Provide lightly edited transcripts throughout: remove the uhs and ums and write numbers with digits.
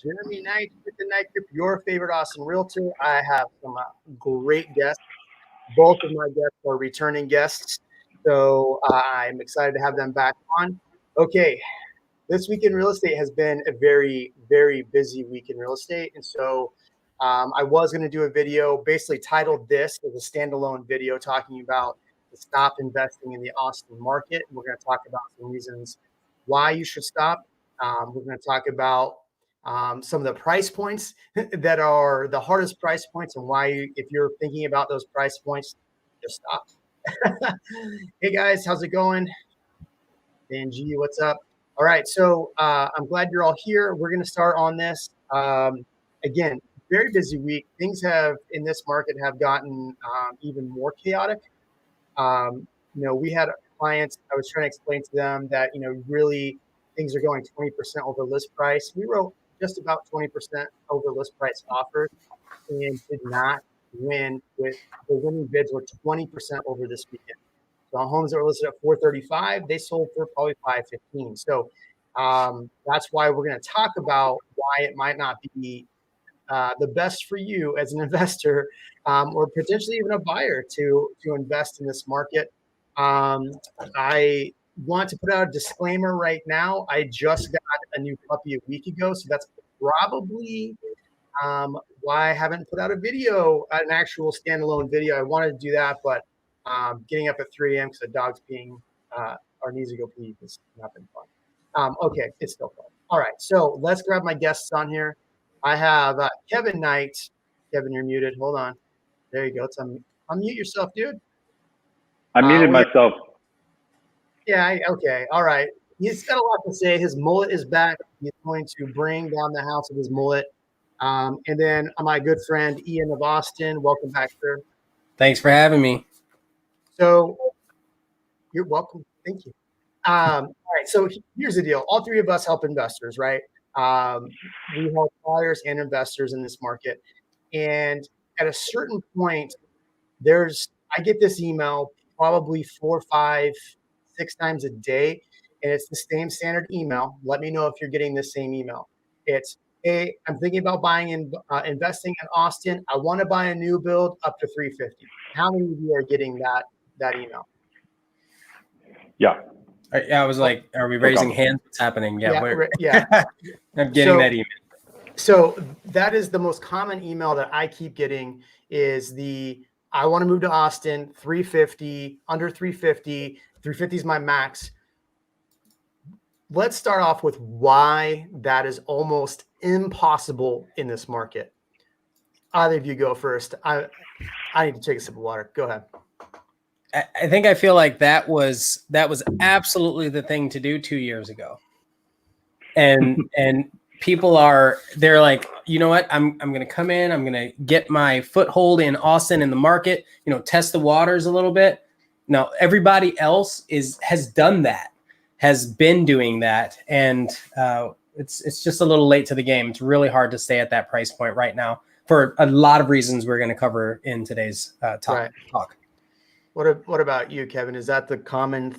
Jeremy Knight with the Night Group, your favorite Austin Realtor. I have some great guests. Both of my guests are returning guests, so I'm excited to have them back on. Okay, this week in real estate has been a very, very busy week in real estate, and so I was going to do a video basically titled this as a standalone video talking about to stop investing in the Austin market. We're going to talk about some reasons why you should stop. We're going to talk about some of the price points that are the hardest price points and why, if you're thinking about those price points, just stop. Hey guys, how's it going? Dan G, what's up? All right, so I'm glad you're all here. We're going to start on this. Again, very busy week. Things have in this market have gotten even more chaotic. We had clients, I was trying to explain to them that, really things are going 20% over list price. We wrote just about 20% over list price offers and did not win with the winning bids were 20% over this weekend. So on homes that were listed at 435, they sold for probably 515. So that's why we're going to talk about why it might not be the best for you as an investor or potentially even a buyer to invest in this market. I want to put out a disclaimer right now. I just got a new puppy a week ago, so that's probably why I haven't put out a video, an actual standalone video. I wanted to do that, but getting up at 3 a.m. because the dog's peeing or needs to go pee has not been fun. Okay, it's still fun. All right, so let's grab my guests on here. I have Kevin Knight. Kevin, you're muted. Hold on. There you go. Let's unmute yourself, dude. I muted myself. Yeah, okay. All right. He's got a lot to say. His mullet is back. He's going to bring down the house with his mullet. And then my good friend, Ian of Austin. Welcome back, sir. Thanks for having me. So you're welcome. Thank you. All right. So here's the deal. All three of us help investors, right? We help buyers and investors in this market. And at a certain point, I get this email probably 4, 5, 6 times a day, and it's the same standard email. Let me know if you're getting the same email. It's, hey, I'm thinking about buying and investing in Austin. I want to buy a new build up to 350. How many of you are getting that email? Yeah. I was like, are we raising hands? What's happening? Yeah. I'm getting that email. So that is the most common email that I keep getting is I want to move to Austin, 350, under 350. 350 is my max. Let's start off with why that is almost impossible in this market. Either of you go first. I need to take a sip of water. Go ahead. I feel like that was absolutely the thing to do 2 years ago. And people they're like, you know what? I'm going to come in. I'm going to get my foothold in Austin in the market, test the waters a little bit. Now, everybody else has done that, has been doing that. And it's just a little late to the game. It's really hard to stay at that price point right now for a lot of reasons we're going to cover in today's talk. What about you, Kevin? Is that the common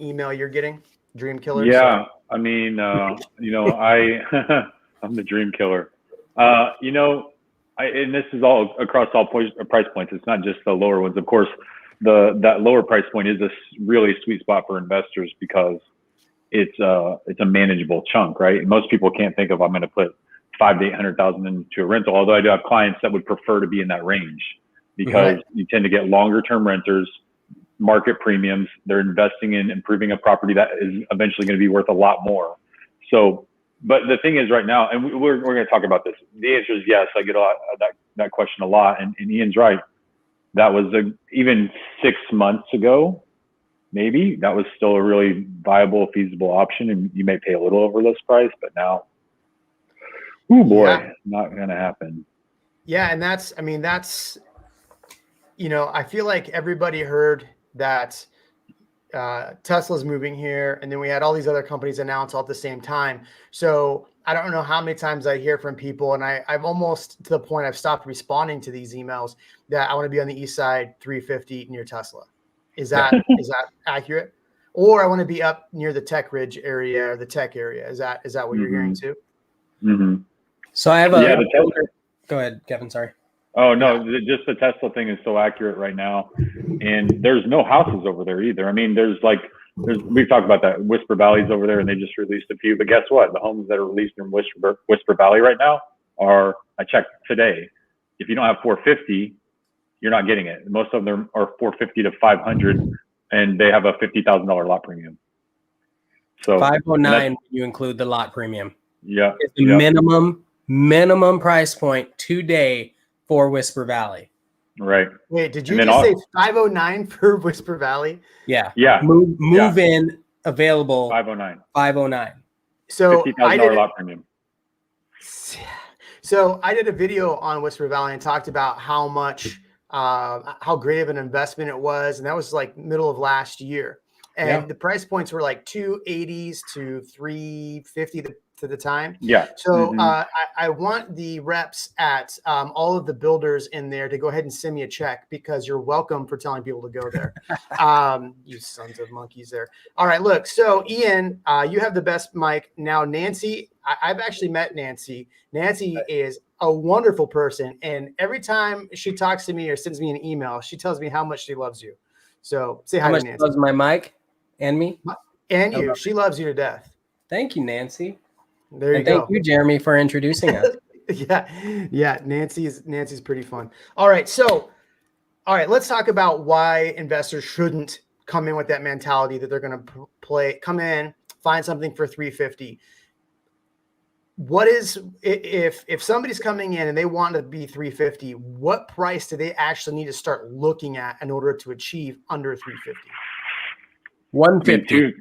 email you're getting? Dream killer? Yeah. I mean, I'm the dream killer. And this is all across all price points. It's not just the lower ones. Of course, that lower price point is a really sweet spot for investors because it's a manageable chunk, right? And most people can't think of, I'm going to put $500,000 to $800,000 into a rental. Although I do have clients that would prefer to be in that range because you tend to get longer term renters, market premiums. They're investing in improving a property that is eventually going to be worth a lot more. So, but the thing is right now, and we're going to talk about this. The answer is yes. I get that question a lot, and Ian's right. That was even 6 months ago, maybe that was still a really viable, feasible option, and you may pay a little over list price, but now, not going to happen. Yeah, and that's I feel like everybody heard that Tesla's moving here, and then we had all these other companies announce all at the same time. So I don't know how many times I hear from people, and I'm almost to the point I've stopped responding to these emails that I want to be on the east side, 350 near Tesla. Is that accurate? Or I want to be up near the Tech Ridge area or the tech area. Is that what you're hearing too? Mm-hmm. So I have Yeah, go ahead, Kevin. Sorry. Oh no, just the Tesla thing is so accurate right now, and there's no houses over there either. I mean, we've talked about that. Whisper Valley's over there, and they just released a few. But guess what? The homes that are released in Whisper Valley right now are, I checked today, if you don't have 450, you're not getting it. Most of them are 450 to 500, and they have a $50,000 lot premium. So 509, you include the lot premium. Yeah, it's the minimum price point today for Whisper Valley. Right. Wait, did you just say 509 for Whisper Valley? Yeah. Yeah. Move in available 509. 509. So $50,000 lot premium. So I did a video on Whisper Valley and talked about how much how great of an investment it was, and that was like middle of last year. And the price points were like 280s to 350 to the time. Yeah. So I want the reps at all of the builders in there to go ahead and send me a check, because you're welcome for telling people to go there. You sons of monkeys there. All right, look. So Ian, you have the best mic. Now Nancy, I've actually met Nancy. Nancy is a wonderful person. And every time she talks to me or sends me an email, she tells me how much she loves you. So say hi to Nancy. How much loves my mic and me? And you. She loves you to death. Thank you, Nancy. There you go. Thank you, Jeremy, for introducing us. Yeah. Nancy's pretty fun. All right. So, let's talk about why investors shouldn't come in with that mentality that they're going to come in, find something for 350. What is, if somebody's coming in and they want to be 350, what price do they actually need to start looking at in order to achieve under 350? 150.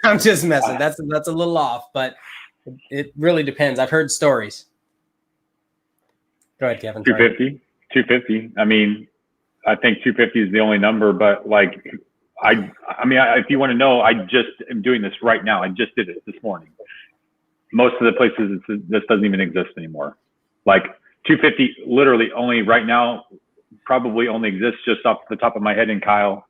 I'm just messing. That's a little off, but it really depends. I've heard stories. Go ahead, Kevin. 250. I mean, I think 250 is the only number, but like, if you want to know, I just am doing this right now. I just did it this morning. Most of the places this doesn't even exist anymore. Like 250 literally only right now probably only exists just off the top of my head in Kyle.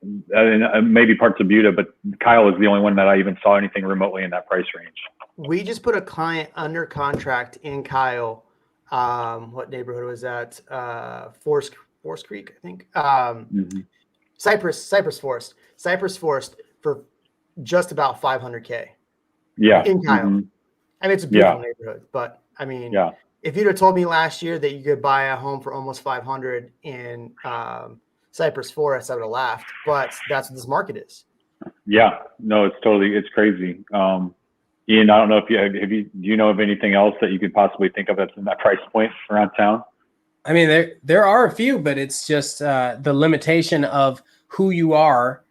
Maybe parts of Buda, but Kyle is the only one that I even saw anything remotely in that price range. We just put a client under contract in Kyle. What neighborhood was that? Forest Creek, I think. Cypress Forest for just about 500K. Yeah. In Kyle. I mean, it's a beautiful neighborhood, but I mean, if you'd have told me last year that you could buy a home for almost 500 in Cypress Forest, I would have laughed, but that's what this market is. Yeah, no, it's crazy. Ian, I don't know if do you know of anything else that you could possibly think of that's in that price point around town? I mean, there are a few, but it's just the limitation of who you are,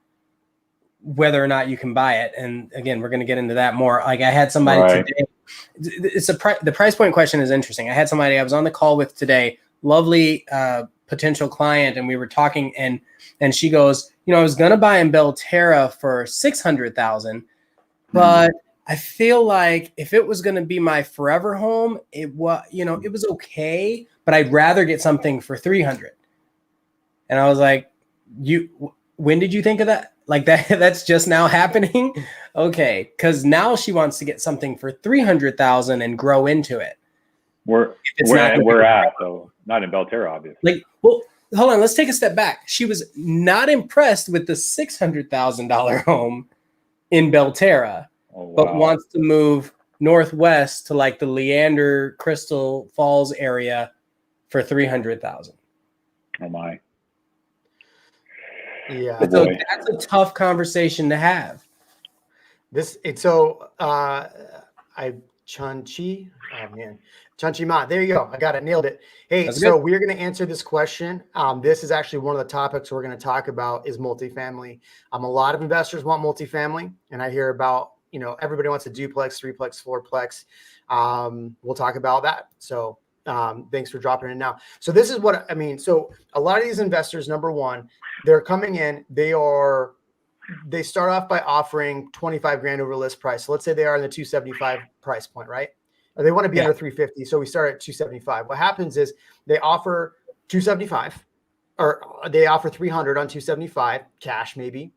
whether or not you can buy it. And again, we're going to get into that more. Like I had somebody today. The price point question is interesting. I had somebody I was on the call with today, lovely potential client, and we were talking, and she goes, I was going to buy in Belterra for 600,000, but I feel like if it was going to be my forever home, it was, it was okay, but I'd rather get something for 300. And I was like, when did you think of that? Like that's just now happening? Okay. Cause now she wants to get something for 300,000 and grow into it. We're at, though, not in Belterra, obviously. Like, well, hold on, let's take a step back. She was not impressed with the $600,000 home in Belterra, but wants to move northwest to like the Leander Crystal Falls area for 300,000. Oh my. Yeah. So that's a tough conversation to have. Chunchi. Oh man. Chunchi Ma. There you go. I got it. Nailed it. Hey, so we're going to answer this question. This is actually one of the topics we're going to talk about is multifamily. A lot of investors want multifamily, and I hear about, everybody wants a duplex, threeplex, fourplex. We'll talk about that. So thanks for dropping in now. So this is what I mean. So a lot of these investors, number one, they're coming in, they start off by offering 25 grand over list price. So let's say they are in the 275 price point, right? Or they want to be under 350. So we start at 275. What happens is they offer 275 or they offer 300 on 275 cash maybe.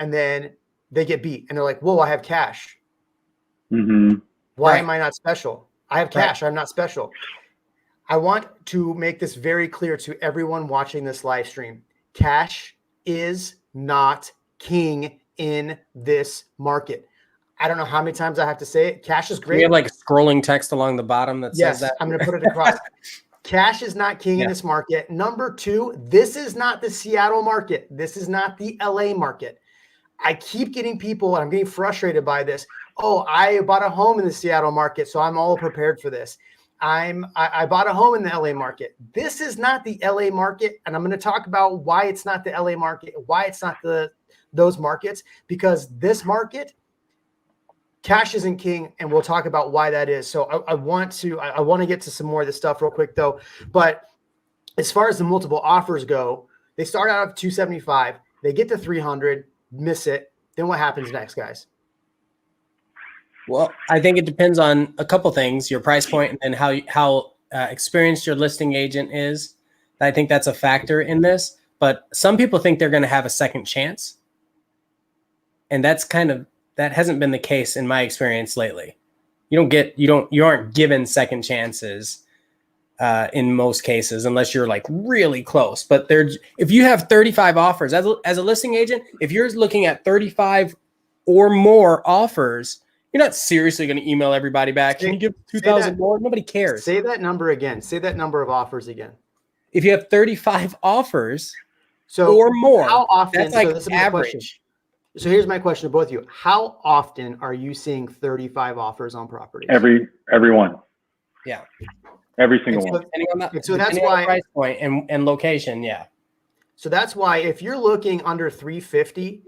And then they get beat and they're like, whoa, I have cash. Mm-hmm. Why Right. am I not special? I have cash. I'm not special. I want to make this very clear to everyone watching this live stream. Cash is not king in this market. I don't know how many times I have to say it. Cash is We great. have like scrolling text along the bottom that says Yes, that. I'm going to put it across. Cash is not king in this market. Number two, this is not the Seattle market. This is not the LA market. I keep getting people, and I'm getting frustrated by this. Oh, I bought a home in the Seattle market, so I'm all prepared for this. I bought a home in the LA market. This is not the LA market, and I'm going to talk about why it's not the LA market, why it's not those markets, because this market, cash isn't king, and we'll talk about why that is. So I want to get to some more of this stuff real quick though. But as far as the multiple offers go, they start out at 275, they get to 300, miss it. Then what happens next, guys? Well, I think it depends on a couple things: your price point and how experienced your listing agent is. I think that's a factor in this. But some people think they're going to have a second chance, and that hasn't been the case in my experience lately. You aren't given second chances in most cases unless you're like really close. But if you have 35 offers as a listing agent, if you're looking at 35 or more offers, you're not seriously going to email everybody back. Can you give 2,000 more? Nobody cares. Say that number again. Say that number of offers again. If you have 35 offers so or more, how often? That's like so this is average. So here's my question to both of you. How often are you seeing 35 offers on properties? Every one. Yeah. Every single one. So that's why price point and location. Yeah. So that's why if you're looking under 350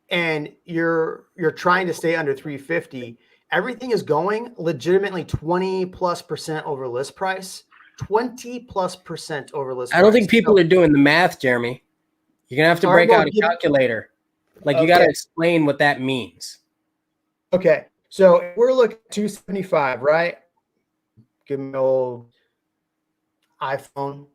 and you're trying to stay under 350, everything is going legitimately 20+% over list price. 20+% over list price. I don't think people are doing the math, Jeremy. You're gonna have to break out a calculator. Like you got to explain what that means. Okay, so if we're looking at 275, right? Give me old iPhone.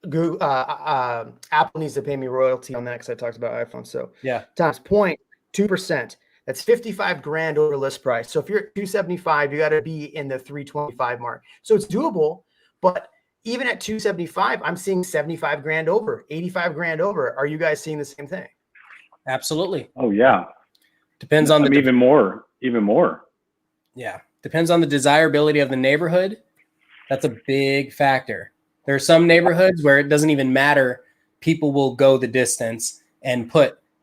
Google, Apple needs to pay me royalty on that because I talked about iPhone. So yeah, times 0.2%. That's 55 grand over list price. So if you're at 275, you got to be in the 325 mark. So it's doable, but even at 275, I'm seeing 75 grand over, 85 grand over. Are you guys seeing the same thing? Absolutely. Oh yeah. Depends on even more. Yeah. Depends on the desirability of the neighborhood. That's a big factor. There are some neighborhoods where it doesn't even matter. People will go the distance and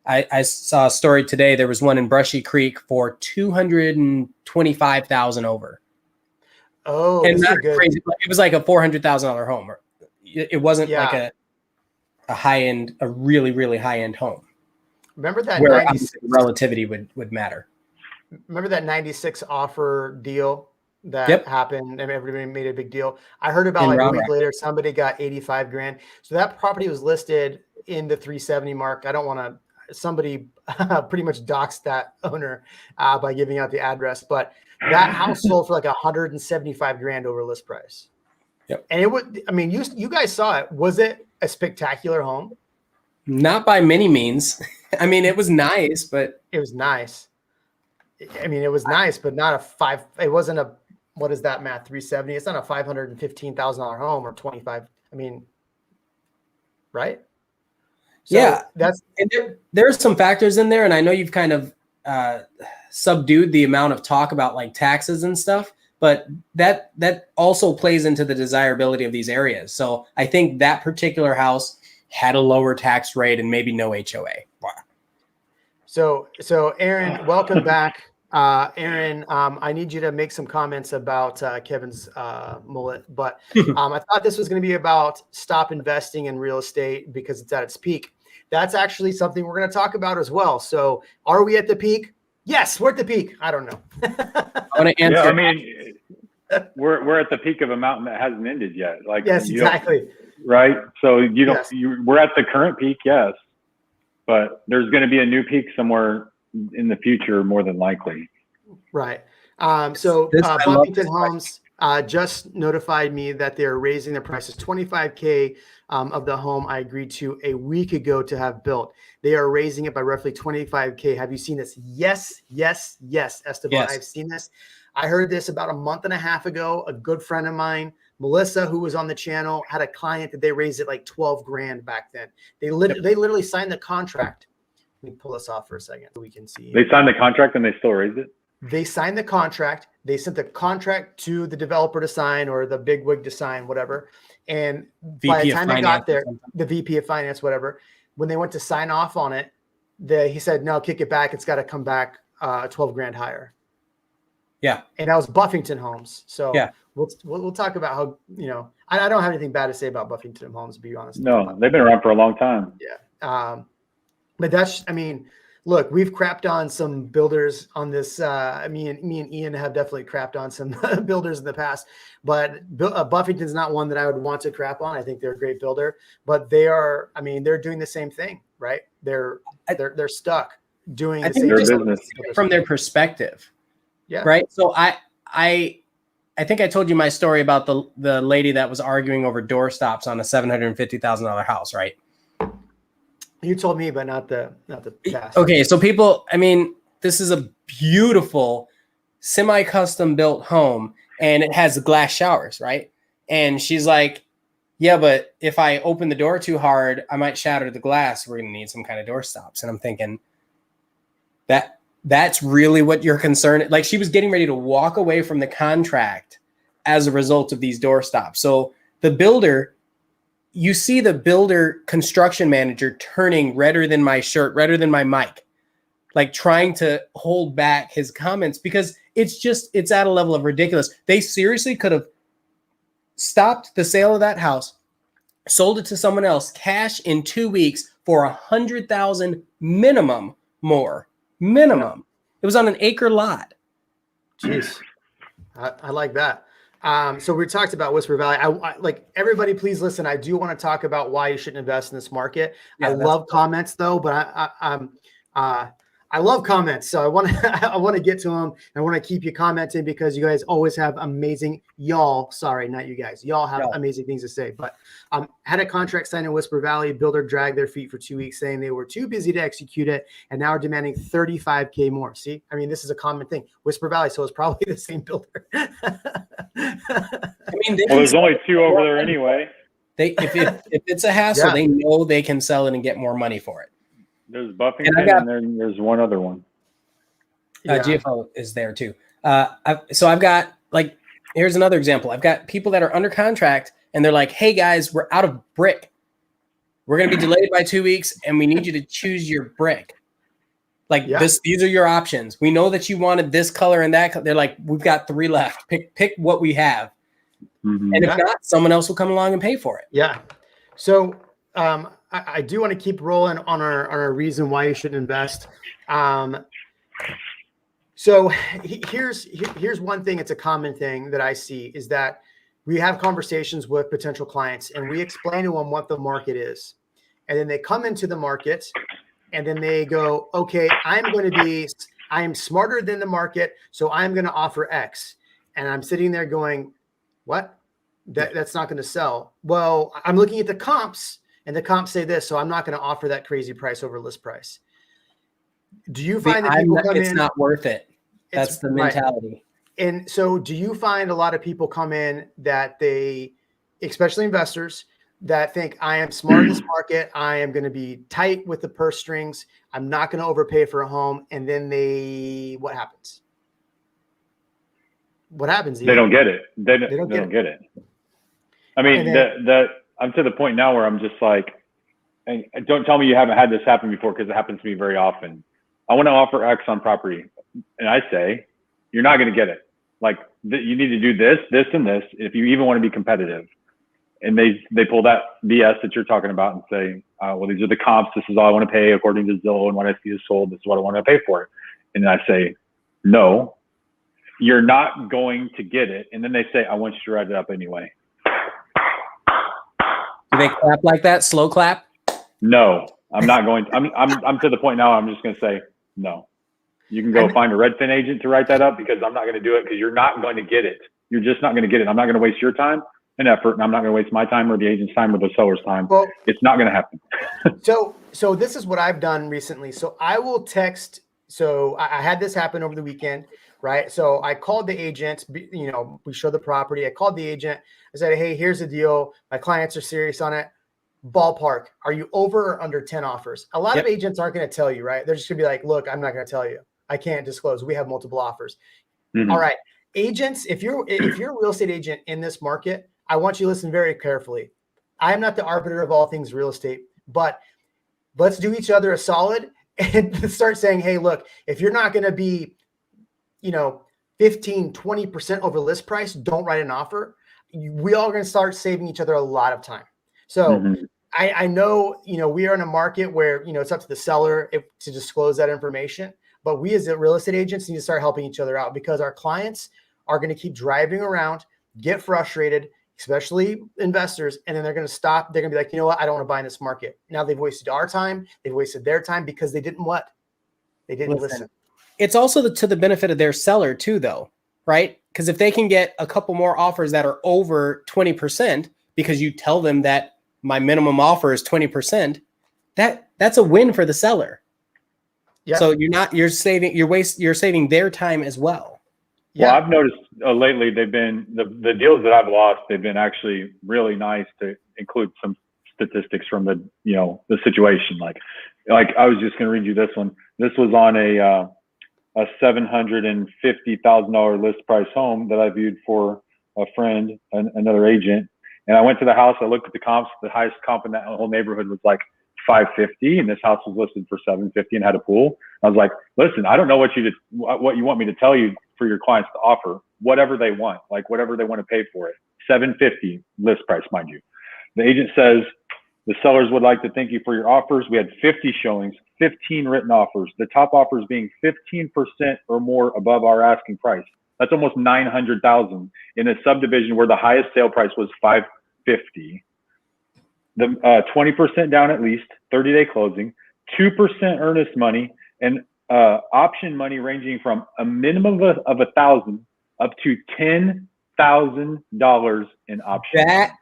I saw a story today. There was one in Brushy Creek for 225,000 over. Oh, and not crazy. It was like a $400,000 home. It wasn't like a high end, a really, really high end home. Remember that where relativity would matter. Remember that 96 offer deal that happened and everybody made a big deal? I heard about like a week later, somebody got 85 grand. So that property was listed in the 370 mark. I don't want to, somebody pretty much doxed that owner by giving out the address, but that house sold for like 175 grand over list price. Yep. And it would, I mean, you guys saw it. Was it a spectacular home? Not by many means. I mean, it was nice, but it was nice. I mean, it was nice, but not a five. It wasn't a, what is that math? 370. It's not a $515,000 home or 25. I mean, right? So yeah, there's some factors in there, and I know you've kind of subdued the amount of talk about like taxes and stuff, but that also plays into the desirability of these areas. So I think that particular house had a lower tax rate and maybe no HOA. Wow. So Aaron, welcome back. Aaron, I need you to make some comments about Kevin's mullet, but I thought this was going to be about stop investing in real estate because it's at its peak. That's actually something we're going to talk about as well. So are we at the peak? Yes, we're at the peak. I don't know. I want to answer. Yeah, I mean, we're at the peak of a mountain that hasn't ended yet. Like yes, exactly. Right. So you don't. Yes. We're at the current peak, yes, but there's going to be a new peak somewhere in the future, more than likely. Right. So Buffington Homes just notified me that they're raising their prices $25K of the home I agreed to a week ago to have built. They are raising it by roughly $25K. Have you seen this? Yes, Esteban, yes. I've seen this. I heard this about a month and a half ago. A good friend of mine, Melissa, who was on the channel, had a client that they raised it like 12 grand back then. They literally signed the contract. Let me pull this off for a second so we can see. They signed the contract and they still raised it? They signed the contract. They sent the contract to the developer to sign or the bigwig to sign, whatever. And by the time they got there, the VP of finance, whatever, when they went to sign off on it, he said, no, kick it back. It's got to come back 12 grand higher. Yeah. And that was Buffington Homes. So yeah, we'll talk about how, I don't have anything bad to say about Buffington Homes, to be honest. No, they've been around for a long time. Yeah. But that's, look, we've crapped on some builders on this. Me and Ian have definitely crapped on some builders in the past, but Buffington's not one that I would want to crap on. I think they're a great builder, but they're doing the same thing, right? They're stuck doing the same business from their perspective. Yeah. Right. So I think I told you my story about the lady that was arguing over door stops on a $750,000 house, right? You told me, but not the cast. Okay, so people, this is a beautiful semi-custom built home and it has glass showers, right? And she's like, yeah, but if I open the door too hard, I might shatter the glass. We're going to need some kind of door stops. And I'm thinking that's really what you're concerned. Like, she was getting ready to walk away from the contract as a result of these door stops. So the builder, you see the builder construction manager turning redder than my shirt, redder than my mic, like trying to hold back his comments because it's at a level of ridiculous. They seriously could have stopped the sale of that house, sold it to someone else, cash in 2 weeks for $100,000 minimum more. Minimum. It was on an acre lot. Jeez. I like that. So we talked about Whisper Valley. I like everybody, please listen. I do want to talk about why you shouldn't invest in this market. Yeah, I love comments though, but I love comments. So I want to get to them. I want to keep you commenting because you guys always have amazing, sorry, not you guys. Y'all have amazing things to say, but had a contract signed in Whisper Valley. Builder dragged their feet for 2 weeks saying they were too busy to execute it and now are demanding $35K more. See, this is a common thing. Whisper Valley, so it's probably the same builder. There's only two over there anyway. If it's a hassle, they know they can sell it and get more money for it. There's Buffington and then there's one other one. GFO is there too. I've got here's another example. I've got people that are under contract and they're like, hey guys, we're out of brick. We're going to be delayed by 2 weeks and we need you to choose your brick. These are your options. We know that you wanted this color and that. They're like, we've got 3 left. Pick what we have. Mm-hmm. And if not, someone else will come along and pay for it. Yeah. So I do want to keep rolling on our reason why you shouldn't invest. So here's one thing. It's a common thing that I see is that we have conversations with potential clients and we explain to them what the market is. And then they come into the market and then they go, okay, I am smarter than the market. So I'm going to offer X. And I'm sitting there going, what? That's not going to sell. Well, I'm looking at the comps and the comps say this, so I'm not going to offer that crazy price over list price. Do you find that people come in? It's not worth it. That's the mentality. Right. And so do you find a lot of people come in that they, especially investors, that think I am smart in this market. I am going to be tight with the purse strings. I'm not going to overpay for a home. And then what happens? What happens? They don't get it. They don't get it. I'm to the point now where I'm just like, and don't tell me you haven't had this happen before because it happens to me very often. I want to offer X on property. And I say, you're not going to get it. You need to do this, this, and this if you even want to be competitive. And they pull that BS that you're talking about and say, well, these are the comps. This is all I want to pay according to Zillow, and what I see is sold. This is what I want to pay for it. And I say, no, you're not going to get it. And then they say, I want you to write it up anyway. Do they clap like that? Slow clap? No, I'm not going to. I'm to the point now. I'm just going to say no. You can go find a Redfin agent to write that up because I'm not going to do it because you're not going to get it. You're just not going to get it. I'm not going to waste your time and effort, and I'm not going to waste my time or the agent's time or the seller's time. Well, it's not going to happen. So this is what I've done recently. So I will text. So I had this happen over the weekend right? So I called the agent, we showed the property. I called the agent. I said, hey, here's the deal. My clients are serious on it. Ballpark, are you over or under 10 offers? A lot of agents aren't going to tell you, right? They're just going to be like, look, I'm not going to tell you. I can't disclose. We have multiple offers. Mm-hmm. All right. Agents, if you're a real estate agent in this market, I want you to listen very carefully. I am not the arbiter of all things real estate, but let's do each other a solid and start saying, hey, look, if you're not going to be, 15, 20% over list price, don't write an offer. We all are going to start saving each other a lot of time. So I know, we are in a market where, it's up to the seller to disclose that information, but we as real estate agents need to start helping each other out, because our clients are going to keep driving around, get frustrated, especially investors, and then they're going to stop. They're going to be like, you know what? I don't want to buy in this market. Now they've wasted our time. They've wasted their time because they didn't what? They didn't listen. It's also to the benefit of their seller too, though, right? Because if they can get a couple more offers that are over 20%, because you tell them that my minimum offer is 20%, that's a win for the seller. Yeah. So you're saving their time as well. Yeah. Well, I've noticed lately they've been the deals that I've lost. They've been actually really nice to include some statistics from the situation. Like I was just going to read you this one. This was on a $750,000 list price home that I viewed for a friend, another agent. And I went to the house. I looked at the comps. The highest comp in that whole neighborhood was like 550, and this house was listed for 750 and had a pool. I was like, listen, I don't know what you want me to tell you for your clients to offer. Whatever they want, like whatever they want to pay for it. 750 list price, mind you. The agent says, the sellers would like to thank you for your offers. We had 50 showings, 15 written offers. The top offers being 15% or more above our asking price. That's almost $900,000 in a subdivision where the highest sale price was $550. The 20% down at least, 30-day closing, 2% earnest money, and option money ranging from a minimum of $1,000 up to $10,000 in options.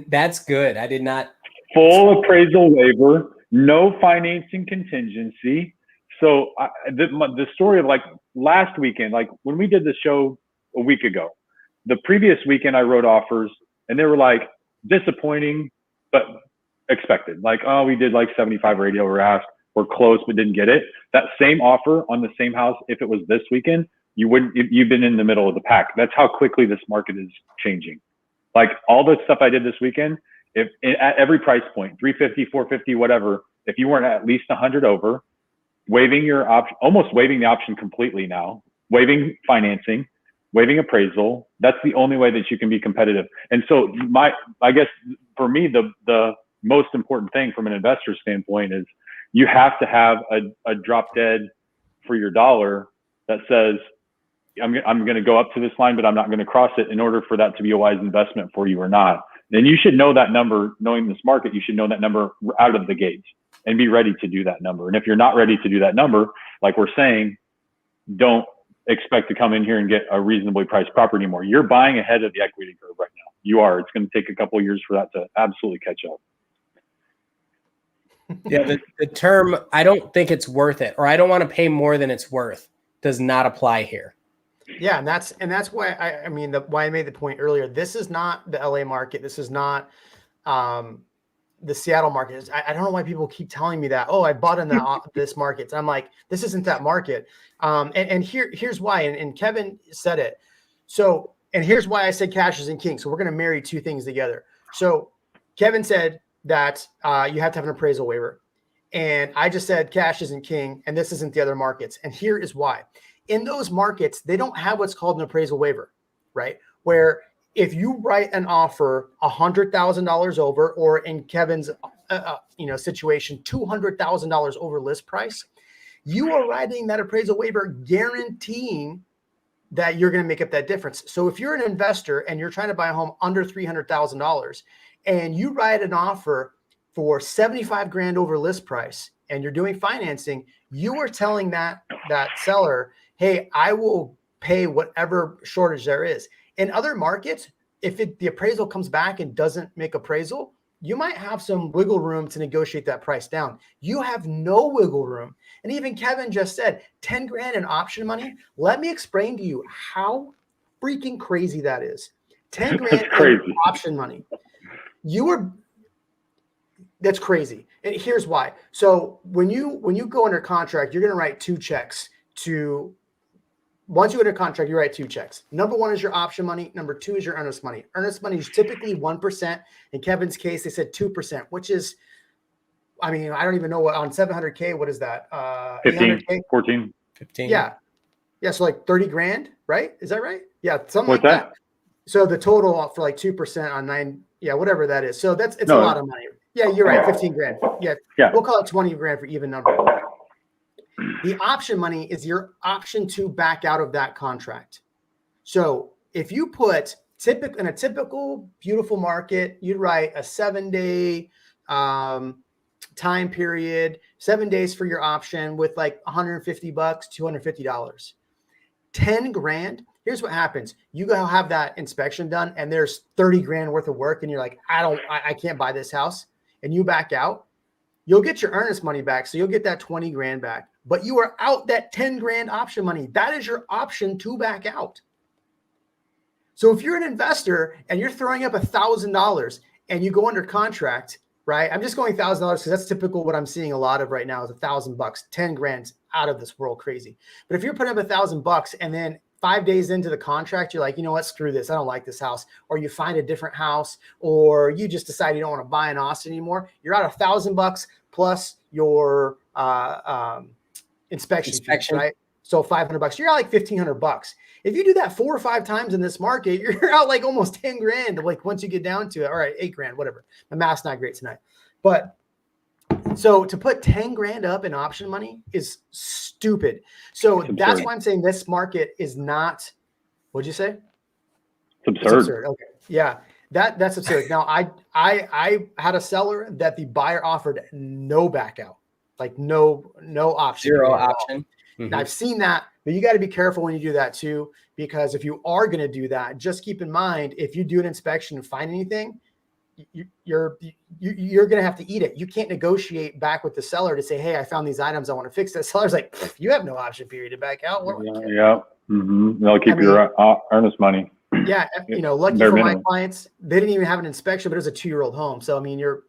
That's good. I did not. Full appraisal waiver, no financing contingency. So the story of like last weekend, like when we did the show a week ago, the previous weekend I wrote offers and they were like disappointing, but expected. Like, oh, we did like 75 radio, we're asked, we're close, but didn't get it. That same offer on the same house, if it was this weekend, you've been in the middle of the pack. That's how quickly this market is changing. Like all the stuff I did this weekend, if at every price point, 350, 450, whatever, if you weren't at least 100 over, waiving your option, almost waiving the option completely now, waiving financing, waiving appraisal, that's the only way that you can be competitive. And so I guess for me, the most important thing from an investor standpoint is you have to have a drop dead for your dollar that says, I'm going to go up to this line, but I'm not going to cross it in order for that to be a wise investment for you or not. Then you should know that number, knowing this market, you should know that number out of the gates and be ready to do that number. And if you're not ready to do that number, like we're saying, don't expect to come in here and get a reasonably priced property anymore. You're buying ahead of the equity curve right now. You are. It's going to take a couple of years for that to absolutely catch up. Yeah, the term, I don't think it's worth it, or I don't want to pay more than it's worth, does not apply here. Yeah, and that's why why I made the point earlier. This is not the LA market. This is not the Seattle market. I don't know why people keep telling me that. Oh, I bought in this market. I'm like, this isn't that market. And here's why. And Kevin said it. So, and here's why I said cash isn't king. So we're going to marry two things together. So Kevin said that you have to have an appraisal waiver, and I just said cash isn't king, and this isn't the other markets. And here is why. In those markets, they don't have what's called an appraisal waiver, right? Where if you write an offer $100,000 over, or in Kevin's situation, $200,000 over list price, you are writing that appraisal waiver guaranteeing that you're going to make up that difference. So if you're an investor and you're trying to buy a home under $300,000 and you write an offer for 75 grand over list price and you're doing financing, you are telling that seller, hey, I will pay whatever shortage there is. In other markets, if the appraisal comes back and doesn't make appraisal, you might have some wiggle room to negotiate that price down. You have no wiggle room. And even Kevin just said 10 grand in option money. Let me explain to you how freaking crazy that is. 10 grand in option money. That's crazy. And here's why. So when you go under contract, you're going to write 2 checks to, once you enter contract, you write 2 checks. Number 1 is your option money. Number 2 is your earnest money. Earnest money is typically 1%. In Kevin's case, they said 2%, which is, I mean, I don't even know what on 700K, what is that? 15, 14, 15. Yeah. Yeah. So like 30 grand, right? Is that right? Yeah. Something What's like that? that. So the total for like 2% on 9. Yeah. Whatever that is. So it's a lot of money. Yeah. You're right. 15 grand. Yeah. We'll call it 20 grand for even number. The option money is your option to back out of that contract. So if you put in a typical beautiful market, you'd write a 7-day time period, 7 days for your option with like $150, $250. 10 grand. Here's what happens. You go have that inspection done and there's 30 grand worth of work and you're like, I can't buy this house, and you back out. You'll get your earnest money back. So you'll get that 20 grand back, but you are out that 10 grand option money. That is your option to back out. So if you're an investor and you're throwing up $1,000 and you go under contract, right? I'm just going $1,000 because that's typical. What I'm seeing a lot of right now is $1,000, 10 grand, out of this world crazy. But if you're putting up $1,000 and then 5 days into the contract, you're like, you know what, screw this. I don't like this house. Or you find a different house, or you just decide you don't want to buy in Austin anymore. You're out $1,000 plus your inspection fees, right? So $500. You're out like $1,500. If you do that 4 or 5 times in this market, you're out like almost 10 grand. Like once you get down to it, all right, 8 grand, whatever. My math's not great tonight, but so to put 10 grand up in option money is stupid. So that's why I'm saying this market is not, what'd you say? It's absurd. Okay. Yeah. That's absurd. Now I had a seller that the buyer offered no back out, like no option. 0 option. Mm-hmm. I've seen that, but you got to be careful when you do that too, because if you are going to do that, just keep in mind, if you do an inspection and find anything, you're going to have to eat it. You can't negotiate back with the seller to say, hey, I found these items, I want to fix that. Seller's like, you have no option period to back out. Yeah. Mm-hmm. They'll keep your earnest money. Yeah. Lucky for my clients, they didn't even have an inspection, but it was a 2-year-old home. So, I mean, you're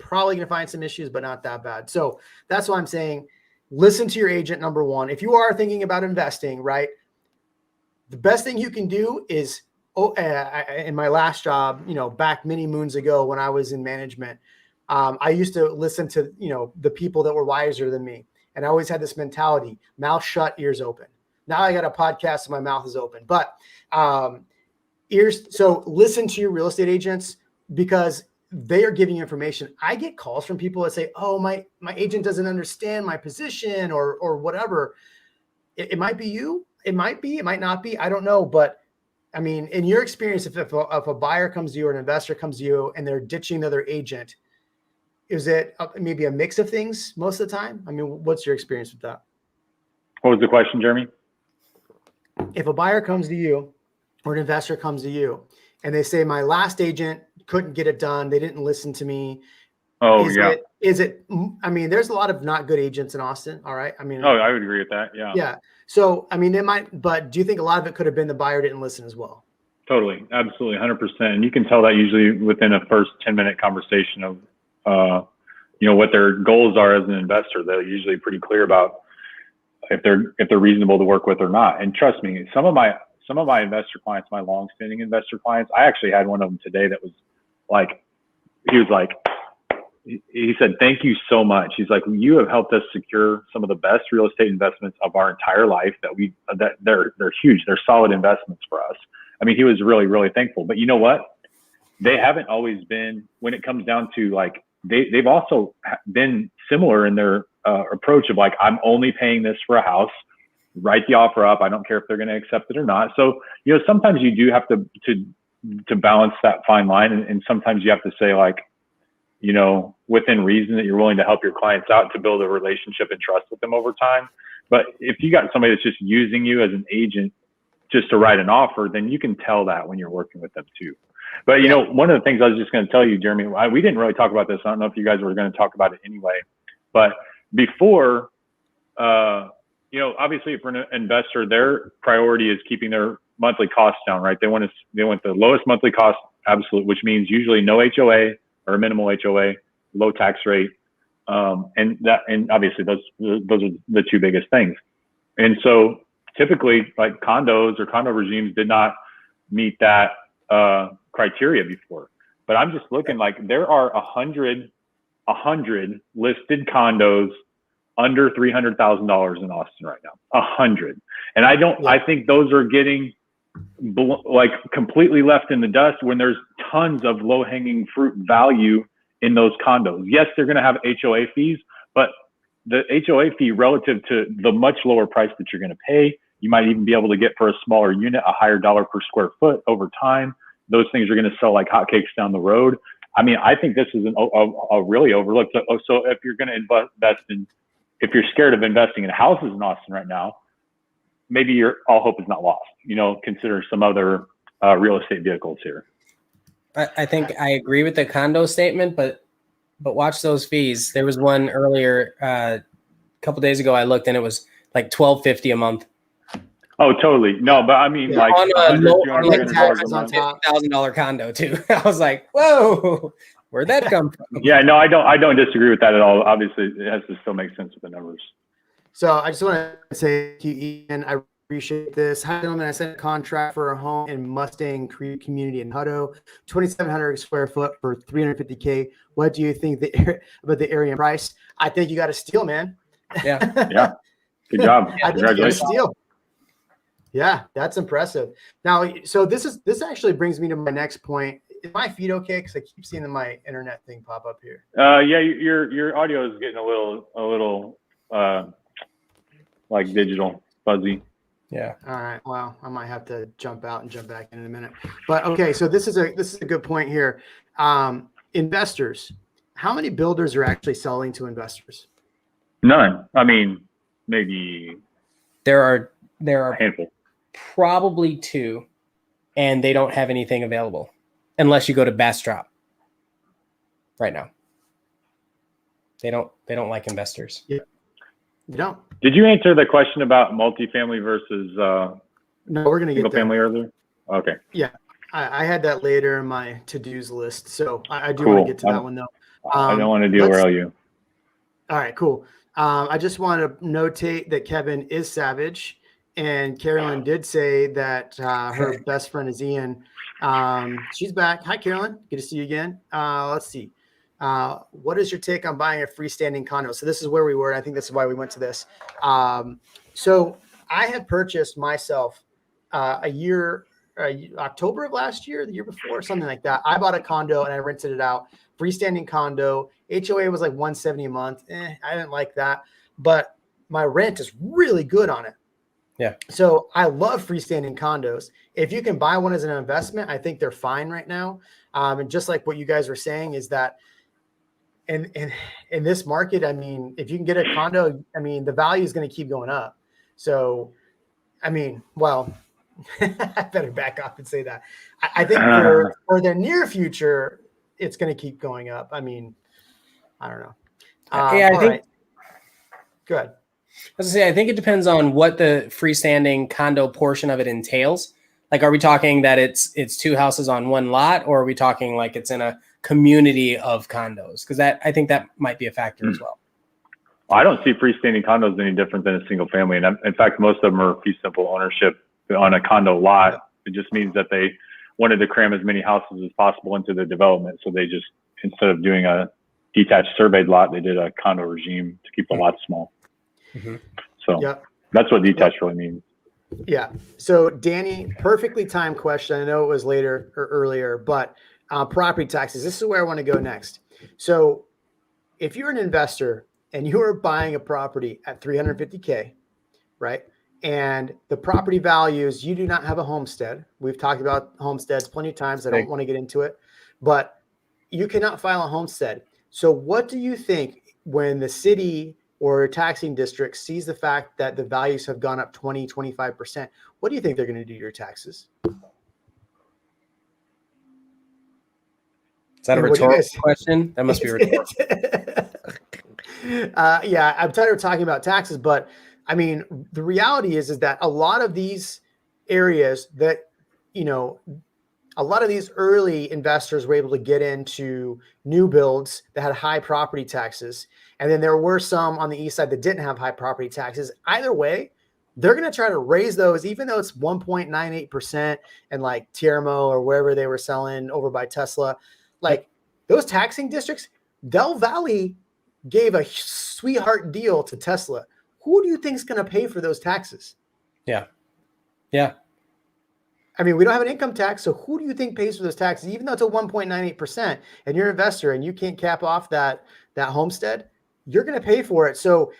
probably going to find some issues, but not that bad. So that's why I'm saying, listen to your agent. Number 1, if you are thinking about investing, right, the best thing you can do is, in my last job, back many moons ago when I was in management, I used to listen to, the people that were wiser than me. And I always had this mentality, mouth shut, ears open. Now I got a podcast and my mouth is open, but ears. So listen to your real estate agents because they are giving you information. I get calls from people that say, oh, my agent doesn't understand my position or whatever. It might be you. It might be, it might not be. I don't know. But I mean, in your experience, if a buyer comes to you or an investor comes to you and they're ditching the other agent, is it maybe a mix of things most of the time? I mean, what's your experience with that? What was the question, Jeremy? If a buyer comes to you or an investor comes to you and they say, my last agent couldn't get it done, they didn't listen to me. Is it, I mean, there's a lot of not good agents in Austin. All right. I mean, I would agree with that. Yeah. Yeah. So, I mean, it might, but do you think a lot of it could have been the buyer didn't listen as well? Totally. Absolutely. 100%. And you can tell that usually within a first 10-minute conversation of, what their goals are as an investor. They're usually pretty clear about if they're reasonable to work with or not. And trust me, some of my investor clients, my long-standing investor clients, I actually had one of them today that was like, he said, thank you so much. He's like, you have helped us secure some of the best real estate investments of our entire life that they're huge. They're solid investments for us. I mean, he was really, really thankful, but you know what? They haven't always been, when it comes down to like, they've also been similar in their approach of like, I'm only paying this for a house, write the offer up. I don't care if they're going to accept it or not. So, sometimes you do have to balance that fine line. And sometimes you have to say like, within reason that you're willing to help your clients out to build a relationship and trust with them over time. But if you got somebody that's just using you as an agent just to write an offer, then you can tell that when you're working with them too. But you know, one of the things I was just going to tell you, Jeremy, we didn't really talk about this. I don't know if you guys were going to talk about it anyway, but before, you know, obviously for an investor, their priority is keeping their monthly costs down, right? They want the lowest monthly cost, absolute, which means usually no HOA or a minimal HOA, low tax rate. And obviously those are the two biggest things. And so typically like condos or condo regimes did not meet that criteria before. But I'm just looking like there are 100 listed condos under $300,000 in Austin right now. 100. And I think those are getting like completely left in the dust when there's tons of low hanging fruit value in those condos. Yes, they're going to have HOA fees, but the HOA fee relative to the much lower price that you're going to pay, you might even be able to get for a smaller unit, a higher dollar per square foot over time. Those things are going to sell like hotcakes down the road. I mean, I think this is a really overlooked. So if you're going to invest in, if you're scared of investing in houses in Austin right now, maybe all hope is not lost. You know, consider some other real estate vehicles here. I think I agree with the condo statement, but watch those fees. There was one earlier, a couple days ago. I looked and it was like $1,250 a month. Oh, totally. No, but I mean, like $1,000 condo too. I was like, whoa, where'd that come from? Yeah, no, I don't disagree with that at all. Obviously, it has to still make sense with the numbers. So I just want to say thank you, Ian. I appreciate this. Hi, gentlemen. I sent a contract for a home in Mustang Creek community in Hutto, 2,700 square foot for $350K. What do you think about the area price? I think you got a steal, man. Yeah. Yeah. Good job. I think you got a steal. Yeah, that's impressive. Now, so this actually brings me to my next point. Is my feed okay? Because I keep seeing my internet thing pop up here. Yeah, your audio is getting a little like digital, fuzzy. Yeah. All right. Well, I might have to jump out and jump back in a minute. But okay, so this is a good point here. Investors, how many builders are actually selling to investors? None. I mean, maybe there are a handful. Probably 2, and they don't have anything available unless you go to Bastrop right now. They don't like investors. Yeah. They don't. Did you answer the question about multifamily versus no, we're gonna single get there. family earlier? Okay. Yeah. I had that later in my to-dos list. So I do want to get to that one though. I don't want to derail you. All right, cool. I just want to notate that Kevin is savage. And Carolyn did say that her best friend is Ian. She's back. Hi, Carolyn. Good to see you again. Let's see. What is your take on buying a freestanding condo? So this is where we were. I think this is why we went to this. So I had purchased myself October of last year, the year before, something like that. I bought a condo and I rented it out. Freestanding condo. HOA was like $170 a month. I didn't like that. But my rent is really good on it. Yeah. So I love freestanding condos. If you can buy one as an investment, I think they're fine right now. And just like what you guys were saying is that in this market, I mean, if you can get a condo, I mean, the value is going to keep going up. So, I mean, well, I better back off and say that. I think for the near future, it's going to keep going up. I mean, I don't know. I think. Right. Go ahead. I think it depends on what the freestanding condo portion of it entails. Like, are we talking that it's 2 houses on one lot, or are we talking like it's in a community of condos? Because I think that might be a factor as well. I don't see freestanding condos any different than a single family. And in fact, most of them are fee simple ownership on a condo lot. It just means that they wanted to cram as many houses as possible into the development. So they just, instead of doing a detached surveyed lot, they did a condo regime to keep the lot small. Mm-hmm. So that's what detached really means. Yeah. So Danny, perfectly timed question. I know it was later or earlier, but property taxes, this is where I want to go next. So if you're an investor and you are buying a property at $350K, right? And the property values, you do not have a homestead. We've talked about homesteads plenty of times. I don't want to get into it, but you cannot file a homestead. So what do you think when the city or a taxing district sees the fact that the values have gone up 20, 25%, what do you think they're going to do to your taxes? that a What do you rhetorical guys? question? That must be rhetorical. Yeah, I'm tired of talking about taxes, but I mean, the reality is that a lot of these areas that, you know, a lot of these early investors were able to get into new builds that had high property taxes. And then there were some on the east side that didn't have high property taxes. Either way, they're going to try to raise those, even though it's 1.98% and like TRMO or wherever they were selling over by Tesla. Like those taxing districts, Del Valley gave a sweetheart deal to Tesla. Who do you think is going to pay for those taxes? Yeah. Yeah. I mean, we don't have an income tax, so who do you think pays for those taxes? Even though it's a 1.98%, and you're an investor and you can't cap off that homestead, you're going to pay for it. So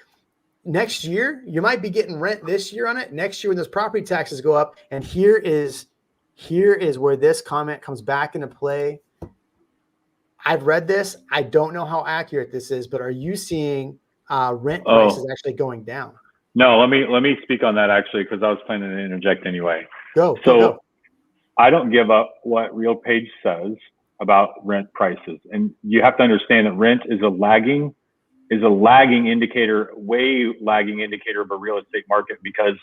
next year, you might be getting rent this year on it. Next year, when those property taxes go up, and here is where this comment comes back into play. I've read this. I don't know how accurate this is, but are you seeing rent prices actually going down? No, let me speak on that actually, because I was planning to interject anyway. Go. I don't give up what RealPage says about rent prices, and you have to understand that rent is a lagging indicator, way lagging indicator of a real estate market, because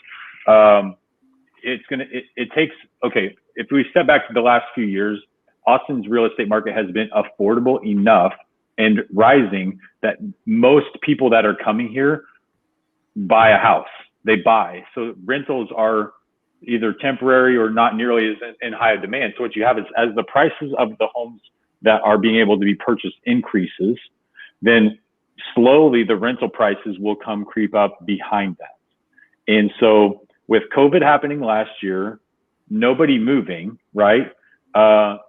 it takes, okay, if we step back to the last few years, Austin's real estate market has been affordable enough and rising that most people that are coming here buy a house. They buy. So rentals are either temporary or not nearly as in high demand. So what you have is, as the prices of the homes that are being able to be purchased increases, then slowly the rental prices will come creep up behind that. And so with COVID happening last year, nobody moving, right?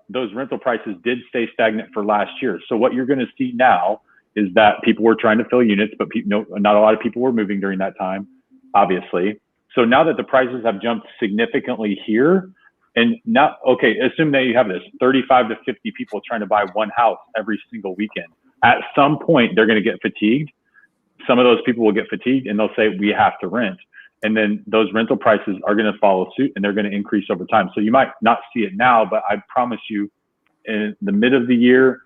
Those rental prices did stay stagnant for last year. So what you're going to see now is that people were trying to fill units, but not a lot of people were moving during that time, obviously. So now that the prices have jumped significantly here, and now, okay, assume that you have this 35 to 50 people trying to buy one house every single weekend. At some point, they're going to get fatigued. Some of those people will get fatigued and they'll say, we have to rent. And then those rental prices are going to follow suit and they're going to increase over time. So you might not see it now, but I promise you, in the mid of the year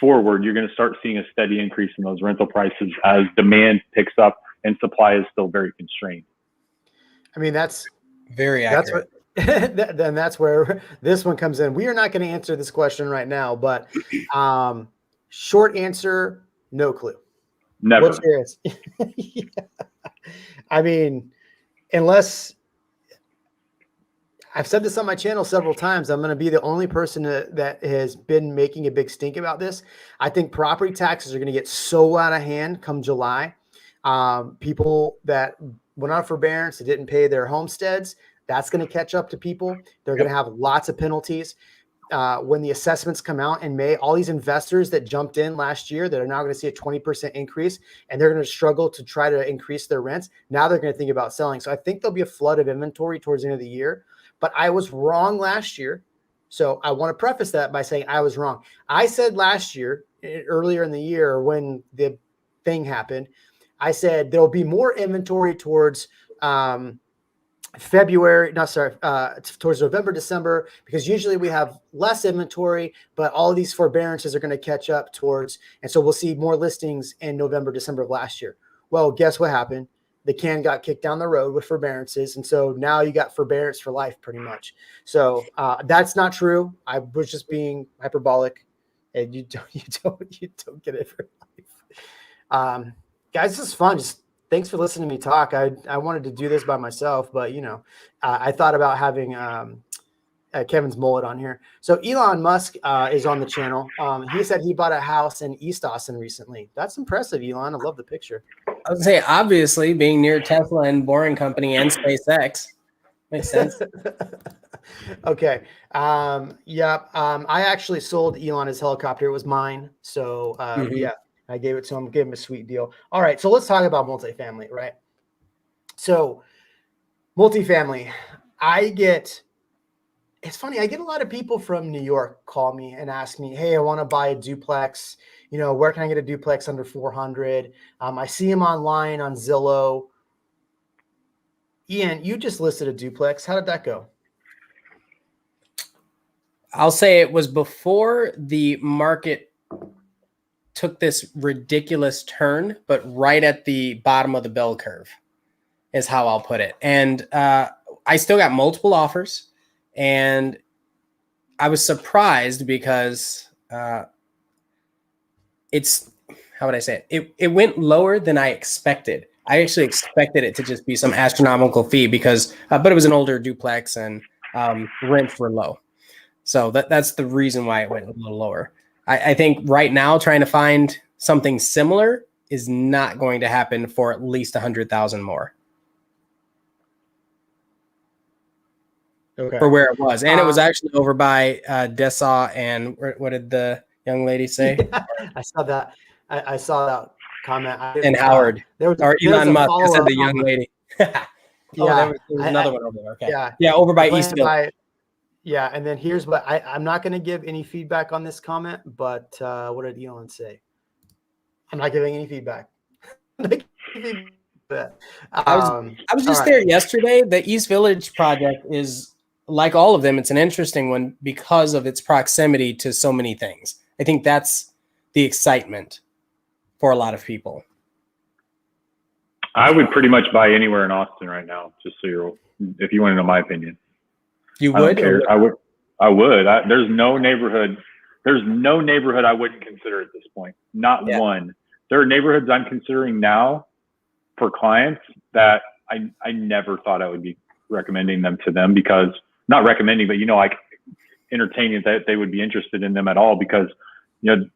forward, you're going to start seeing a steady increase in those rental prices as demand picks up and supply is still very constrained. I mean, that's very accurate. Then that's where this one comes in. We are not going to answer this question right now, but short answer, no clue. Never. What's your answer? Yeah. I mean, unless I've said this on my channel several times, I'm going to be the only person that has been making a big stink about this. I think property taxes are going to get so out of hand come July. People that went on forbearance, that didn't pay their homesteads, that's going to catch up to people. They're going to have lots of penalties. When the assessments come out in May, all these investors that jumped in last year that are now going to see a 20% increase, and they're going to struggle to try to increase their rents. Now they're going to think about selling. So I think there'll be a flood of inventory towards the end of the year, but I was wrong last year. So I want to preface that by saying I was wrong. I said last year, earlier in the year, when the thing happened, I said there'll be more inventory towards towards November, December, because usually we have less inventory, but all of these forbearances are going to catch up towards, and so we'll see more listings in November, December of last year. Well, guess what happened? The can got kicked down the road with forbearances, and so now you got forbearance for life, pretty much. So that's not true. I was just being hyperbolic, and you don't get it for life. Guys, this is fun. Just thanks for listening to me talk. I wanted to do this by myself, but I thought about having Kevin's mullet on here. So Elon Musk is on the channel. He said he bought a house in East Austin recently. That's impressive, Elon. I love the picture. I would say, obviously, being near Tesla and Boring Company and SpaceX makes sense. Okay. I actually sold Elon his helicopter. It was mine. So yeah. I gave it to him, gave him a sweet deal. All right, so let's talk about multifamily, right? So multifamily, it's funny, I get a lot of people from New York call me and ask me, hey, I want to buy a duplex. Where can I get a duplex under 400? I see them online on Zillow. Ian, you just listed a duplex. How did that go? I'll say it was before the market took this ridiculous turn, but right at the bottom of the bell curve is how I'll put it. And I still got multiple offers, and I was surprised because it's, how would I say it? It went lower than I expected. I actually expected it to just be some astronomical fee because, but it was an older duplex and rents were low. So that's the reason why it went a little lower. I think right now trying to find something similar is not going to happen for at least 100,000 more. Okay. For where it was. And it was actually over by Dessau, and what did the young lady say? Yeah, I saw that. I saw that comment. And Howard. Or Elon Musk. I said the young lady. Yeah, there was another one over there. Okay. Yeah, over by East Village. Yeah, and then here's what I'm not going to give any feedback on this comment, but what did Elon say? I'm not giving any feedback. I was just there yesterday. The East Village project is, like all of them, it's an interesting one because of its proximity to so many things. I think that's the excitement for a lot of people. I would pretty much buy anywhere in Austin right now, just so you're, if you want to know my opinion. You would? I would. There's no neighborhood I wouldn't consider at this point. Not one. There are neighborhoods I'm considering now for clients that I never thought I would be recommending them to them, because not recommending, but like entertaining that they would be interested in them at all, because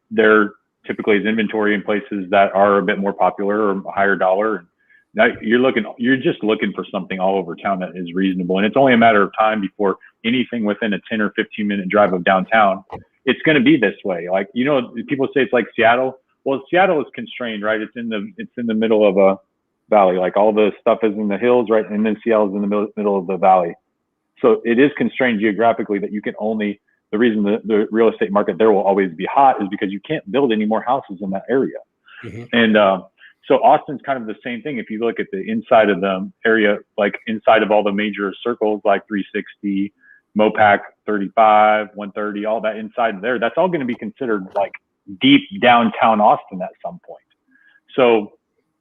there typically is inventory in places that are a bit more popular or higher dollar. Now you're just looking for something all over town that is reasonable, and it's only a matter of time before anything within a 10 or 15 minute drive of downtown, it's going to be this way. Like, people say it's like Seattle. Well, Seattle is constrained, right? It's in the middle of a valley. Like, all the stuff is in the hills, right? And then Seattle's in the middle of the valley. So it is constrained geographically, that you can only, the reason the real estate market there will always be hot is because you can't build any more houses in that area. Mm-hmm. And so Austin's kind of the same thing. If you look at the inside of the area, like inside of all the major circles, like 360, Mopac 35, 130, all that inside there, that's all going to be considered like deep downtown Austin at some point. So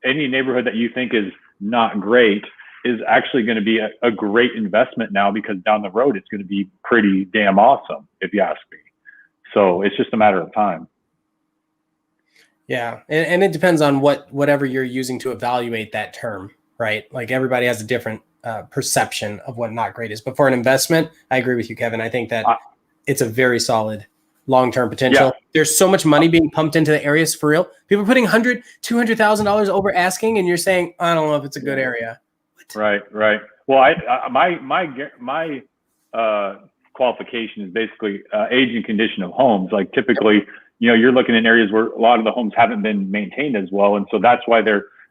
any neighborhood that you think is not great is actually going to be a great investment now, because down the road it's going to be pretty damn awesome, if you ask me. So it's just a matter of time. Yeah, and it depends on whatever you're using to evaluate that term, right? Like, everybody has a different perception of what not great is. But for an investment, I agree with you, Kevin. I think that it's a very solid long-term potential. Yeah. There's so much money being pumped into the areas, for real. People are putting $100,000, $200,000 over asking, and you're saying, I don't know if it's a good area. What? Right. Well, my qualification is basically age and condition of homes. Like, typically, you're looking in areas where a lot of the homes haven't been maintained as well. And so that's why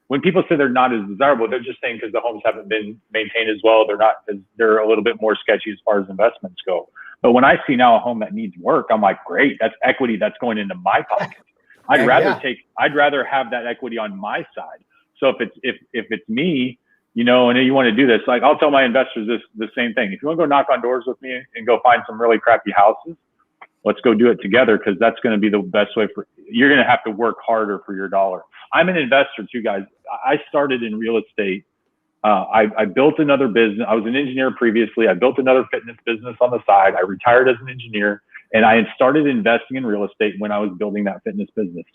when people say they're not as desirable, they're just saying because the homes haven't been maintained as well. They're a little bit more sketchy as far as investments go. But when I see now a home that needs work, I'm like, great, that's equity that's going into my pocket. I'd rather have that equity on my side. So if it's me, and you want to do this, like, I'll tell my investors the same thing. If you want to go knock on doors with me and go find some really crappy houses, let's go do it together, because that's going to be the best way you're going to have to work harder for your dollar. I'm an investor too, guys. I started in real estate. I built another business. I was an engineer previously. I built another fitness business on the side. I retired as an engineer, and I had started investing in real estate when I was building that fitness business.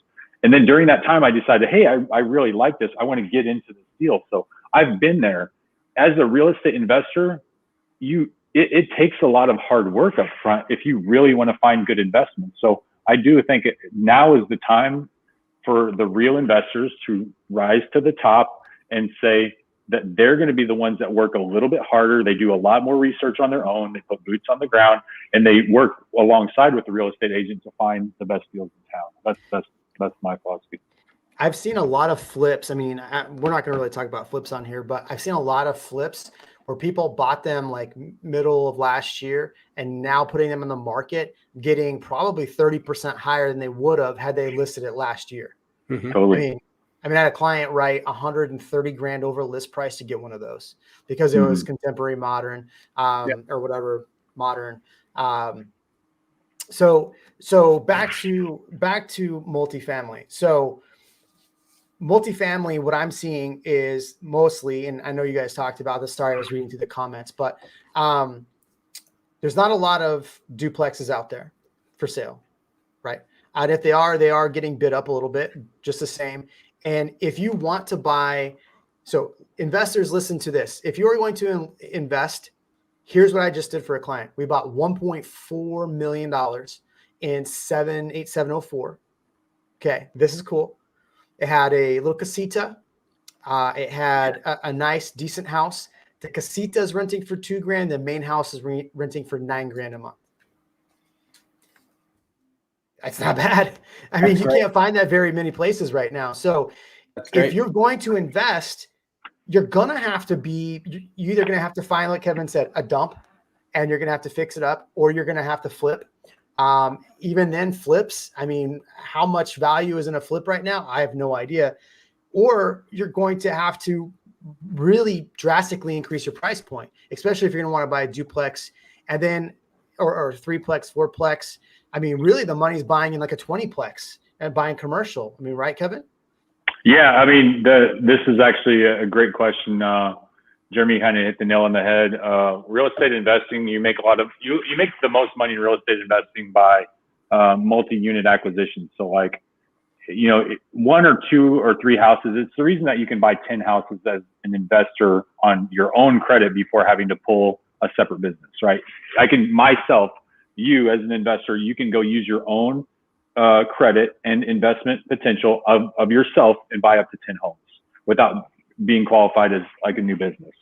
And then during that time, I decided, hey, I really like this. I want to get into this deal. So I've been there. As a real estate investor, it takes a lot of hard work up front if you really want to find good investments. So I do think now is the time for the real investors to rise to the top and say that they're going to be the ones that work a little bit harder. They do a lot more research on their own. They put boots on the ground, and they work alongside with the real estate agent to find the best deals in town. That's my philosophy. I've seen a lot of flips. I mean, we're not going to really talk about flips on here, but I've seen a lot of flips where people bought them like middle of last year and now putting them in the market, getting probably 30% higher than they would have had they listed it last year. Mm-hmm. Totally. I mean, I had a client write $130,000 over list price to get one of those because it was contemporary modern or whatever modern. So back to multifamily. So multifamily, what I'm seeing is mostly, and I know you guys talked about this. Sorry, I was reading through the comments, but there's not a lot of duplexes out there for sale, right? And if they are getting bid up a little bit, just the same. And if you want to buy, so investors, listen to this. If you're going to invest, here's what I just did for a client. We bought $1.4 million in 78704. Okay, this is cool. It had a little casita. It had a nice, decent house. The casita is renting for $2,000. The main house is renting for $9,000 a month. That's not bad. I mean, you can't find that very many places right now. So if you're going to invest, you're going to have to be, you're either going to have to find, like Kevin said, a dump, and you're going to have to fix it up, or you're going to have to flip. Even then flips, I mean, how much value is in a flip right now? I have no idea. Or you're going to have to really drastically increase your price point, especially if you're going to want to buy a duplex and then, or threeplex, fourplex. I mean, really the money's buying in like a 20plex and buying commercial. I mean, right, Kevin? Yeah. I mean, this is actually a great question. Jeremy kind of hit the nail on the head. Real estate investing, you make you make the most money in real estate investing by multi-unit acquisitions. So like, you know, 1 or 2 or 3 houses. It's the reason that you can buy 10 houses as an investor on your own credit before having to pull a separate business, right? You as an investor, you can go use your own credit and investment potential of yourself and buy up to 10 homes without being qualified as like a new business.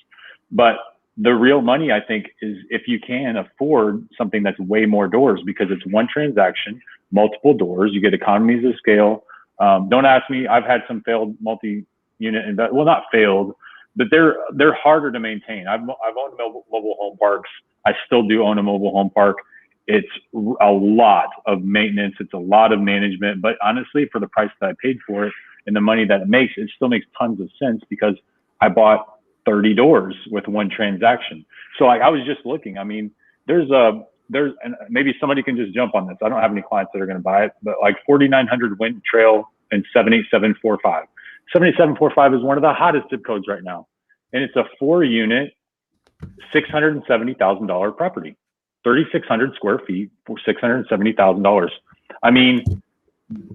But the real money, I think, is if you can afford something that's way more doors, because it's one transaction, multiple doors, you get economies of scale. Don't ask me. I've had some failed multi-unit well, not failed, but they're harder to maintain. I've owned mobile home parks. I still do own a mobile home park. It's a lot of maintenance. It's a lot of management. But honestly, for the price that I paid for it and the money that it makes, it still makes tons of sense because I bought 30 doors with one transaction. So like, I was just looking. I mean, there's and maybe somebody can just jump on this. I don't have any clients that are going to buy it, but like 4900 Winton Trail and 78745. 78745 is one of the hottest zip codes right now. And it's a 4-unit, $670,000 property, 3,600 square feet for $670,000. I mean,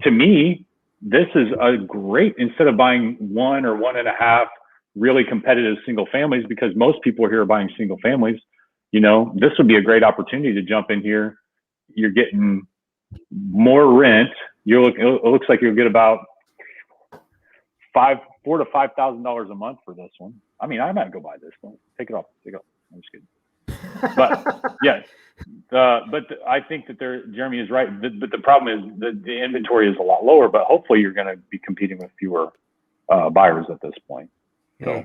to me, this is a great, instead of buying 1 or 1.5 really competitive single families, because most people here are buying single families, you know, this would be a great opportunity to jump in here. You're getting more rent. It looks like you'll get about $4,000 to $5,000 a month for this one. I mean, I might go buy this one. Take it off. I'm just kidding. But yeah, but I think that Jeremy is right. But the problem is the inventory is a lot lower. But hopefully, you're going to be competing with fewer buyers at this point. So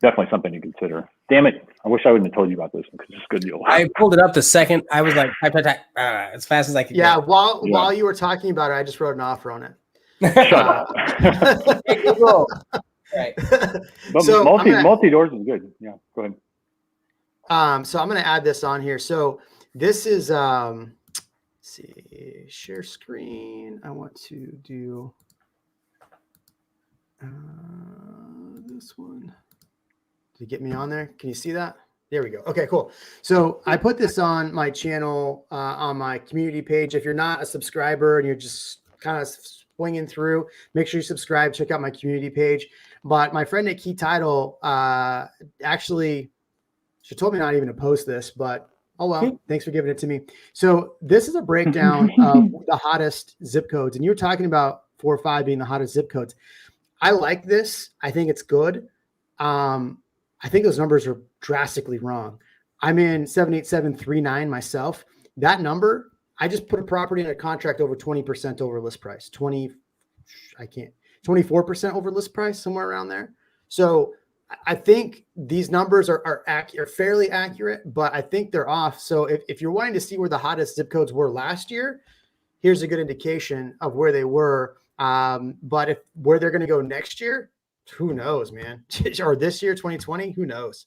definitely something to consider. Damn it! I wish I wouldn't have told you about this one because it's a good deal. I pulled it up the second. I was like, type, as fast as I could. Yeah, while you were talking about it, I just wrote an offer on it. Shut up. Right. But so multi doors is good. Yeah, go ahead. So I'm going to add this on here. So this is, let's see, share screen. I want to do this one. Did it get me on there? Can you see that? There we go. Okay, cool. So I put this on my channel, on my community page. If you're not a subscriber and you're just kind of swinging through, make sure you subscribe, check out my community page. But my friend at Key Title, actually, she told me not even to post this, but oh well, thanks for giving it to me. So this is a breakdown of the hottest zip codes. And you were talking about 4 or 5 being the hottest zip codes. I like this. I think it's good. I think those numbers are drastically wrong. I'm in 78739 myself. That number, I just put a property in a contract over 20% over list price. 24% over list price, somewhere around there. So I think these numbers are fairly accurate, but I think they're off. So if you're wanting to see where the hottest zip codes were last year, here's a good indication of where they were. But where they're going to go next year, who knows, man? Or this year, 2020, who knows?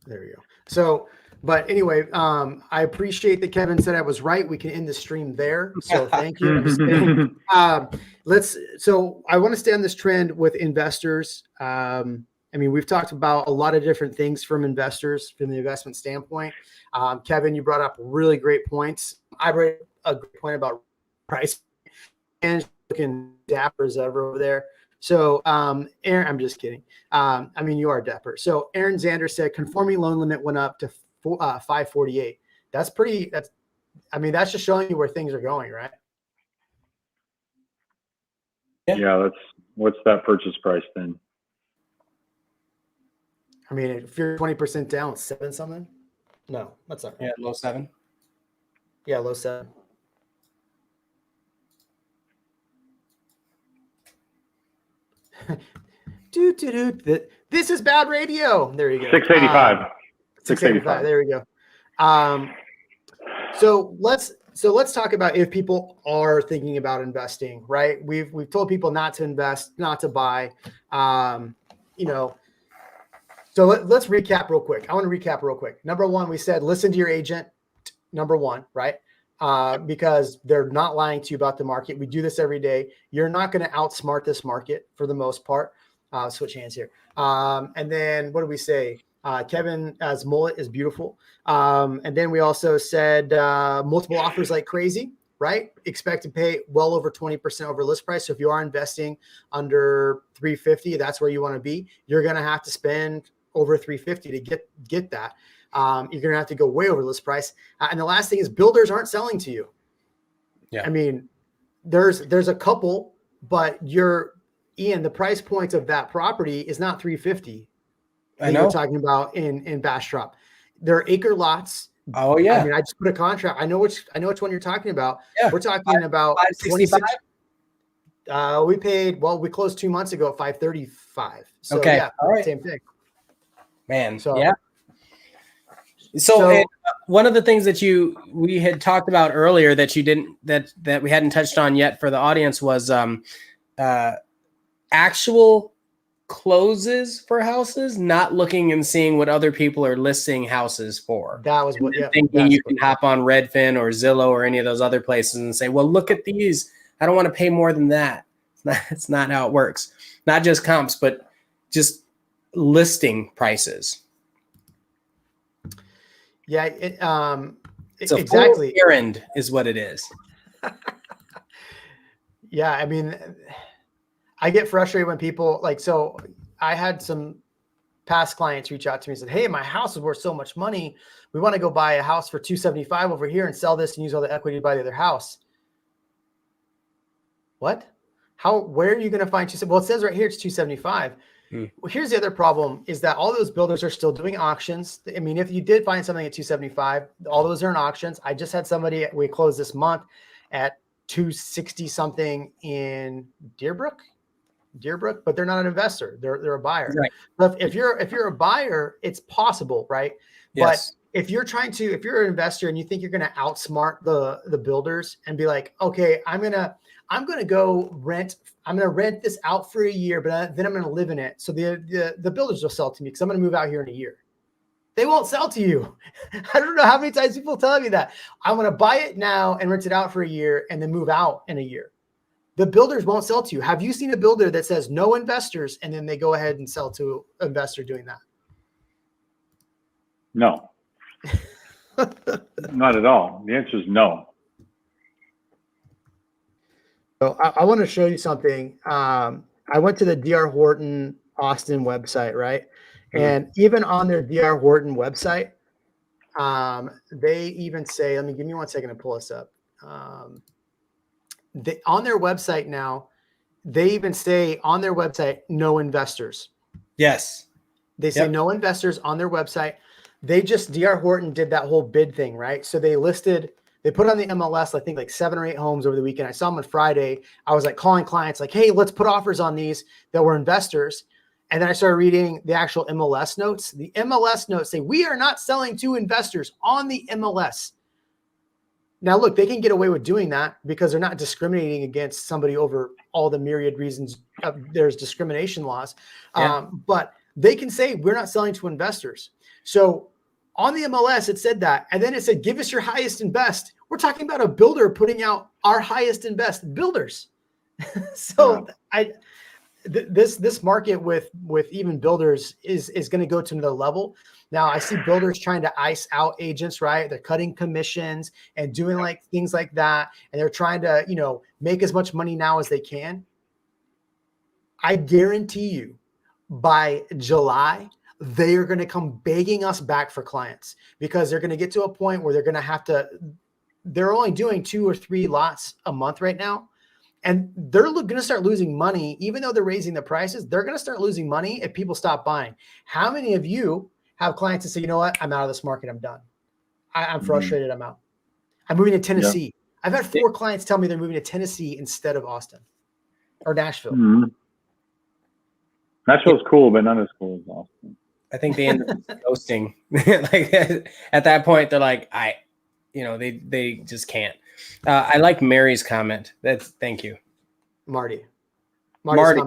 There we go. So But anyway, I appreciate that Kevin said I was right. We can end the stream there. So thank you. I'm just kidding. So I want to stay on this trend with investors. I mean, we've talked about a lot of different things from investors from the investment standpoint. Kevin, you brought up really great points. I brought a great point about price and looking dapper as ever over there. So, Aaron, I'm just kidding. I mean, you are dapper. So Aaron Zander said conforming loan limit went up to 548. That's pretty, I mean, that's just showing you where things are going, right? Yeah, what's that purchase price then? I mean, if you're 20% down, 7 something? No, that's not right. Yeah, low 7. Yeah, low 7. This is bad radio. There you go. 685. 685. There we go. So let's talk about if people are thinking about investing, right? We've told people not to invest, not to buy. So let's recap real quick. I want to recap real quick. Number one, we said listen to your agent. Number one, right? Because they're not lying to you about the market. We do this every day. You're not going to outsmart this market for the most part. Switch hands here. And then what do we say? Kevin as mullet is beautiful. And then we also said multiple offers like crazy, right? Expect to pay well over 20% over list price. So if you are investing under 350, that's where you want to be. You're going to have to spend over 350 to get that. You're going to have to go way over list price. And the last thing is builders aren't selling to you. Yeah. I mean, there's a couple, but Ian, the price point of that property is not 350. I know. You're talking about in Bastrop. There are acre lots. Oh yeah. I mean, I just put a contract. I know which one you're talking about. Yeah. We're talking about 565. We closed 2 months ago at 535. So Okay. yeah, all right. Same thing. Man. So, yeah. So one of the things that we had talked about earlier that you didn't that we hadn't touched on yet for the audience was actual closes for houses, not looking and seeing what other people are listing houses for. That was what thinking you can hop on Redfin or Zillow or any of those other places and say, well, look at these. I don't want to pay more than that. It's not how it works. Not just comps, but just listing prices. Yeah, it's a exactly. full errand is what it is. Yeah, I mean, I get frustrated when people so I had some past clients reach out to me and said, hey, my house is worth so much money. We want to go buy a house for $275 over here and sell this and use all the equity to buy the other house. What? Where are you going to find $275? Well, it says right here it's $275. Well, here's the other problem is that all those builders are still doing auctions. I mean, if you did find something at $275, all those are in auctions. I just had somebody, we closed this month at $260 something in Deerbrook, but they're not an investor. They're a buyer. Right. But if you're a buyer, it's possible, right? Yes. But if you're an investor and you think you're going to outsmart the builders and be like, okay, I'm going to go rent. I'm going to rent this out for a year, but then I'm going to live in it. So the builders will sell to me because I'm going to move out here in a year. They won't sell to you. I don't know how many times people tell me that. I'm going to buy it now and rent it out for a year and then move out in a year. The builders won't sell to you. Have you seen a builder that says no investors and then they go ahead and sell to an investor doing that? No. Not at all. The answer is no. So I want to show you something. I went to the D.R. Horton Austin website, right? And even on their D.R. Horton website, they even say, give me 1 second to pull this up. On their website now, they even say on their website, no investors. Yes. They say no investors on their website. D.R. Horton did that whole bid thing, right? So they put on the MLS, I think 7 or 8 homes over the weekend. I saw them on Friday. I was calling clients hey, let's put offers on these that were investors. And then I started reading the actual MLS notes. The MLS notes say, we are not selling to investors on the MLS. Now, look, they can get away with doing that because they're not discriminating against somebody over all the myriad reasons. There's discrimination laws. But they can say, we're not selling to investors. So On the MLS, it said that. And then it said, give us your highest and best. We're talking about a builder putting out our highest and best builders. So this market with even builders is going to go to another level. Now I see builders trying to ice out agents, right? They're cutting commissions and doing like things like that. And they're trying to, make as much money now as they can. I guarantee you by July, they are going to come begging us back for clients, because they're going to get to a point where they're going to have to, they're only doing 2 or 3 lots a month right now. And they're going to start losing money, even though they're raising the prices. They're going to start losing money if people stop buying. How many of you have clients that say, you know what, I'm out of this market. I'm done. I'm frustrated. I'm out. I'm moving to Tennessee. Yeah. I've had 4 clients tell me they're moving to Tennessee instead of Austin or Nashville. Mm-hmm. Nashville's cool, but not as cool as Austin. I think they end up ghosting. Like at that point, they're like, they just can't. I like Mary's comment. Thank you, Marty. Marty.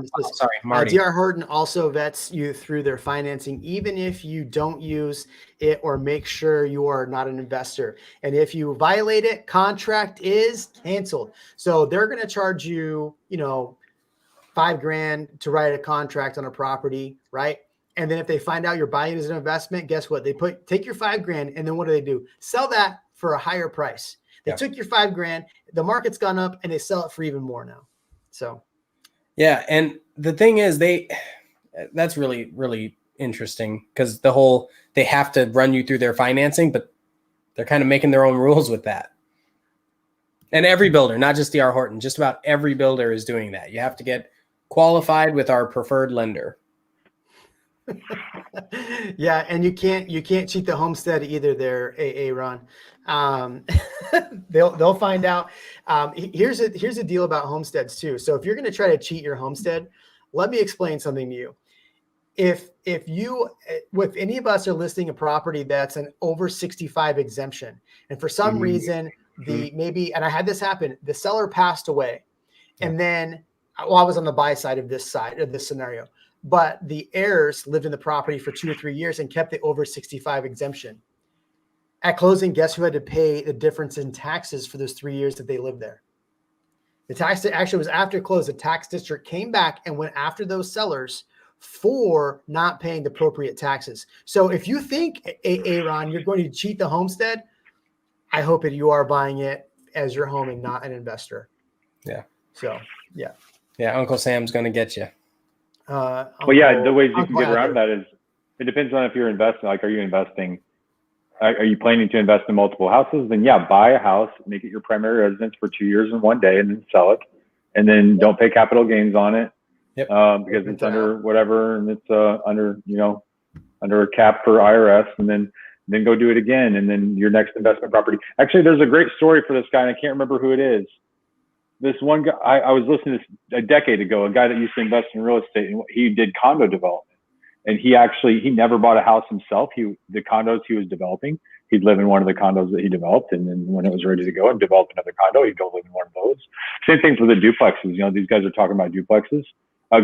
D.R. Horton also vets you through their financing, even if you don't use it or make sure you are not an investor. And if you violate it, contract is canceled. So they're going to charge you, $5,000 to write a contract on a property, right? And then if they find out you're buying it as an investment, guess what? They take your $5,000 and then what do? Sell that for a higher price. They took your $5,000, the market's gone up, and they sell it for even more now. So, yeah. And the thing is, that's really, really interesting, because they have to run you through their financing, but they're kind of making their own rules with that. And every builder, not just D.R. Horton, just about every builder is doing that. You have to get qualified with our preferred lender. Yeah, and you can't cheat the homestead either there, Ron. They'll find out. Here's a deal about homesteads too. So if you're going to try to cheat your homestead, let me explain something to you. If any of us are listing a property that's an over 65 exemption, and for some reason and I had this happen, the seller passed away, and then I was on the buy side of this scenario. But the heirs lived in the property for 2 or 3 years and kept the over 65 exemption. At closing, guess who had to pay the difference in taxes for those 3 years that they lived there? The tax actually was after close. The tax district came back and went after those sellers for not paying the appropriate taxes. So if you think, Aaron, you're going to cheat the homestead, I hope that you are buying it as your home and not an investor. Yeah. So, yeah. Yeah, Uncle Sam's going to get you. The ways you can get around that is, it depends on if you're investing. Like, are you planning to invest in multiple houses? Then buy a house, make it your primary residence for 2 years and 1 day, and then sell it. And then don't pay capital gains on it, because it's under whatever, and it's under a cap for IRS, and then go do it again. And then your next investment property. Actually, there's a great story for this guy, and I can't remember who it is. This one guy, I was listening to this a decade ago, a guy that used to invest in real estate, and he did condo development. And he never bought a house himself. The condos he was developing, he'd live in one of the condos that he developed. And then when it was ready to go and develop another condo, he'd go live in one of those. Same thing for the duplexes. These guys are talking about duplexes. A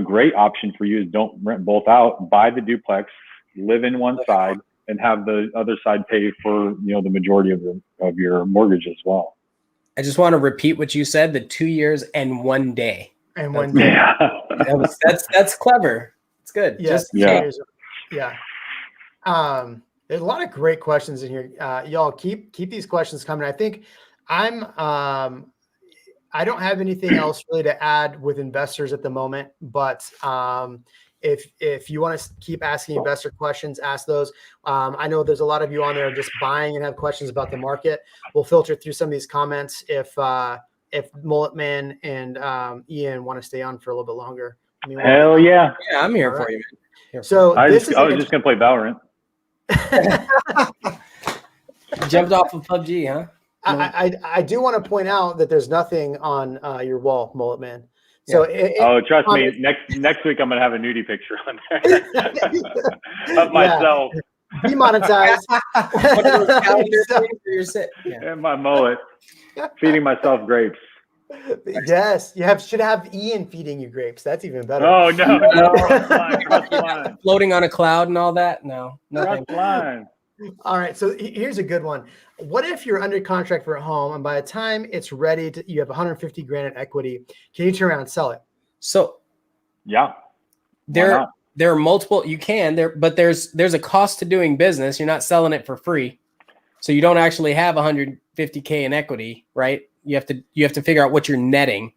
great option for you is don't rent both out, buy the duplex, live in one side, and have the other side pay for, the majority of your mortgage as well. I just want to repeat what you said, the 2 years and 1 day. And 1 day. Yeah. That's clever. It's good. Yes. Yeah. There's a lot of great questions in here. Y'all keep these questions coming. I think I don't have anything else really to add with investors at the moment, but if you want to keep asking investor questions, ask those. I know there's a lot of you on there just buying and have questions about the market. We'll filter through some of these comments if Mullet Man and Ian want to stay on for a little bit longer. Hell yeah. Yeah, I'm here for you, man. So I was just going to play Valorant. Jumped off of PUBG, huh? I do want to point out that there's nothing on your wall, Mullet Man. So trust me, next week I'm gonna have a nudie picture on there of myself. Demonetized. And my mullet, feeding myself grapes. Yes, should have Ian feeding you grapes. That's even better. Oh no, cross the line. Floating on a cloud and all that. No, Cross nothing. the line. All right, so here's a good one. What if you're under contract for a home, and by the time it's ready, you have 150 grand in equity? Can you turn around and sell it? So yeah, there are multiple. You can there, but there's a cost to doing business. You're not selling it for free, so you don't actually have 150K in equity, right? You have to figure out what you're netting.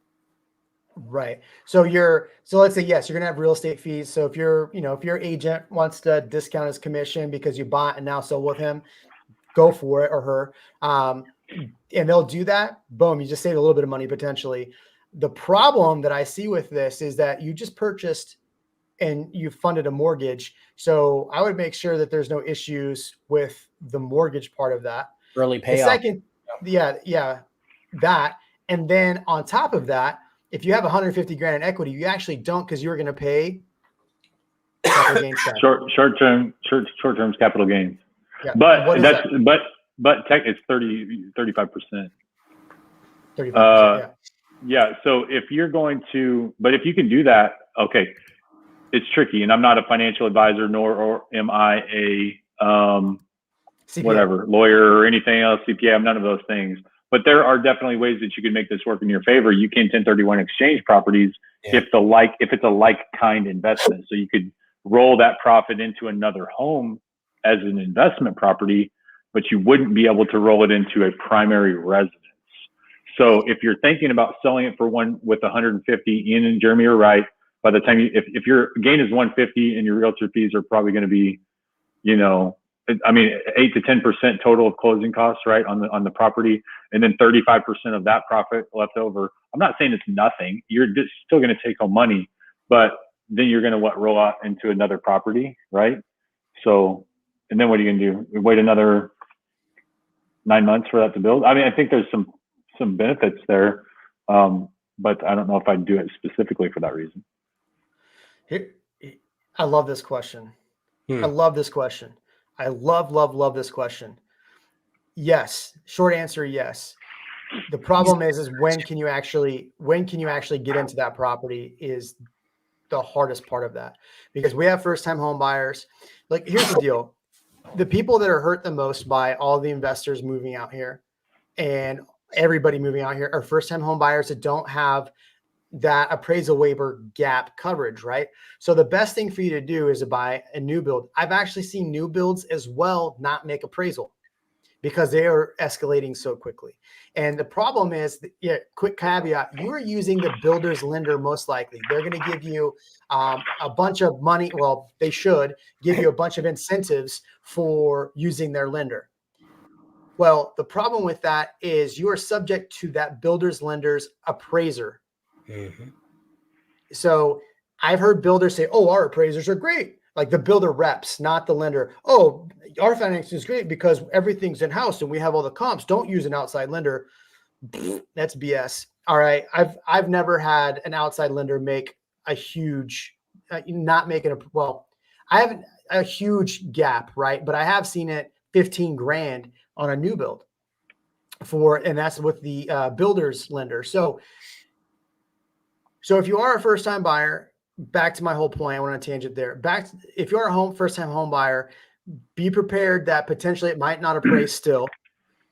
Right. So let's say, yes, you're going to have real estate fees. So if your agent wants to discount his commission because you bought and now sold with him, go for it, or her. And they'll do that. Boom. You just save a little bit of money potentially. The problem that I see with this is that you just purchased and you funded a mortgage. So I would make sure that there's no issues with the mortgage part of that. Early payoff. The second, that. And then on top of that, if you have 150 grand in equity, you actually don't, because you were going to pay capital gains tax. Short-term capital gains. Yeah. But tech it's 35%. 35%. Yeah. Yeah. So if you're going to, but if you can do that, okay, it's tricky. And I'm not a financial advisor, nor am I a lawyer or anything else, CPA. I'm none of those things. But there are definitely ways that you can make this work in your favor. You can 1031 exchange properties if it's a like-kind investment. So you could roll that profit into another home as an investment property, but you wouldn't be able to roll it into a primary residence. So if you're thinking about selling it for one with 150, Ian and Jeremy are right. By the time if your gain is 150 and your realtor fees are probably going to be, 8 to 10% total of closing costs, right, on the property, and then 35% of that profit left over. I'm not saying it's nothing. You're just still going to take home money, but then you're going to roll out into another property, right? So, and then what are you going to do? Wait another 9 months for that to build? I mean, I think there's some benefits there, but I don't know if I'd do it specifically for that reason. I love this question. I love this question. I love this question. Yes. Short answer, yes. The problem is when can you actually get into that property is the hardest part of that, because we have first-time home buyers. Like, here's the deal. The people that are hurt the most by all the investors moving out here and everybody moving out here are first-time home buyers that don't have that appraisal waiver gap coverage, right? So the best thing for you to do is to buy a new build. I've actually seen new builds as well not make appraisal because they are escalating so quickly. And the problem is, quick caveat, you are using the builder's lender most likely. They're going to give you a bunch of money. Well, they should give you a bunch of incentives for using their lender. Well, the problem with that is you are subject to that builder's lender's appraiser. Mm-hmm. So I've heard builders say, oh, our appraisers are great. Like the builder reps, not the lender. Oh, our financing is great because everything's in-house and we have all the comps. Don't use an outside lender. That's BS. All right. I've never had an outside lender make a huge, I have a huge gap, right? But I have seen it 15 grand on a new build and that's with the builder's lender. So if you are a first-time buyer, back to my whole point, I went on a tangent there. If you're a first-time home buyer, be prepared that potentially it might not appraise still,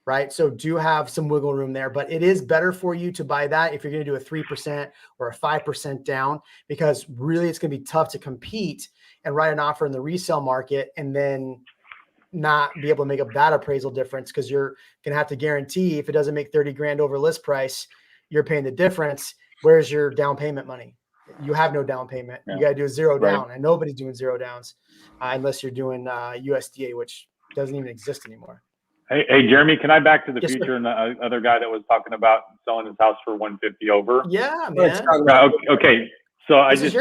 right? So do have some wiggle room there, but it is better for you to buy that if you're going to do a 3% or a 5% down, because really it's going to be tough to compete and write an offer in the resale market and then not be able to make up that appraisal difference, because you're going to have to guarantee if it doesn't make 30 grand over list price, you're paying the difference. Where's your down payment money? You have no down payment. Yeah. You got to do a zero down, and nobody's doing zero downs unless you're doing USDA, which doesn't even exist anymore. Hey, Jeremy, can I back to the future and the other guy that was talking about selling his house for 150 over? Yeah, man. Okay. So I just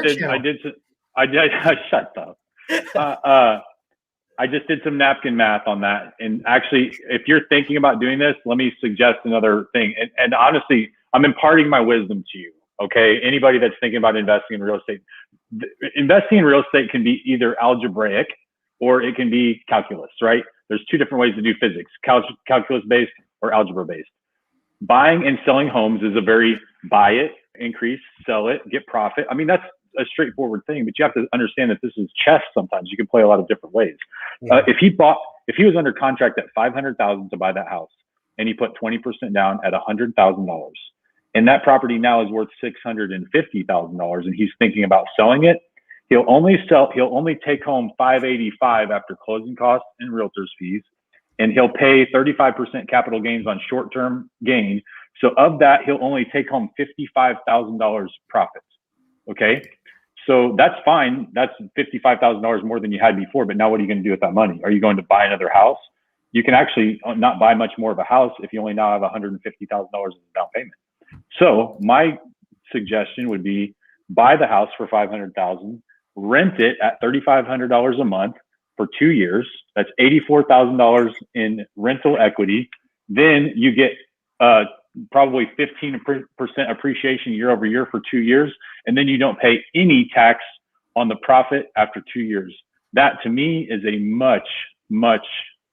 did some napkin math on that. And actually, if you're thinking about doing this, let me suggest another thing. And honestly, I'm imparting my wisdom to you. Okay. Anybody that's thinking about investing in real estate, investing in real estate can be either algebraic or it can be calculus, right? There's two different ways to do physics, calculus based or algebra based. Buying and selling homes is a very buy it, increase, sell it, get profit. I mean, that's a straightforward thing, but you have to understand that this is chess. Sometimes you can play a lot of different ways. Yeah. If he was under contract at $500,000 to buy that house, and he put 20% down at $100,000, and that property now is worth $650,000, and he's thinking about selling it, he'll only take home $585 after closing costs and realtor's fees, and he'll pay 35% capital gains on short-term gain. So of that, he'll only take home $55,000 profits. Okay. So that's fine. That's $55,000 more than you had before. But now what are you going to do with that money? Are you going to buy another house? You can actually not buy much more of a house if you only now have $150,000 in down payment. So my suggestion would be buy the house for $500,000, rent it at $3,500 a month for 2 years. That's $84,000 in rental equity. Then you get probably 15% appreciation year over year for 2 years. And then you don't pay any tax on the profit after 2 years. That to me is a much, much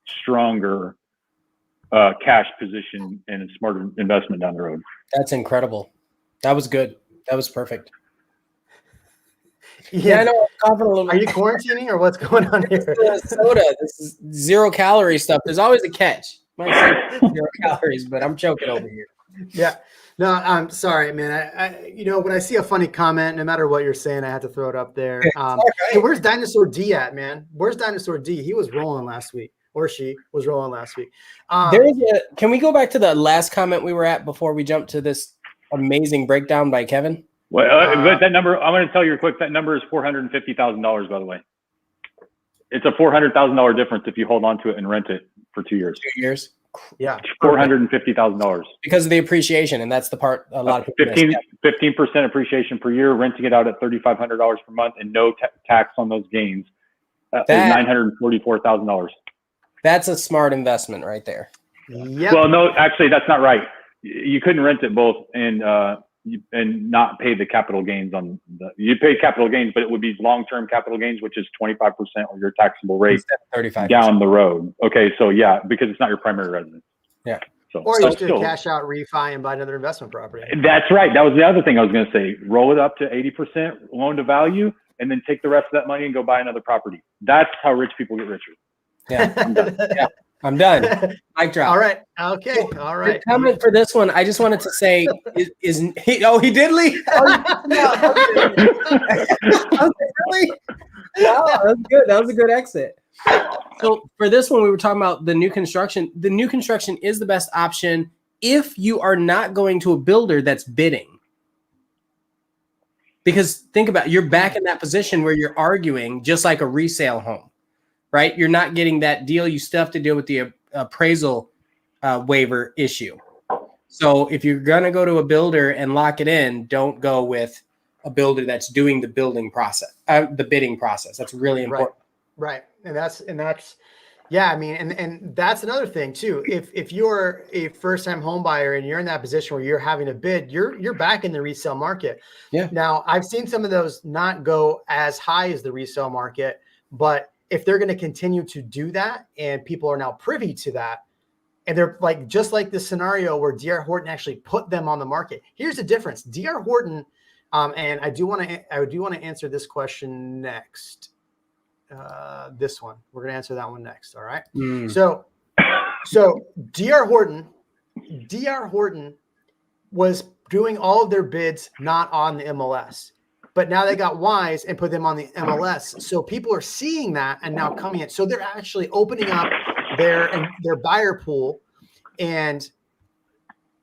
stronger cash position and a smarter investment down the road. That's incredible. That was good. That was perfect. Yeah, I know. I'm coughing a little bit. Are you quarantining or what's going on here? This is soda. This is 0 calorie stuff. There's always a catch. Might say 0 calories, but I'm choking over here. Yeah. No, I'm sorry, man. I when I see a funny comment, no matter what you're saying, I have to throw it up there. Hey, where's Dinosaur D at, man? Where's Dinosaur D? He was rolling last week, or she was rolling last week. Can we go back to the last comment we were at before we jump to this amazing breakdown by Kevin? Well, but that number, I'm going to tell you real quick, that number is $450,000, by the way. It's a $400,000 difference if you hold on to it and rent it for 2 years. 2 years? Yeah. $450,000. Because of the appreciation, and that's the part a lot of people 15% appreciation per year, renting it out at $3,500 per month, and no tax on those gains. Is $944,000. That's a smart investment right there. Yep. Well, no, actually, that's not right. You couldn't rent it both and not pay the capital gains on you pay capital gains, but it would be long-term capital gains, which is 25% of your taxable rate 35% down the road. Okay. So yeah, because it's not your primary residence. Yeah. So, or you just cash out, refi, and buy another investment property. That's right. That was the other thing I was going to say. Roll it up to 80% loan to value, and then take the rest of that money and go buy another property. That's how rich people get richer. Yeah. I'm done. Yeah. I'm done. Mic drop. All right. Okay. All right. The comment for this one, I just wanted to say, he did leave? Really? Wow, that was good. That was a good exit. So for this one, we were talking about the new construction. The new construction is the best option if you are not going to a builder that's bidding. Because think about it, you're back in that position where you're arguing just like a resale home. Right? You're not getting that deal. You still have to deal with the appraisal waiver issue. So if you're going to go to a builder and lock it in, don't go with a builder that's doing the building process, the bidding process. That's really important. Right. And that's, yeah, I mean, and that's another thing too. If you're a first-time home buyer and you're in that position where you're having to bid, you're back in the resale market. Yeah. Now I've seen some of those not go as high as the resale market, but if they're going to continue to do that and people are now privy to that, and they're like, just like this scenario where D.R. Horton actually put them on the market. Here's the difference. D.R. Horton, and I do want to answer this question next. This one, we're going to answer that one next. All right. So D.R. Horton was doing all of their bids not on the MLS. But now they got wise and put them on the MLS. So people are seeing that and now coming in. So they're actually opening up their buyer pool, and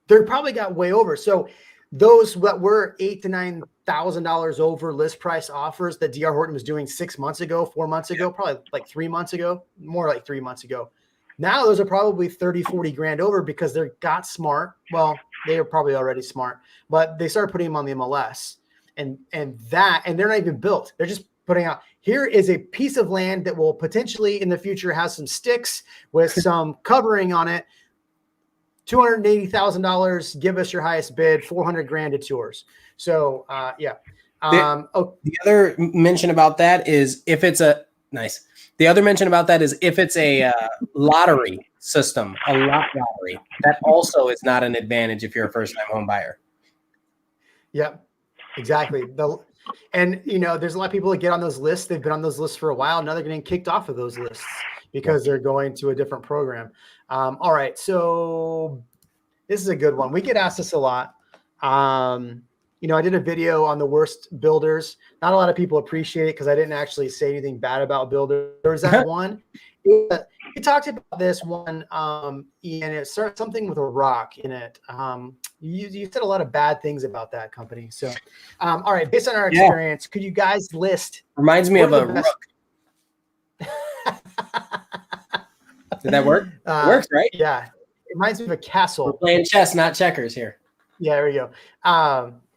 they're probably got way over. So those that were $8,000 to $9,000 over list price offers that D.R. Horton was doing 6 months ago, 4 months ago, probably like 3 months ago, more like 3 months ago. Now those are probably 30, 40 grand over because they got smart. Well, they were probably already smart, but they started putting them on the MLS. And they're not even built. They're just putting out, here is a piece of land that will potentially in the future have some sticks with some covering on it. $280,000. Give us your highest bid. 400 grand. It's yours. So yeah. The other mention about that is if it's a lottery system, a lot lottery, that also is not an advantage if you're a first-time home buyer. Yep, exactly. And there's a lot of people that get on those lists. They've been on those lists for a while. Now they're getting kicked off of those lists because they're going to a different program. All right, so this is a good one. We get asked this a lot. I did a video on the worst builders. Not a lot of people appreciate it because I didn't actually say anything bad about builders. There was that one. We talked about this one, Ian. It started something with a rock in it. You said a lot of bad things about that company. So, all right, based on our experience, could you guys list? Reminds me of a rook. Did that work? It works, right? Yeah. It reminds me of a castle. We're playing chess, not checkers here. Yeah, there we go.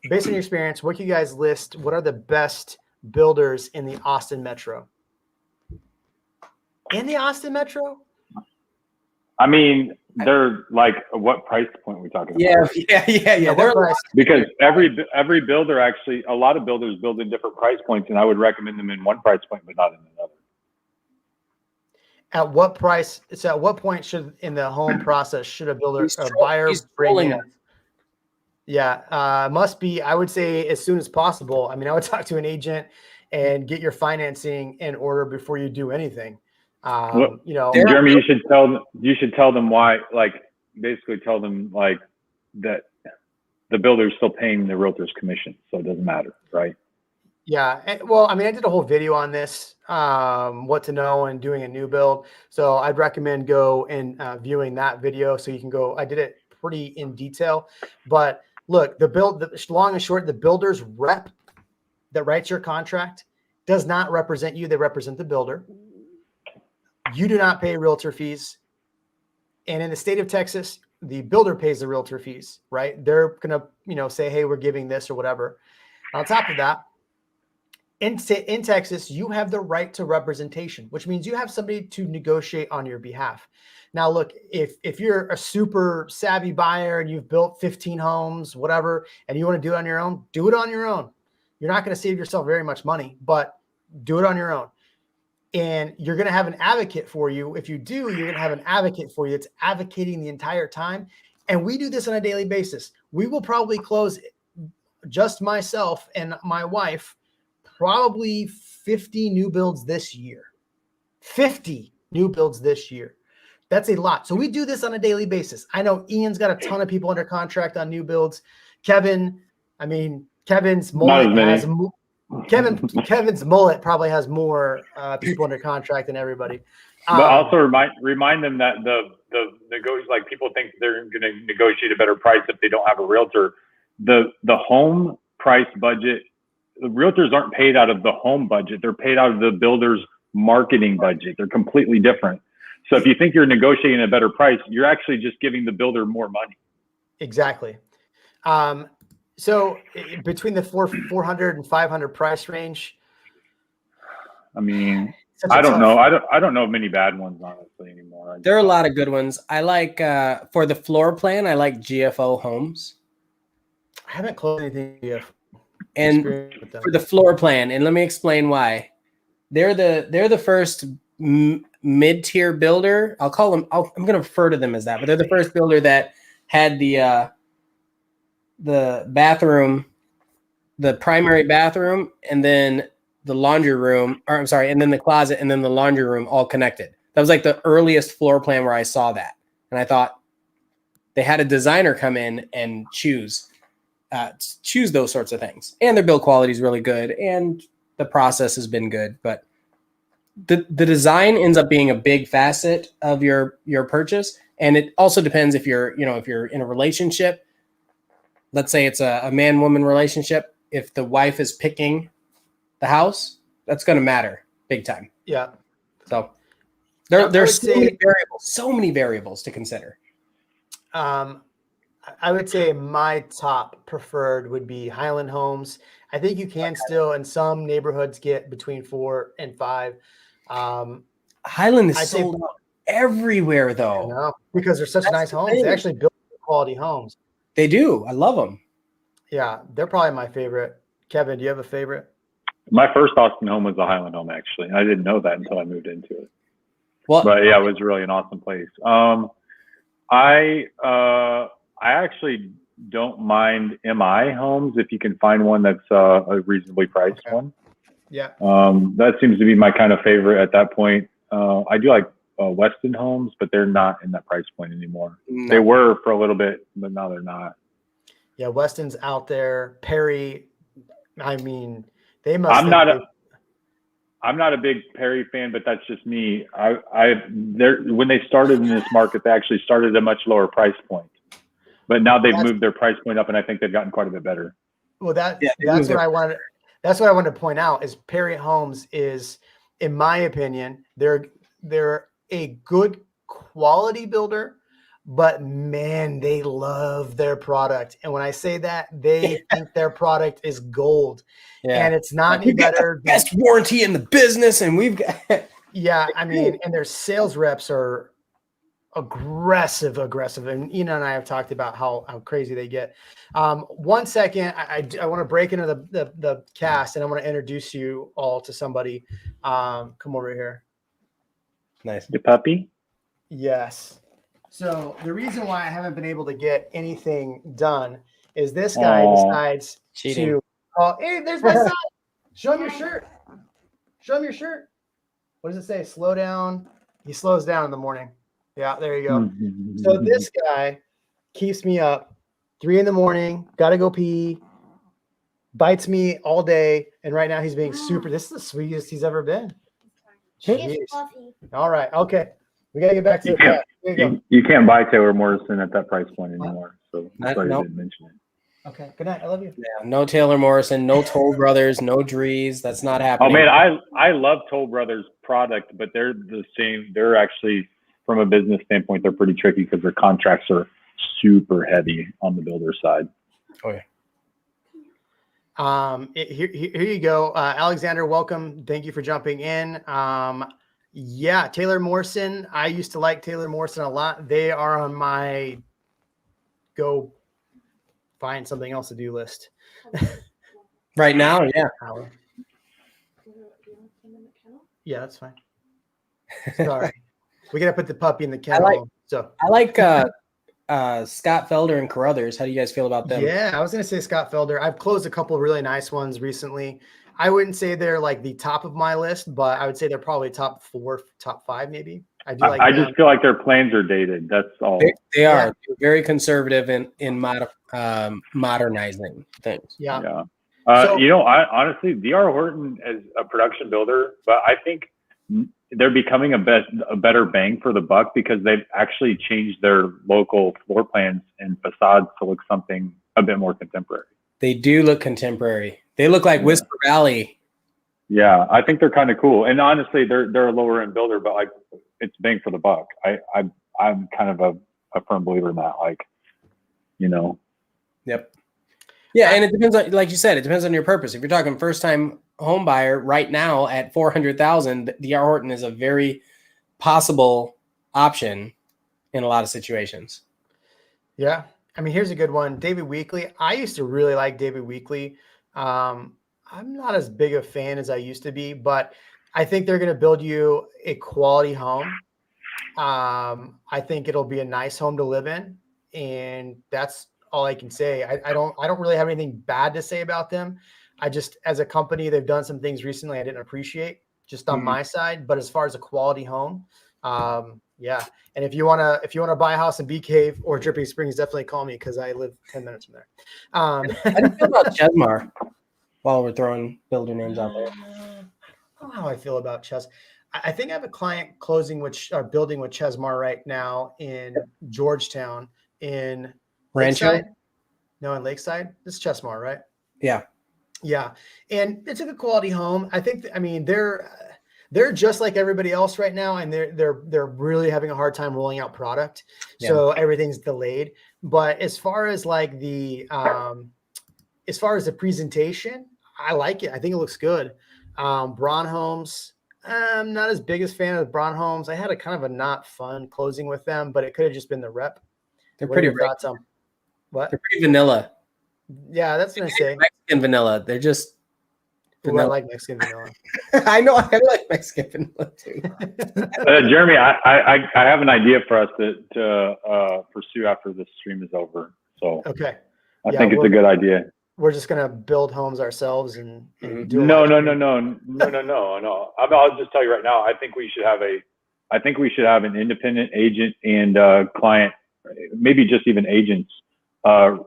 Based on your experience, what can you guys list? What are the best builders in the Austin Metro? In the Austin Metro? I mean, they're like, what price point are we talking about? Yeah. Because every builder, actually, a lot of builders build in different price points, and I would recommend them in one price point, but not in another. At what price? So at what point in the home process should a buyer bring in? Yeah, must be, I would say, as soon as possible. I mean, I would talk to an agent and get your financing in order before you do anything. Jeremy, you should tell them why, like, basically tell them like that the builder's still paying the realtor's commission, so it doesn't matter, right? Yeah. Well, I mean, I did a whole video on this, what to know and doing a new build. So I'd recommend go and viewing that video. So you can go, I did it pretty in detail, but look, the long and short, the builder's rep that writes your contract does not represent you. They represent the builder. You do not pay realtor fees. And in the state of Texas, the builder pays the realtor fees, right? They're going to, say, hey, we're giving this or whatever. On top of that, in Texas, you have the right to representation, which means you have somebody to negotiate on your behalf. Now, look, if you're a super savvy buyer and you've built 15 homes, whatever, and you want to do it on your own, do it on your own. You're not going to save yourself very much money, but do it on your own. And you're going to have an advocate for you. If you do, you're going to have an advocate for you that's advocating the entire time. And we do this on a daily basis. We will probably close, just myself and my wife, probably 50 new builds this year. 50 new builds this year. That's a lot. So we do this on a daily basis. I know Ian's got a ton of people under contract on new builds. Kevin's mullet has Kevin's mullet probably has more people under contract than everybody. But also remind them that like people think they're going to negotiate a better price if they don't have a realtor. The home price budget, the realtors aren't paid out of the home budget. They're paid out of the builder's marketing budget. They're completely different. So if you think you're negotiating a better price, you're actually just giving the builder more money. Exactly. So between the 400 and 500 price range, I mean, I don't know. I don't know many bad ones, honestly, anymore. There are a lot of good ones. I like, for the floor plan, I like GFO homes. I haven't closed anything yet. And for the floor plan, and let me explain why. They're the first mid-tier builder. I'll call them. I'm going to refer to them as that, but they're the first builder that had the bathroom, the primary bathroom, and then the laundry room, or I'm sorry, and then the closet, and then the laundry room all connected. That was like the earliest floor plan where I saw that, and I thought they had a designer come in and choose those sorts of things. And their build quality is really good, and the process has been good, but the design ends up being a big facet of your purchase. And it also depends if you're in a relationship. Let's say it's a man-woman relationship. If the wife is picking the house, that's going to matter big time. Yeah. So there's so many variables to consider. I would say my top preferred would be Highland Homes. I think you can still in some neighborhoods get between 4 and 5. Highland is sold out everywhere though. No, because they're such nice homes. They actually build quality homes. They do. I love them. Yeah, they're probably my favorite. Kevin, do you have a favorite? My first Austin home was a Highland home, actually. I didn't know that until I moved into it. Well, but yeah, it was really an awesome place. I I actually don't mind MI homes if you can find one that's a reasonably priced one. Yeah. That seems to be my kind of favorite at that point. I do like Weston homes, but they're not in that price point anymore. No. They were for a little bit, but now they're not. Yeah, Weston's out there. Perry, I mean, they must. I'm not a big Perry fan, but that's just me. When they started in this market, they actually started at a much lower price point, but now they've moved their price point up, and I think they've gotten quite a bit better. Well, that's what I wanted. That's what I wanted to point out is Perry Homes is, in my opinion, they're a good quality builder, but man, they love their product. And when I say that, they think their product is gold. Yeah. And it's not any better. Best warranty in the business, and we've got. Yeah, I mean, and their sales reps are aggressive, and Ina and I have talked about how crazy they get. 1 second, I want to break into the cast, and I want to introduce you all to somebody. Come over here. Nice. The puppy? Yes. So the reason why I haven't been able to get anything done is this guy decides to. Oh, hey, there's my son. Show him your shirt. Show him your shirt. What does it say? Slow down. He slows down in the morning. Yeah, there you go. So this guy keeps me up 3 a.m, got to go pee, bites me all day. And right now he's being super, this is the sweetest he's ever been. All right. Okay. We got to get back to you can't buy Taylor Morrison at that price point anymore. So that's why you didn't mention it. Okay. Good night. I love you. Yeah. No Taylor Morrison, no Toll Brothers, no Drees. That's not happening. Oh man, I love Toll Brothers product, but they're the same. They're actually, from a business standpoint, they're pretty tricky because their contracts are super heavy on the builder side. Oh yeah. Here you go. Alexander, welcome. Thank you for jumping in. Yeah, Taylor Morrison. I used to like Taylor Morrison a lot. They are on my go find something else to do list. Right now, yeah. Yeah, that's fine. Sorry. We got to put the puppy in the kennel. I like Scott Felder and Carruthers. How do you guys feel about them? Yeah, I was going to say Scott Felder. I've closed a couple of really nice ones recently. I wouldn't say they're like the top of my list, but I would say they're probably top 4, top 5, maybe. I just feel like their plans are dated. That's all. They are. They're very conservative in modernizing things. Yeah. I honestly, D.R. Horton is a production builder, but I think they're becoming a better bang for the buck because they've actually changed their local floor plans and facades to look something a bit more contemporary. They do look contemporary. They look like Whisper Valley. Yeah, I think they're kind of cool. And honestly, they're a lower end builder, but like it's bang for the buck. I'm kind of a firm believer in that. Like, Yep. Yeah, and it depends on, like you said, it depends on your purpose. If you're talking first time home buyer right now at $400,000, D.R. Horton is a very possible option in a lot of situations. Yeah. I mean, here's a good one. David Weekley. I used to really like David Weekley. I'm not as big a fan as I used to be, but I think they're going to build you a quality home. I think it'll be a nice home to live in, and that's all I can say. I don't really have anything bad to say about them. I just, as a company, they've done some things recently I didn't appreciate just on my side, but as far as a quality home, yeah. And if you want to buy a house in Bee Cave or Dripping Springs, definitely call me because I live 10 minutes from there. How do you feel about Chesmar while we're throwing builder names out there? I don't know how I feel about Ches. I think I have a client building with Chesmar right now in Georgetown in Lakeside. No, in Lakeside. This is Chesmar, right? Yeah. Yeah. And it's a good quality home. I think, they're just like everybody else right now, and they're really having a hard time rolling out product. Yeah. So everything's delayed. But as far as like the presentation, I like it. I think it looks good. Braun Homes, I'm not as big as fan of Braun Homes. I had a kind of a not fun closing with them, but it could have just been the rep. They're pretty thoughts on what? They're pretty vanilla. Yeah, that's what I say. Mexican vanilla. They're just vanilla. I like Mexican vanilla. I know. I like Mexican too. Jeremy, I have an idea for us to pursue after this stream is over. So Okay. I think it's a good idea. We're just gonna build homes ourselves and do No. I'll just tell you right now. I think we should have an independent agent and client, maybe just even agents,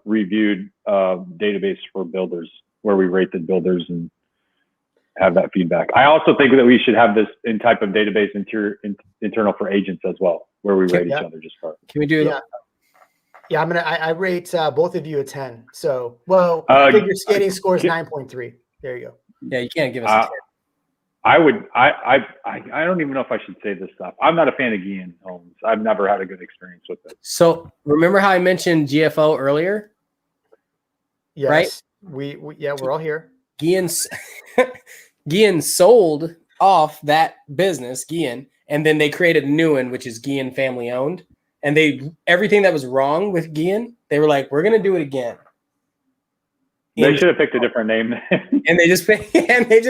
reviewed database for builders where we rate the builders and have that feedback. I also think that we should have this type of database internal for agents as well, where we rate each other just for. Can we do? Yeah, I rate both of you a 10. So, well, I think your skating score is 9.3. There you go. Yeah, you can't give us a 10. I don't even know if I should say this stuff. I'm not a fan of Guillen homes. I've never had a good experience with it. So remember how I mentioned GFO earlier? Yes. Right? We're all here. Guillen sold off that business, Guillen, and then they created a new one, which is Guillen family owned. And everything that was wrong with Guillen, they were like, we're going to do it again. They should have picked a different name. and they just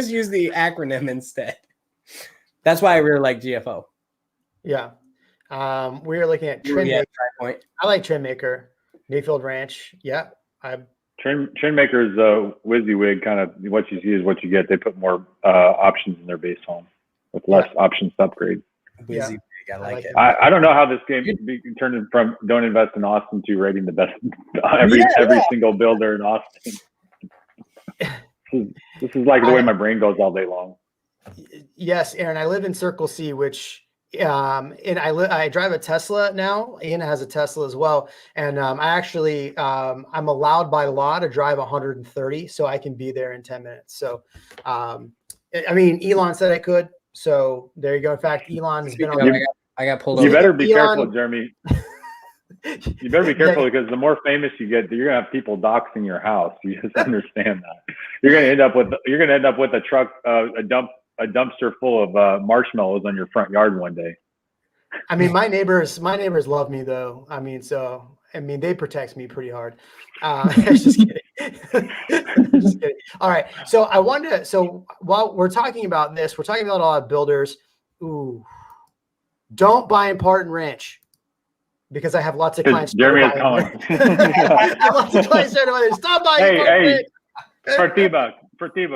used the acronym instead. That's why I really like GFO. Yeah. We were looking at Trendmaker. I like Trendmaker. Mayfield Ranch. Yeah. Trendmaker is a WYSIWYG, kind of what you see is what you get. They put more options in their base home with less options to upgrade. WYSIWYG. I like it. I don't know how this game turned from don't invest in Austin to rating the best every single builder in Austin. This is like the way my brain goes all day long. Yes, Aaron. I live in Circle C, which and I drive a Tesla now. Ian has a Tesla as well, and I actually I'm allowed by law to drive 130, so I can be there in 10 minutes. So, I mean, Elon said I could. So there you go. In fact, Elon has been on. I got pulled over. You better be careful, Jeremy. You better be careful because the more famous you get, you're gonna have people doxing your house. You just understand that. You're gonna end up with a truck, a dumpster full of marshmallows on your front yard one day. I mean, my neighbors love me though. I mean, they protect me pretty hard. Just kidding. Just kidding. All right. So while we're talking about this, we're talking about a lot of builders. Ooh, don't buy in Parton Ranch because I have lots of clients. Jeremy is calling. I have lots of clients starting to stop buying. Hey, Fertiba,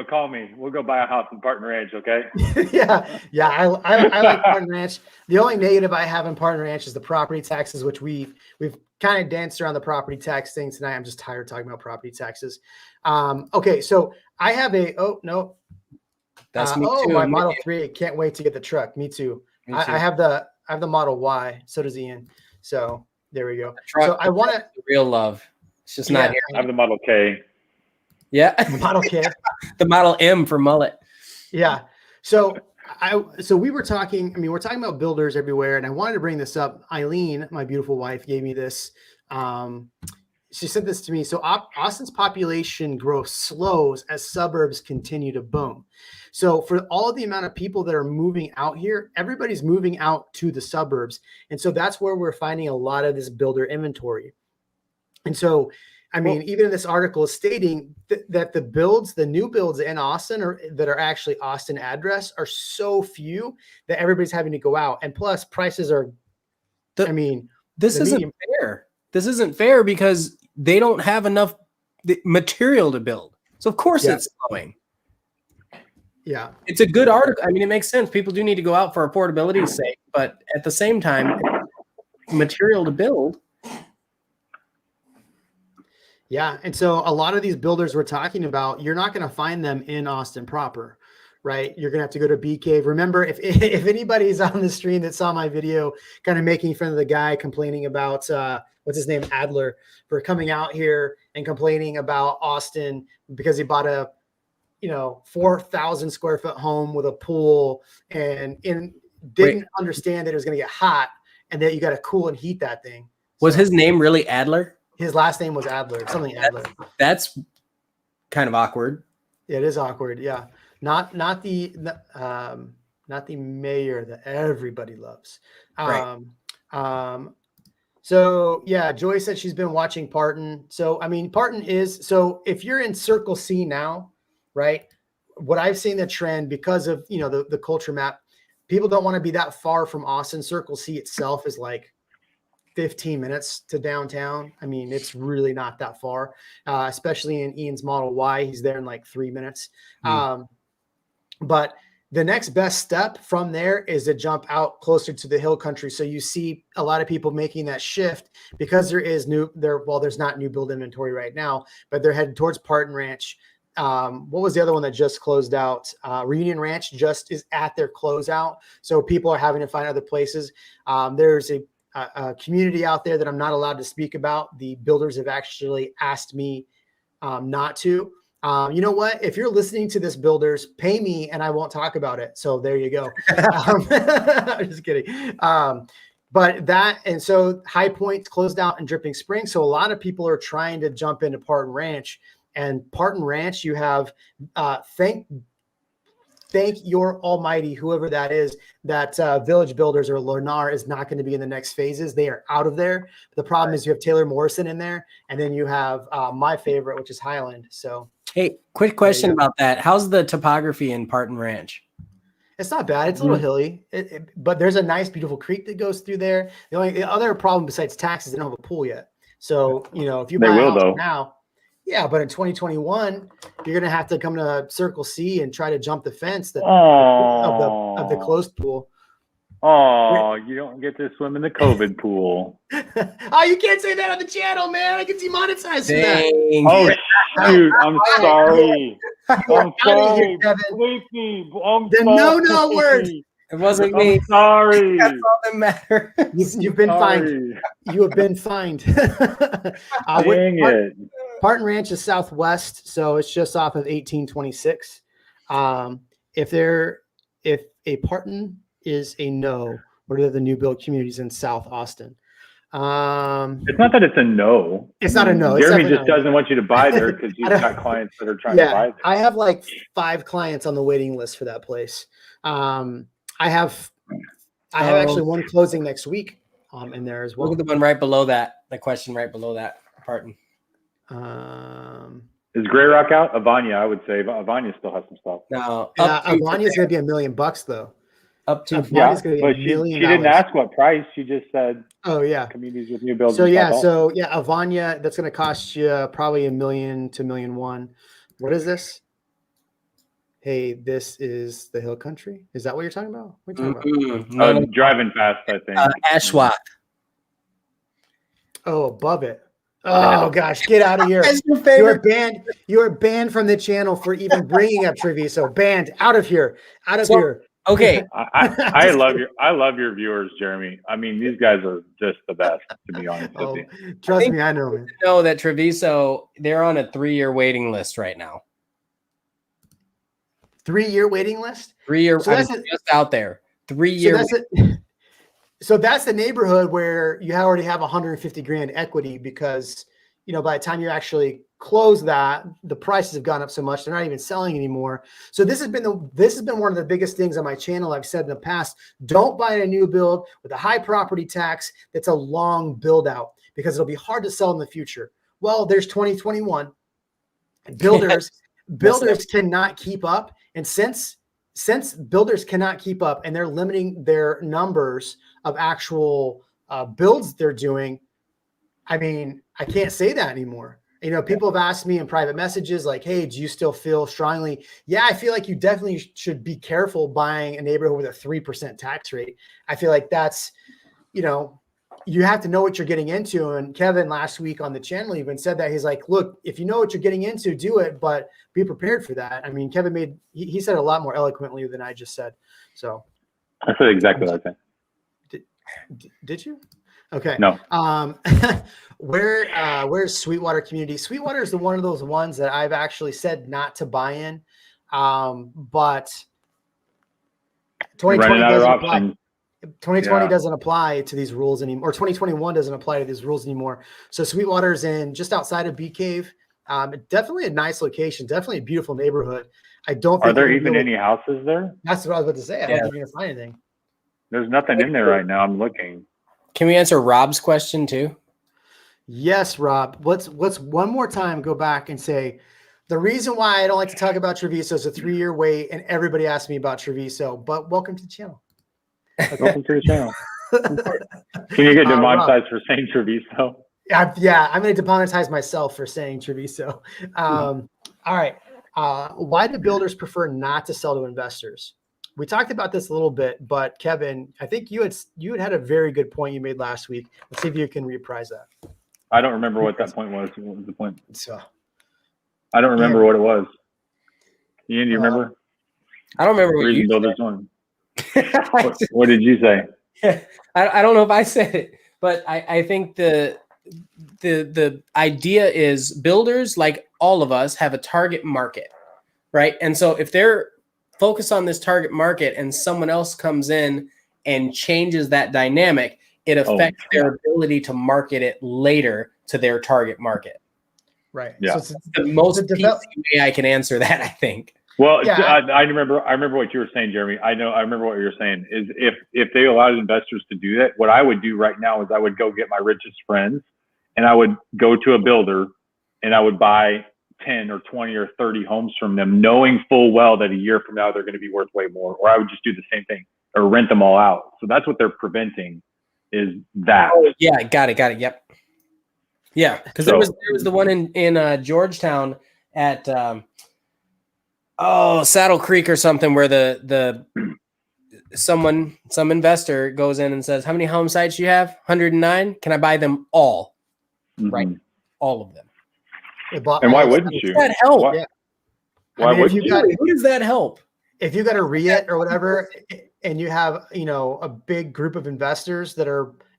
call me. We'll go buy a house in Parton Ranch, okay? Yeah. I like Parton Ranch. The only negative I have in Parton Ranch is the property taxes, which we've kind of danced around the property tax thing tonight. I'm just tired of talking about property taxes. Okay, so I have that's me too. My Model 3. Can't wait to get the truck. Me too. I have the Model Y. So does Ian. So there we go. So I want to real love. It's just not here. I have the Model K. Yeah. The Model K. The Model M for mullet. Yeah. So we were talking, we're talking about builders everywhere, and I wanted to bring this up. Eileen, my beautiful wife, gave me this. She sent this to me. So Austin's population growth slows as suburbs continue to boom. So for all the amount of people that are moving out here, everybody's moving out to the suburbs. And so that's where we're finding a lot of this builder inventory. And so, even in this article is stating that the new builds in Austin that are actually Austin address are so few that everybody's having to go out. And plus prices are, this isn't fair. This isn't fair because they don't have enough material to build. So of course it's slowing. Yeah. It's a good article. It makes sense. People do need to go out for affordability's sake, but at the same time, material to build. Yeah. And so a lot of these builders we're talking about, you're not going to find them in Austin proper, right? You're going to have to go to Bee Cave. Remember, if anybody's on the stream that saw my video kind of making fun of the guy complaining about, what's his name, Adler, for coming out here and complaining about Austin because he bought a 4,000 square foot home with a pool and didn't understand that it was going to get hot and that you got to cool and heat that thing. Was his name really Adler? His last name was Adler, something Adler. That's kind of awkward. It is awkward. Yeah. Not the mayor that everybody loves. Right. So yeah, Joy said she's been watching Parton. So, Parton is, so if you're in Circle C now, right, what I've seen the trend because of, the culture map, people don't want to be that far from Austin. Circle C itself is like 15 minutes to downtown. I mean, it's really not that far, especially in Ian's Model Y. He's there in like 3 minutes. But the next best step from there is to jump out closer to the hill country. So you see a lot of people making that shift because there's not new build inventory right now, but they're headed towards Parton Ranch. What was the other one that just closed out? Reunion Ranch just is at their closeout. So people are having to find other places. There's a community out there that I'm not allowed to speak about. The builders have actually asked me not to. You know what? If you're listening to this, builders, pay me and I won't talk about it. So there you go. I'm just kidding. And so High Point closed out in Dripping Springs. So a lot of people are trying to jump into Parton Ranch, and Parton Ranch, you have thank your almighty, whoever that is, that Village Builders or Lennar is not going to be in the next phases. They are out of there. The problem is you have Taylor Morrison in there, and then you have my favorite, which is Highland. So, hey, quick question about that. How's the topography in Parton Ranch? It's not bad. It's a little hilly, but there's a nice, beautiful creek that goes through there. The only other problem besides taxes, they don't have a pool yet. So, if you buy a house now, yeah, but in 2021, you're going to have to come to Circle C and try to jump the fence of the closed pool. Oh, you don't get to swim in the COVID pool. Oh, you can't say that on the channel, man. I get demonetized for that. Oh, shoot. I'm sorry. I'm sorry. Sleepy. No words. It wasn't me. I'm sorry. That's all that matters. You've been fined. You have been fined. Dang it. Parton Ranch is southwest, so it's just off of 1826. If a Parton is a no, what are the new build communities in South Austin? It's not that it's a no. It's not a no. Jeremy just doesn't want you to buy there because you've got clients that are trying to buy there. I have like 5 clients on the waiting list for that place. I have actually one closing next week in there as well. Look at the one right below that. The question right below that, Parton. Is Gray Rock out? Avanya, I would say. Avanya still has some stuff. No, Avanya's going to be $1 million bucks though. Up to but she didn't ask what price. She just said, "Oh yeah, communities with new builds." So Avanya, that's going to cost you probably $1 million to $1.1 million. What is this? Hey, this is the Hill Country. Is that what you're talking about? What are you talking about? Driving fast, I think. Ashwath. Oh, above it. Oh gosh, get out of here! You are banned from the channel for even bringing up Treviso. Banned, out of here, here. Okay, I love your viewers, Jeremy. I mean, these guys are just the best, to be honest with you. Trust me, I know. Man. Know that Treviso, they're on a 3-year waiting list right now. 3-year waiting list? 3-year. So that's just out there. 3-year. So that's the neighborhood where you already have 150 grand equity because, by the time you actually close that, the prices have gone up so much they're not even selling anymore. So this has been one of the biggest things on my channel. I've said in the past, don't buy a new build with a high property tax that's a long build out because it'll be hard to sell in the future. Well, there's 2021. Builders cannot keep up, and since builders cannot keep up and they're limiting their numbers of actual builds they're doing, I mean, I can't say that anymore. People have asked me in private messages like, hey, do you still feel strongly? Yeah, I feel like you definitely should be careful buying a neighborhood with a 3% tax rate. I feel like that's, you have to know what you're getting into. And Kevin last week on the channel even said that. He's like, look, if you know what you're getting into, do it, but be prepared for that. I mean, Kevin he said it a lot more eloquently than I just said. So I said exactly what I said. Did you? Okay. No. Where's Sweetwater Community? Sweetwater is one of those ones that I've actually said not to buy in. But 2020 doesn't apply. 2020 doesn't apply to these rules anymore, or 2021 doesn't apply to these rules anymore. So Sweetwater's in just outside of Bee Cave. Definitely a nice location, definitely a beautiful neighborhood. I don't think. Are there even any houses there? That's what I was about to say. I don't think you're gonna find anything. There's nothing in there right now. I'm looking. Can we answer Rob's question too? Yes, Rob. Let's one more time go back and say The reason why I don't like to talk about Treviso is a 3-year wait, and everybody asks me about Treviso. But welcome to the channel. Okay. Welcome to the channel. Can you get demonetized for saying Treviso? Yeah, I'm going to demonetize myself for saying Treviso. All right. Why do builders prefer not to sell to investors? We talked about this a little bit, but Kevin, I think you had a very good point you made last week. Let's see if you can reprise that. I don't remember what that point was. What was the point? So, I don't remember what it was. Ian, do you remember? I don't remember what you builders on. What did you say? I don't know if I said it, but I think the idea is builders, like all of us, have a target market, right? And so if they're focused on this target market and someone else comes in and changes that dynamic, it affects their ability to market it later to their target market. Right. Yeah. So it's the most PC way I can answer that, I think. Well, yeah, I remember what you were saying, Jeremy. I remember what you were saying is if they allowed investors to do that, what I would do right now is I would go get my richest friends and I would go to a builder and I would buy 10 or 20 or 30 homes from them, knowing full well that a year from now they're going to be worth way more. Or I would just do the same thing or rent them all out. So that's what they're preventing is that. Oh, yeah, got it. Yep. Yeah, because there was the one in Georgetown at Saddle Creek or something where some investor goes in and says, how many home sites do you have? 109. Can I buy them all? Mm-hmm. Right, all of them. And why wouldn't you? Does that help? Why would you? Who does that help? If you got a REIT or whatever, and you have a big group of investors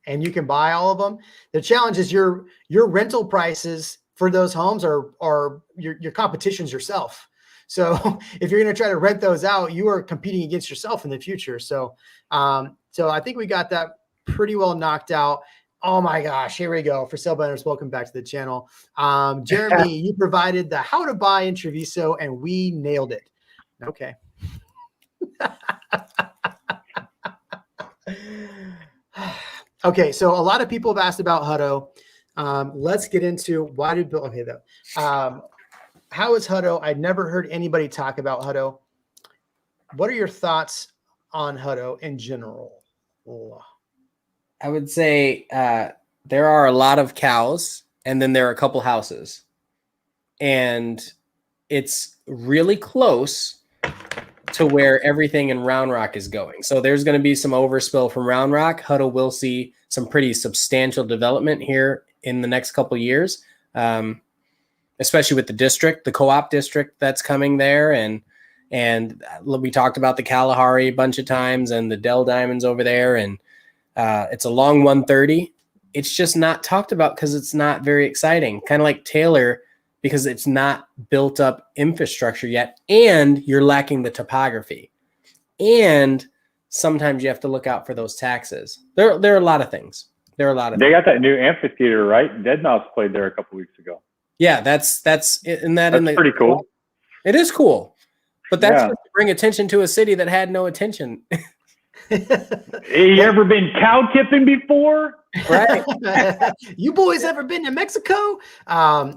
and you can buy all of them, the challenge is your rental prices for those homes are your competition's yourself. So if you're going to try to rent those out, you are competing against yourself in the future. So I think we got that pretty well knocked out. Oh my gosh, here we go. For sale by owners, welcome back to the channel. Jeremy, you provided the how to buy in Treviso and we nailed it. Okay. Okay, so a lot of people have asked about Hutto. Let's get into why did Bill? Okay, though. How is Hutto? I'd never heard anybody talk about Hutto. What are your thoughts on Hutto in general? I would say there are a lot of cows, and then there are a couple houses, and it's really close to where everything in Round Rock is going. So there's going to be some overspill from Round Rock. Hutto will see some pretty substantial development here in the next couple of years, especially with the district, the co-op district that's coming there. And we talked about the Kalahari a bunch of times and the Dell Diamonds over there. And it's a long 130. It's just not talked about because it's not very exciting. Kind of like Taylor, because it's not built up infrastructure yet, and you're lacking the topography. And sometimes you have to look out for those taxes. There are a lot of things. They got that new amphitheater, right? Deadmau5 played there a couple weeks ago. Yeah, that's pretty cool. It is cool, but that's to bring attention to a city that had no attention. You ever been cow tipping before? Right. You boys ever been to Mexico?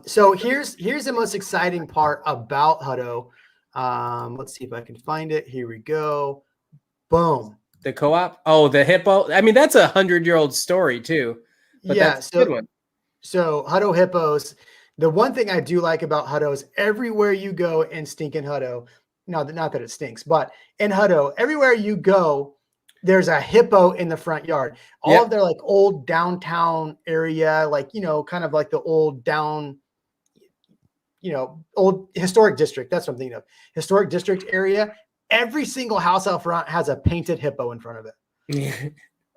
So here's the most exciting part about Hutto. Let's see if I can find it. Here we go. Boom. The co-op. Oh, the hippo. I mean, that's 100-year-old story too. But that's a good one. So Hutto hippos. The one thing I do like about Hutto is everywhere you go in stinking Hutto, not that it stinks, but in Hutto, everywhere you go, there's a hippo in the front yard. All of their like old downtown area, like, kind of like the old old historic district. That's what I'm thinking of. Historic district area. Every single house out front has a painted hippo in front of it.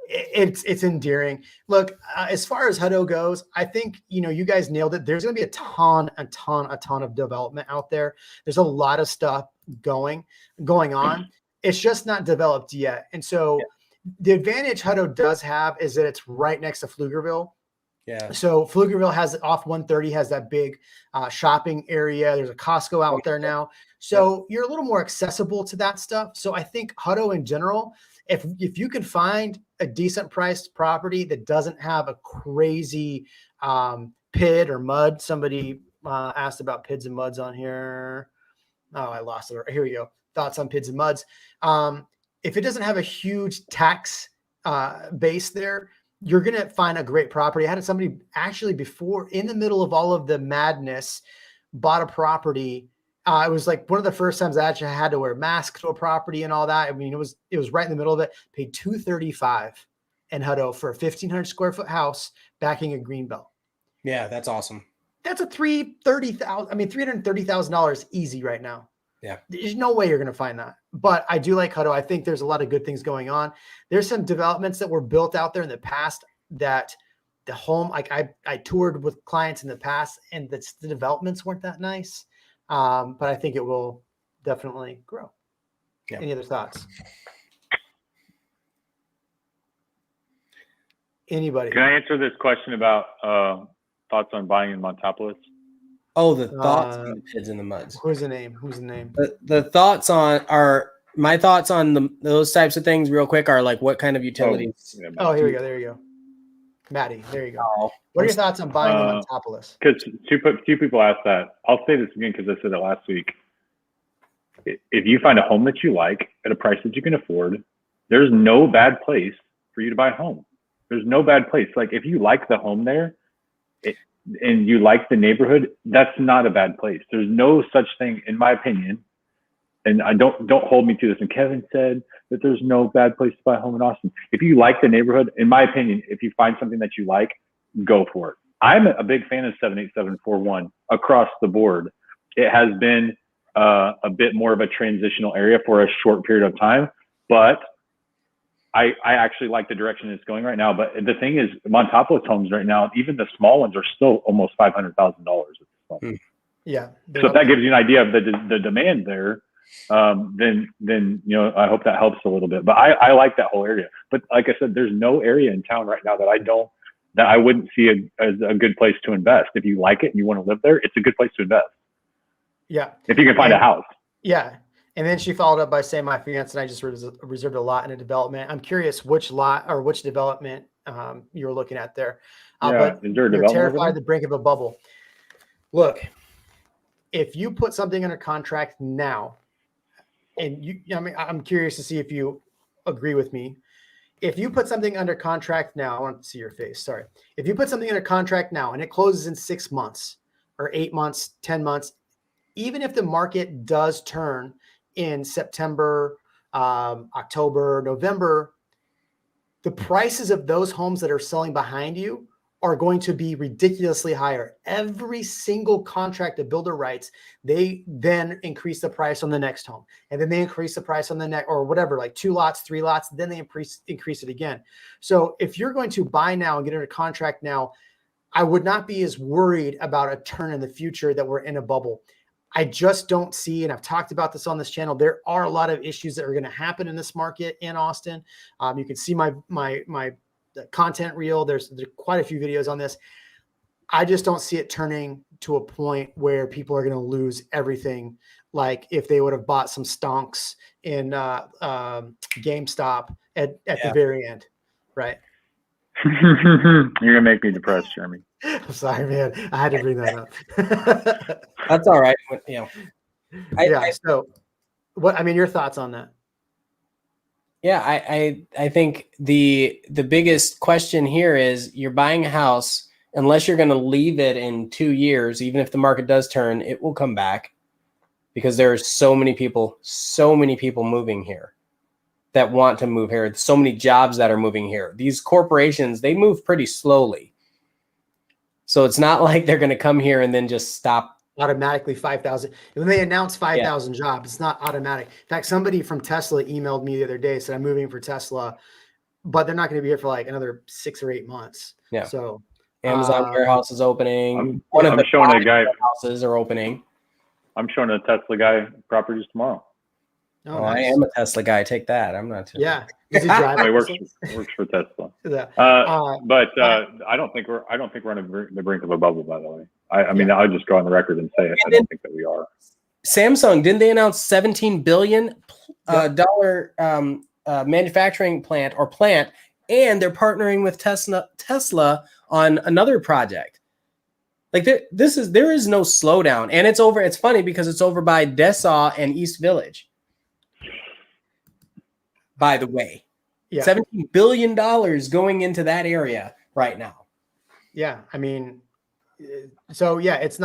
It's endearing. Look, as far as Hutto goes, I think, you guys nailed it. There's going to be a ton of development out there. There's a lot of stuff going on. It's just not developed yet. And so the advantage Hutto does have is that it's right next to Pflugerville. Yeah. So Pflugerville has off 130 has that big shopping area. There's a Costco out there now. So you're a little more accessible to that stuff. So I think Hutto in general, if you can find a decent priced property that doesn't have a crazy pit or mud somebody asked about PIDs and MUDs on here. Oh, I lost it. Here we go. Thoughts on PIDs and MUDs. If it doesn't have a huge tax base there, you're going to find a great property. I had somebody actually before, in the middle of all of the madness, bought a property. It was like one of the first times I actually had to wear a mask to a property and all that. I mean, it was right in the middle of it. Paid $235 in Hutto for a 1,500 square foot house backing a greenbelt. Yeah, that's awesome. That's a $330,000 easy right now. Yeah. There's no way you're going to find that. But I do like Hutto. I think there's a lot of good things going on. There's some developments that were built out there in the past that the home, like I toured with clients in the past, and the developments weren't that nice. But I think it will definitely grow. Yeah. Any other thoughts? Anybody? Can I answer this question about thoughts on buying in Montopolis? Oh, the thoughts on the PIDs and the MUDs. Who's the name? Who's the name? The thoughts on my thoughts on those types of things real quick are like, what kind of utilities? Here we go. There you go. Maddie, there you go. What are your thoughts on buying in Montopolis? Because two people asked that. I'll say this again because I said it last week. If you find a home that you like at a price that you can afford, there's no bad place for you to buy a home. There's no bad place. Like if you like the home there and you like the neighborhood, that's not a bad place. There's no such thing, in my opinion. And I don't hold me to this. And Kevin said that there's no bad place to buy a home in Austin. If you like the neighborhood, in my opinion, if you find something that you like, go for it. I'm a big fan of 78741 across the board. It has been a bit more of a transitional area for a short period of time, but I actually like the direction it's going right now. But the thing is, Montopolis homes right now, even the small ones, are still almost $500,000. Yeah. So if that gives you an idea of the demand there, then I hope that helps a little bit. But I like that whole area. But like I said, there's no area in town right now that I wouldn't see as a good place to invest. If you like it and you want to live there, it's a good place to invest. Yeah. If you can find a house. Yeah. And then she followed up by saying, my fiance and I just reserved a lot in a development. I'm curious which lot or which development you're looking at there. But you're terrified at the brink of a bubble. Look, if you put something under contract now, and I'm curious to see if you agree with me. If you put something under contract now, I want to see your face. Sorry. If you put something under contract now and it closes in 6 months or 8 months, 10 months, even if the market does turn in September, October, November, the prices of those homes that are selling behind you are going to be ridiculously higher. Every single contract the builder writes, they then increase the price on the next home. And then they increase the price on the next, or whatever, like 2 lots, 3 lots, then they increase it again. So if you're going to buy now and get under contract now, I would not be as worried about a turn in the future that we're in a bubble. I just don't see, and I've talked about this on this channel, there are a lot of issues that are going to happen in this market in Austin. You can see my content reel. There's quite a few videos on this. I just don't see it turning to a point where people are going to lose everything. Like if they would have bought some stonks in GameStop at the very end, right? You're gonna make me depressed, Jeremy. I'm sorry, man. I had to bring that up. That's all right. So what, your thoughts on that? Yeah, I think the biggest question here is you're buying a house, unless you're going to leave it in 2 years, even if the market does turn, it will come back because there are so many people moving here that want to move here. So many jobs that are moving here. These corporations, they move pretty slowly. So it's not like they're going to come here and then just stop. Automatically 5,000. When they announce 5,000 jobs, it's not automatic. In fact, somebody from Tesla emailed me the other day, said I'm moving for Tesla, but they're not going to be here for like another 6 or 8 months. Yeah. So Amazon warehouse is opening. I'm showing a guy houses are opening. I'm showing a Tesla guy properties tomorrow. Oh, nice. I am a Tesla guy. Take that. I'm not. Yeah. Does he drive? He works for Tesla. Yeah. But I don't think we're on the brink of a bubble. By the way, I mean I'll just go on the record and say it. I don't think that we are. Samsung, didn't they announce $17 billion dollar manufacturing plant, and they're partnering with Tesla on another project. Like there is no slowdown, and it's over. It's funny because it's over by Dessau and East Village. By the way, Yeah. $17 billion going into that area right now. Yeah. I mean, so yeah, it's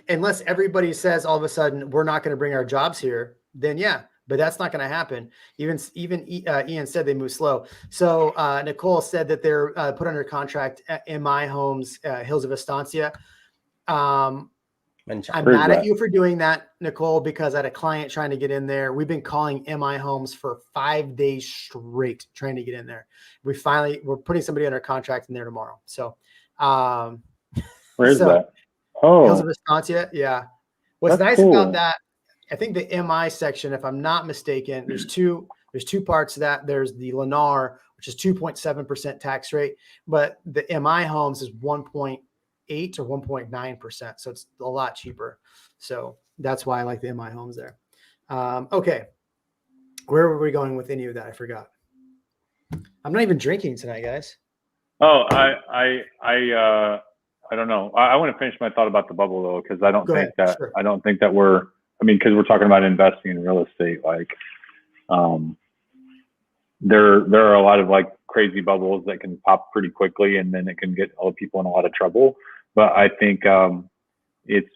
unless everybody says all of a sudden we're not going to bring our jobs here, then yeah, but that's not going to happen. Even Ian said they move slow. So Nicole said that they're put under contract at MI Homes, Hills of Estancia. I'm mad at you for doing that, Nicole, because I had a client trying to get in there. We've been calling MI Homes for 5 days straight trying to get in there. We're putting somebody under contract in there tomorrow. So, where is that? Oh, Hills of Estancia. Yeah. What's nice about that, I think the MI section, if I'm not mistaken, there's two parts to that. There's the Lennar, which is 2.7% tax rate, but the MI Homes is 1.8 or 1.9%. So it's a lot cheaper. So that's why I like the MI Homes there. Okay. Where were we going with any of that? I forgot. I'm not even drinking tonight, guys. Oh, I don't know. I want to finish my thought about the bubble though, because I don't think that we're. I mean, because we're talking about investing in real estate, like, there are a lot of like crazy bubbles that can pop pretty quickly, and then it can get all people in a lot of trouble. But I think it's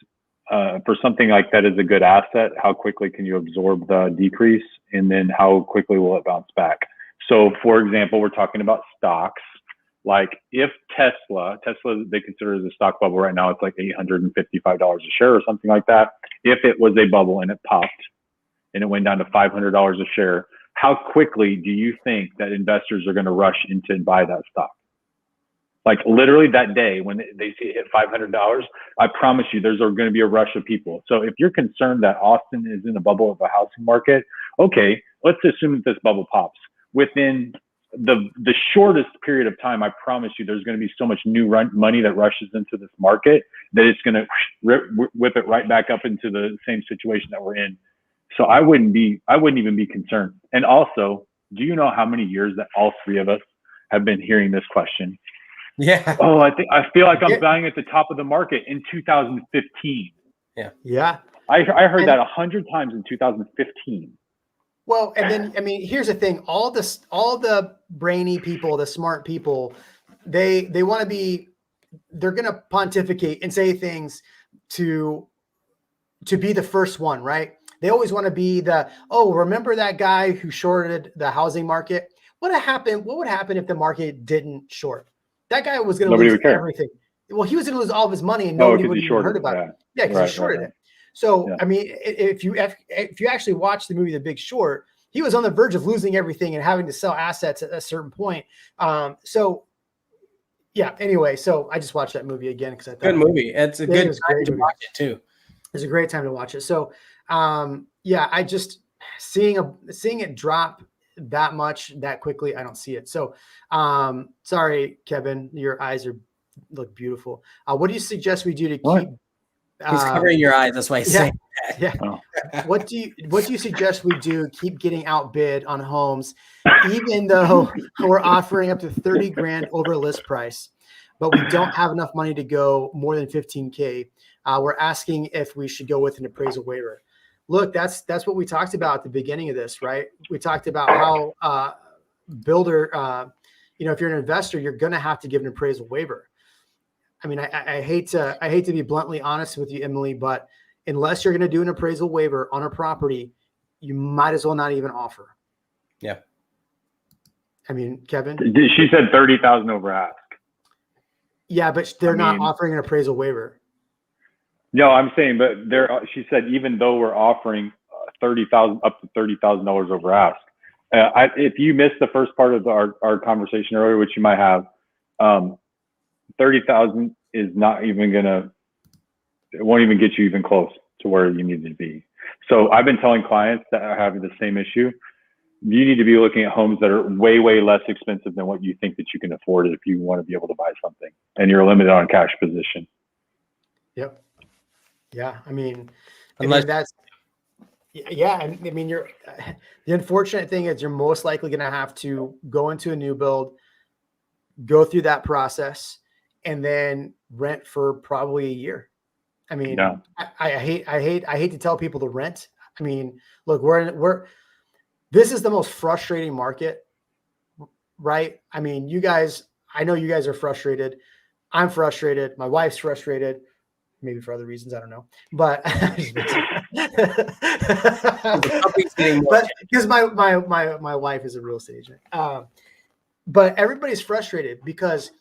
for something like that is a good asset. How quickly can you absorb the decrease, and then how quickly will it bounce back? So, for example, we're talking about stocks. Like if Tesla, they consider it as a stock bubble right now. It's like $855 a share or something like that. If it was a bubble and it popped and it went down to $500 a share, how quickly do you think that investors are going to rush into and buy that stock? Like literally that day when they see it hit $500, I promise you there's going to be a rush of people. So if you're concerned that Austin is in a bubble of a housing market, okay, let's assume that this bubble pops. Within the shortest period of time, I promise you there's going to be so much new money that rushes into this market that it's going to whip it right back up into the same situation that we're in. So I wouldn't even be concerned. And also, do you know how many years that all three of us have been hearing this question? Yeah. Oh, I feel like I'm buying at the top of the market in 2015. Yeah. Yeah. I heard that 100 times in 2015. Well, and then, I mean, here's the thing, all the brainy people, the smart people, they want to be, they're going to pontificate and say things to be the first one, right? They always want to be remember that guy who shorted the housing market? What would happen if the market didn't short? That guy was going to lose everything. Well, he was going to lose all of his money and nobody would even heard about it. Yeah, because he shorted it. So, I mean, if you actually watch the movie The Big Short, he was on the verge of losing everything and having to sell assets at a certain point. Anyway, so I just watched that movie again because I thought good movie. It's a good time to watch it too. It's a great time to watch it. So, I just seeing it drop that much that quickly, I don't see it. So, sorry, Kevin, your eyes look beautiful. What do you suggest we do to keep? He's covering your eyes. That's why he's saying that. Yeah. Oh. What do you suggest we do? Keep getting outbid on homes, even though we're offering up to 30 grand over list price, but we don't have enough money to go more than 15K. We're asking if we should go with an appraisal waiver. Look, that's what we talked about at the beginning of this, right? We talked about how builder, if you're an investor, you're going to have to give an appraisal waiver. I mean, I hate to be bluntly honest with you, Emily, but unless you're going to do an appraisal waiver on a property, you might as well not even offer. Yeah. I mean, Kevin? She said 30,000 over ask. Yeah, but they're not offering an appraisal waiver. No, I'm saying, but she said, even though we're offering $30,000 up to $30,000 over ask. If you missed the first part of our conversation earlier, which you might have, 30,000 is not even it won't even get you even close to where you need to be. So I've been telling clients that are having the same issue, you need to be looking at homes that are way, way less expensive than what you think that you can afford if you want to be able to buy something and you're limited on cash position. Yep. Yeah. I mean the unfortunate thing is you're most likely going to have to go into a new build, go through that process, and then rent for probably a year. I mean, Yeah. I hate to tell people to rent. I mean, look, this is the most frustrating market, right? I mean, I know you guys are frustrated. I'm frustrated. My wife's frustrated, maybe for other reasons. I don't know, but but because my wife is a real estate agent. But everybody's frustrated because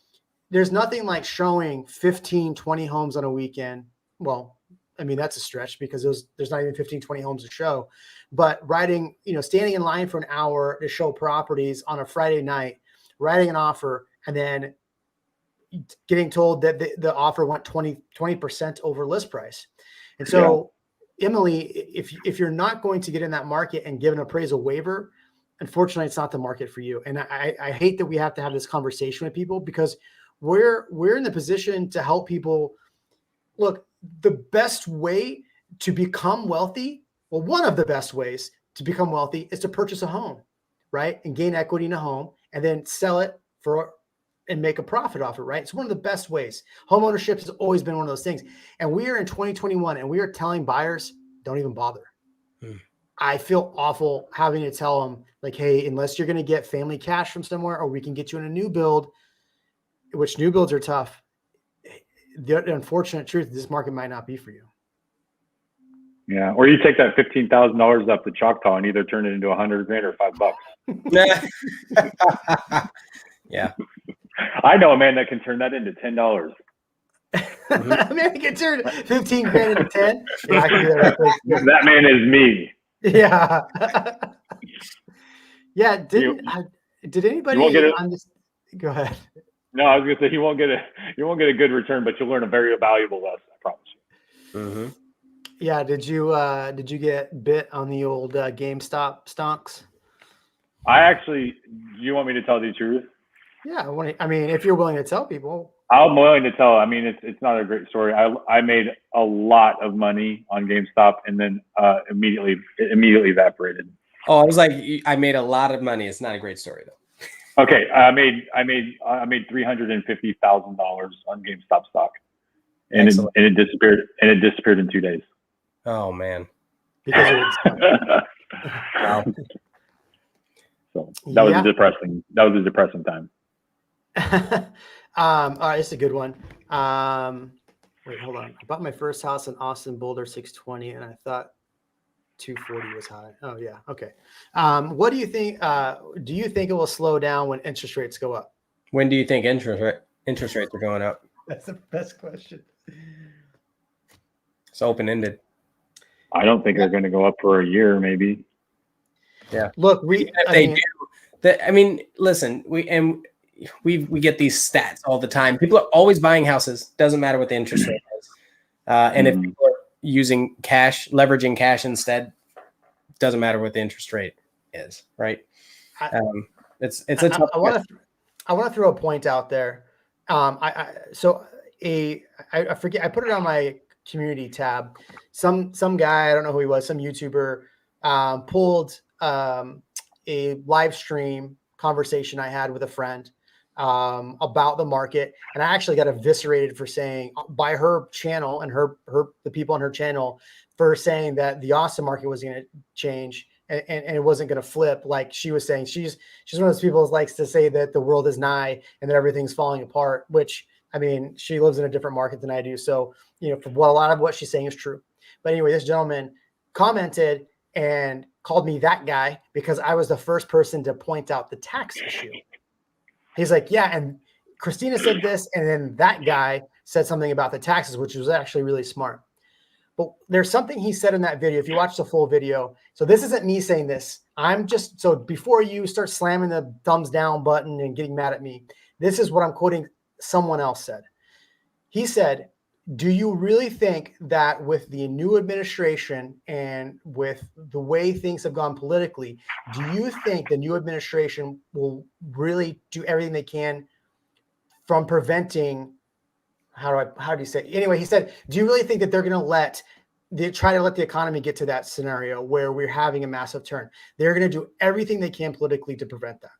there's nothing like showing 15, 20 homes on a weekend. Well, I mean, that's a stretch because there's not even 15, 20 homes to show, but standing in line for an hour to show properties on a Friday night, writing an offer, and then getting told that the offer went 20% over list price. And so, Emily, if you're not going to get in that market and give an appraisal waiver, unfortunately, it's not the market for you. And I hate that we have to have this conversation with people because we're in the position to help people. Look, the best way to become wealthy, well, one of the best ways to become wealthy is to purchase a home, right? And gain equity in a home and then sell it and make a profit off it, right? It's one of the best ways. Home ownership has always been one of those things. And we are in 2021 and we are telling buyers, don't even bother. I feel awful having to tell them like, hey, unless you're going to get family cash from somewhere, or we can get you in a new build, which new builds are tough. The unfortunate truth is this market might not be for you. Yeah. Or you take that $15,000 up to Choctaw and either turn it into $100,000 or $5. Yeah. I know a man that can turn that into $10. I mean, I can turn 15 grand into 10. Yeah, I can do that. That man is me. Yeah. Yeah. Did anybody on this? Go ahead. No, I was gonna say you won't get a good return, but you'll learn a very valuable lesson. I promise you. Mm-hmm. Yeah. Did you get bit on the old GameStop stonks? Do you want me to tell the truth? Yeah. I mean, if you're willing to tell people. I'm willing to tell. I mean, it's not a great story. I made a lot of money on GameStop and then immediately evaporated. Oh, I was like, I made a lot of money. It's not a great story though. Okay, I made $350,000 on GameStop stock, and it disappeared. And it disappeared in 2 days. Oh man! Because wow. So that was a depressing time. All right, it's a good one. Wait, hold on. I bought my first house in Austin, Boulder 620, and I thought 240 was high. Oh yeah. Okay. What do you think? Do you think it will slow down when interest rates go up? When do you think interest rates are going up? That's the best question. It's open-ended. I don't think they're going to go up for a year, maybe. Yeah. Look, listen, we get these stats all the time. People are always buying houses. Doesn't matter what the interest rate is. And if people are using leveraging cash instead, doesn't matter what the interest rate is, right? It's a tough. I want to throw a point out there. I forget. I put it on my community tab. Some guy, I don't know who he was, some YouTuber pulled a live stream conversation I had with a friend about the market, and I actually got eviscerated for saying by her channel and the people on her channel for saying that the Austin market was going to change and it wasn't going to flip. Like she was saying, she's one of those people who likes to say that the world is nigh and that everything's falling apart, which, I mean, she lives in a different market than I do. So, a lot of what she's saying is true. But anyway, this gentleman commented and called me that guy because I was the first person to point out the tax issue. He's like, yeah, and Christina said this, and then that guy said something about the taxes, which was actually really smart. But there's something he said in that video. If you watch the full video, so this isn't me saying this. So before you start slamming the thumbs down button and getting mad at me, this is what I'm quoting someone else said. He said, do you really think that with the new administration and with the way things have gone politically, do you think the new administration will really do everything they can from preventing, how do you say it? Anyway, he said, do you really think that they're going to try to let the economy get to that scenario where we're having a massive turn? They're going to do everything they can politically to prevent that.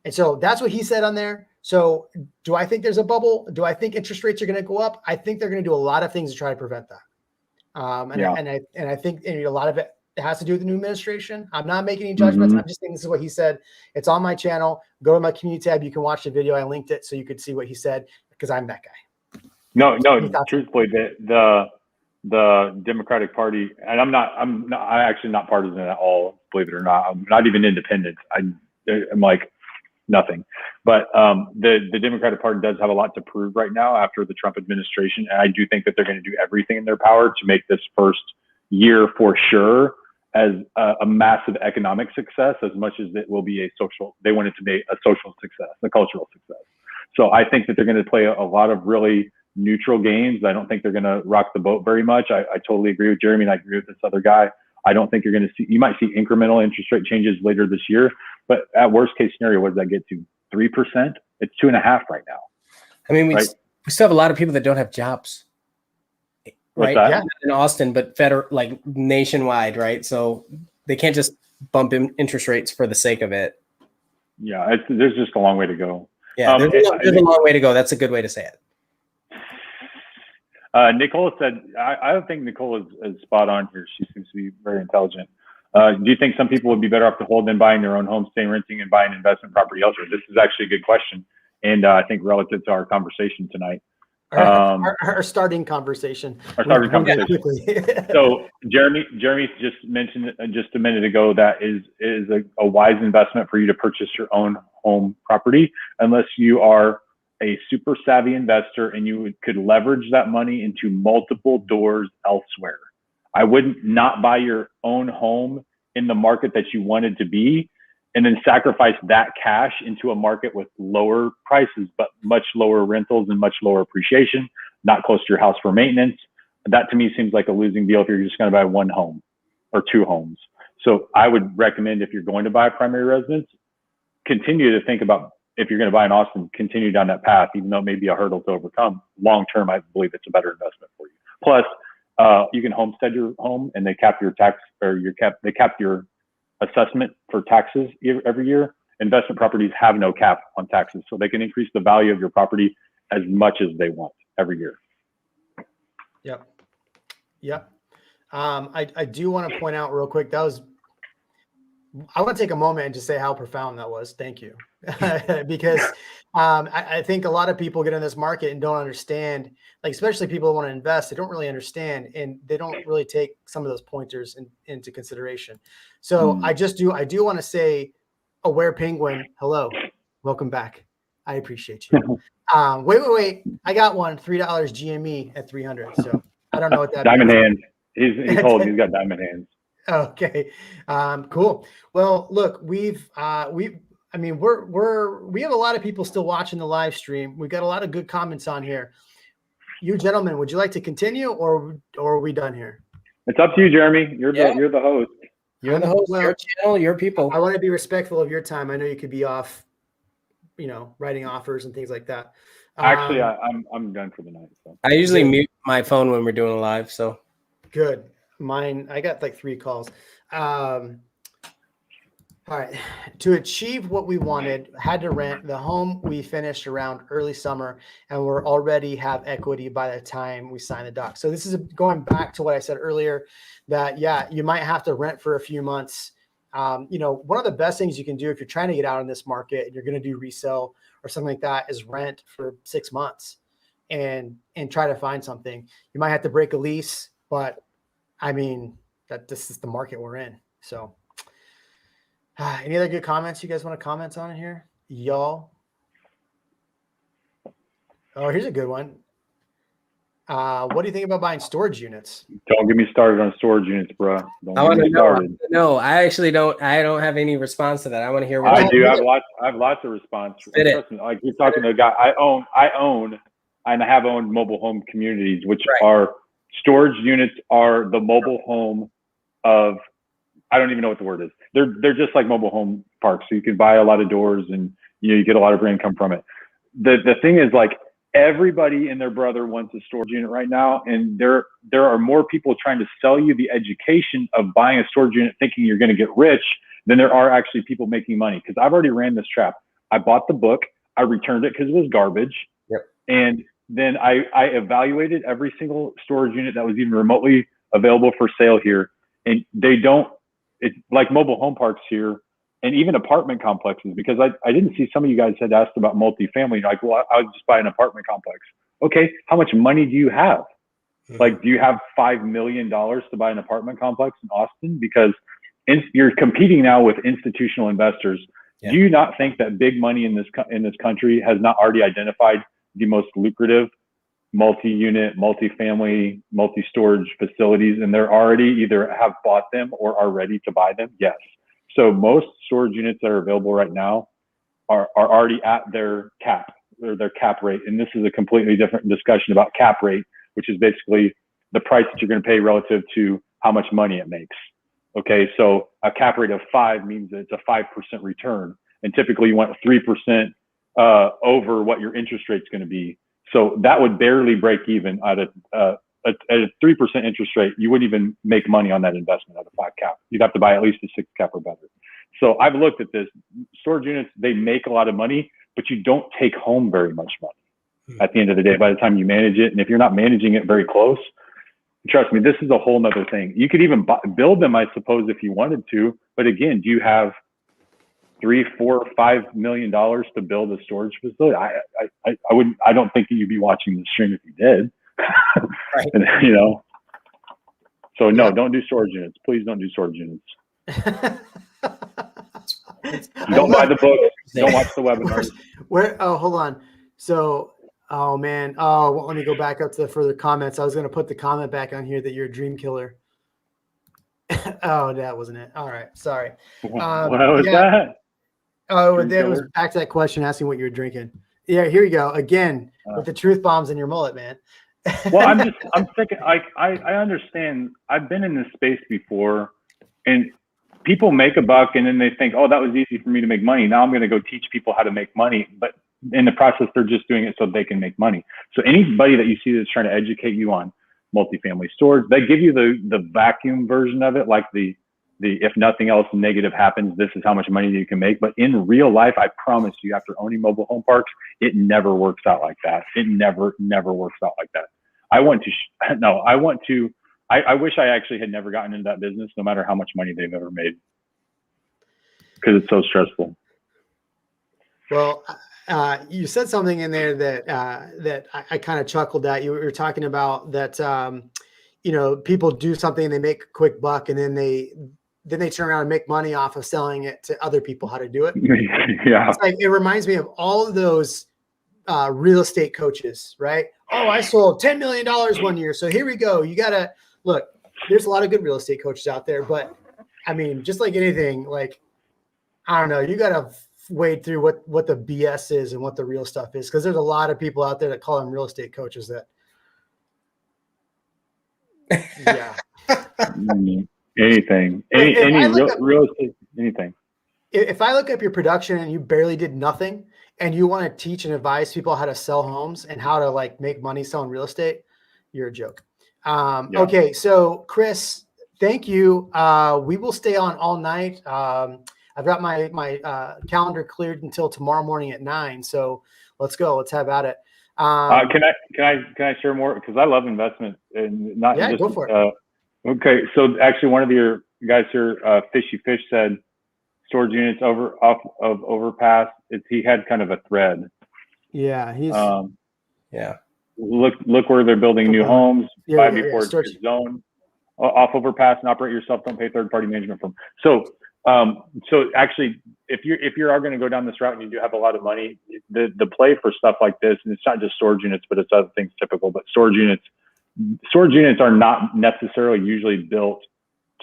And so that's what he said on there. So do I think there's a bubble? Do I think interest rates are going to go up? I think they're going to do a lot of things to try to prevent that. I think a lot of it has to do with the new administration. I'm not making any judgments. I'm just thinking this is what he said. It's on my channel. Go to my community tab. You can watch the video. I linked it so you could see what he said because I'm that guy. No, truthfully, the Democratic Party, and I'm actually not partisan at all, believe it or not. I'm not even independent. I'm like nothing. But the Democratic Party does have a lot to prove right now after the Trump administration. And I do think that they're going to do everything in their power to make this first year for sure as a massive economic success, as much as it will be they want it to be a social success, a cultural success. So I think that they're going to play a lot of really neutral games. I don't think they're going to rock the boat very much. I totally agree with Jeremy, and I agree with this other guy. I don't think you might see incremental interest rate changes later this year, but at worst case scenario, what does that get to? 3%? It's 2.5% right now. I mean, we still have a lot of people that don't have jobs. Right? What's that? Yeah. Not in Austin, but like nationwide, right? So they can't just bump in interest rates for the sake of it. Yeah, there's just a long way to go. Yeah, there's a long way to go. That's a good way to say it. Nicole said, I don't think Nicole is spot on here. She seems to be very intelligent. Do you think some people would be better off to hold than buying their own home, staying renting, and buying investment property elsewhere? This is actually a good question, and I think relative to our conversation tonight. Our starting conversation. So Jeremy just mentioned just a minute ago that is a wise investment for you to purchase your own home property, unless you are a super savvy investor and you could leverage that money into multiple doors elsewhere. I would not buy your own home in the market that you wanted to be and then sacrifice that cash into a market with lower prices, but much lower rentals and much lower appreciation, not close to your house for maintenance. That to me seems like a losing deal if you're just going to buy one home or two homes. So I would recommend, if you're going to buy a primary residence, continue to think about, if you're going to buy in Austin, continue down that path, even though it may be a hurdle to overcome. Long term, I believe it's a better investment for you. Plus, you can homestead your home, and they cap your tax, or they cap your assessment for taxes every year. Investment properties have no cap on taxes, so they can increase the value of your property as much as they want every year. Yep. I do want to point out real quick, I want to take a moment and just say how profound that was. Thank you. Because I think a lot of people get in this market and don't understand, like, especially people who want to invest, they don't really understand, and they don't really take some of those pointers into consideration. So I do want to say, Aware Penguin, hello, welcome back. I appreciate you. Wait. I got one, $3 GME at 300. So I don't know what that diamond means. hands. He's old. He's got diamond hands. Okay. Cool. Well, look, we have a lot of people still watching the live stream. We've got a lot of good comments on here. You gentlemen, would you like to continue, or are we done here? It's up to you, Jeremy. You're the host. You're the host. Well, your channel, your people. I want to be respectful of your time. I know you could be off, writing offers and things like that. Actually, I'm done for the night. So. I usually mute my phone when we're doing a live. So good. Mine, I got like 3 calls. All right. To achieve what we wanted, had to rent the home. We finished around early summer, and we're already have equity by the time we sign the doc. So this is going back to what I said earlier, that you might have to rent for a few months. One of the best things you can do if you're trying to get out in this market and you're going to do resale or something like that is rent for 6 months and try to find something. You might have to break a lease, but I mean, this is the market we're in. So any other good comments you guys want to comment on here? Y'all? Oh, here's a good one. What do you think about buying storage units? Don't get me started on storage units, bro. I want to know. No, I actually don't. I don't have any response to that. I want to hear what I do. I have lots of response. Like you're talking to a guy. I own, and I have owned mobile home communities, which are storage units. Are the mobile home of, I don't even know what the word is. They're just like mobile home parks. So you can buy a lot of doors, and you get a lot of income from it. The thing is, like, everybody and their brother wants a storage unit right now, and there are more people trying to sell you the education of buying a storage unit thinking you're going to get rich than there are actually people making money. Because I've already ran this trap. I bought the book, I returned it because it was garbage. Yep. And then I evaluated every single storage unit that was even remotely available for sale here. And it's like mobile home parks here and even apartment complexes, because I didn't see some of you guys had asked about multifamily. Like, well, I would just buy an apartment complex. Okay, how much money do you have? Like, do you have $5 million to buy an apartment complex in Austin? Because you're competing now with institutional investors. Yeah. Do you not think that big money in this country has not already identified the most lucrative multi-unit, multi-family, multi-storage facilities, and they're already either have bought them or are ready to buy them? Yes. So most storage units that are available right now are already at their cap, or their cap rate. And this is a completely different discussion about cap rate, which is basically the price that you're going to pay relative to how much money it makes. Okay, so a cap rate of 5 means that it's a 5% return, and typically you want 3% over what your interest rate's going to be. So that would barely break even at a 3% interest rate. You wouldn't even make money on that investment at a 5 cap. You'd have to buy at least a 6 cap or better. So I've looked at this. Storage units, they make a lot of money, but you don't take home very much money at the end of the day by the time you manage it. And if you're not managing it very close, trust me, this is a whole nother thing. You could even build them, I suppose, if you wanted to. But again, do you have $3, $4, $5 million to build a storage facility? I don't think that you'd be watching the stream if you did. Right. And, you know. So no, don't do storage units. Please don't do storage units. Don't buy the book. Don't watch the webinars. Hold on. So. Oh man. Oh, well, let me go back up to the further comments. I was going to put the comment back on here that you're a dream killer. Oh, that wasn't it. All right. Sorry. What was that? Oh, that was back to that question asking what you're drinking. Yeah. Here you go. Again, with the truth bombs in your mullet, man. Well, I'm thinking, like, I understand. I've been in this space before, and people make a buck and then they think, oh, that was easy for me to make money. Now I'm going to go teach people how to make money. But in the process, they're just doing it so they can make money. So anybody that you see that's trying to educate you on multifamily storage, they give you the vacuum version of it, like the if nothing else negative happens, this is how much money you can make. But in real life, I promise you, after owning mobile home parks, it never works out like that. It never works out like that. I wish I actually had never gotten into that business, no matter how much money they've ever made, because it's so stressful. Well, you said something in there that I kind of chuckled at. You were talking about that, people do something and they make a quick buck, and then they turn around and make money off of selling it to other people how to do it. Yeah. It's like, it reminds me of all of those real estate coaches, right? Oh, I sold $10 million one year. So here we go. You got to look, there's a lot of good real estate coaches out there, but I mean, just like anything, like, I don't know, you got to wade through what the BS is and what the real stuff is, because there's a lot of people out there that call them real estate coaches that anything real estate, anything. If I look up your production and you barely did nothing and you want to teach and advise people how to sell homes and how to like make money selling real estate, you're a joke. Okay, so Chris, thank you. We will stay on all night. I've got my calendar cleared until tomorrow morning at 9. So let's go. Let's have at it. Can I share more? Because I love investment and not just. Go for it. Okay, so actually, one of your guys here, Fishy Fish, said storage units off of overpass. He had kind of a thread. Yeah, he's. Look where they're building new homes. Buy before it's your zone. Off overpass and operate yourself. Don't pay third party management firm. So actually, if you are going to go down this route and you do have a lot of money, the play for stuff like this, and it's not just storage units, but it's other things typical. But storage units are not necessarily usually built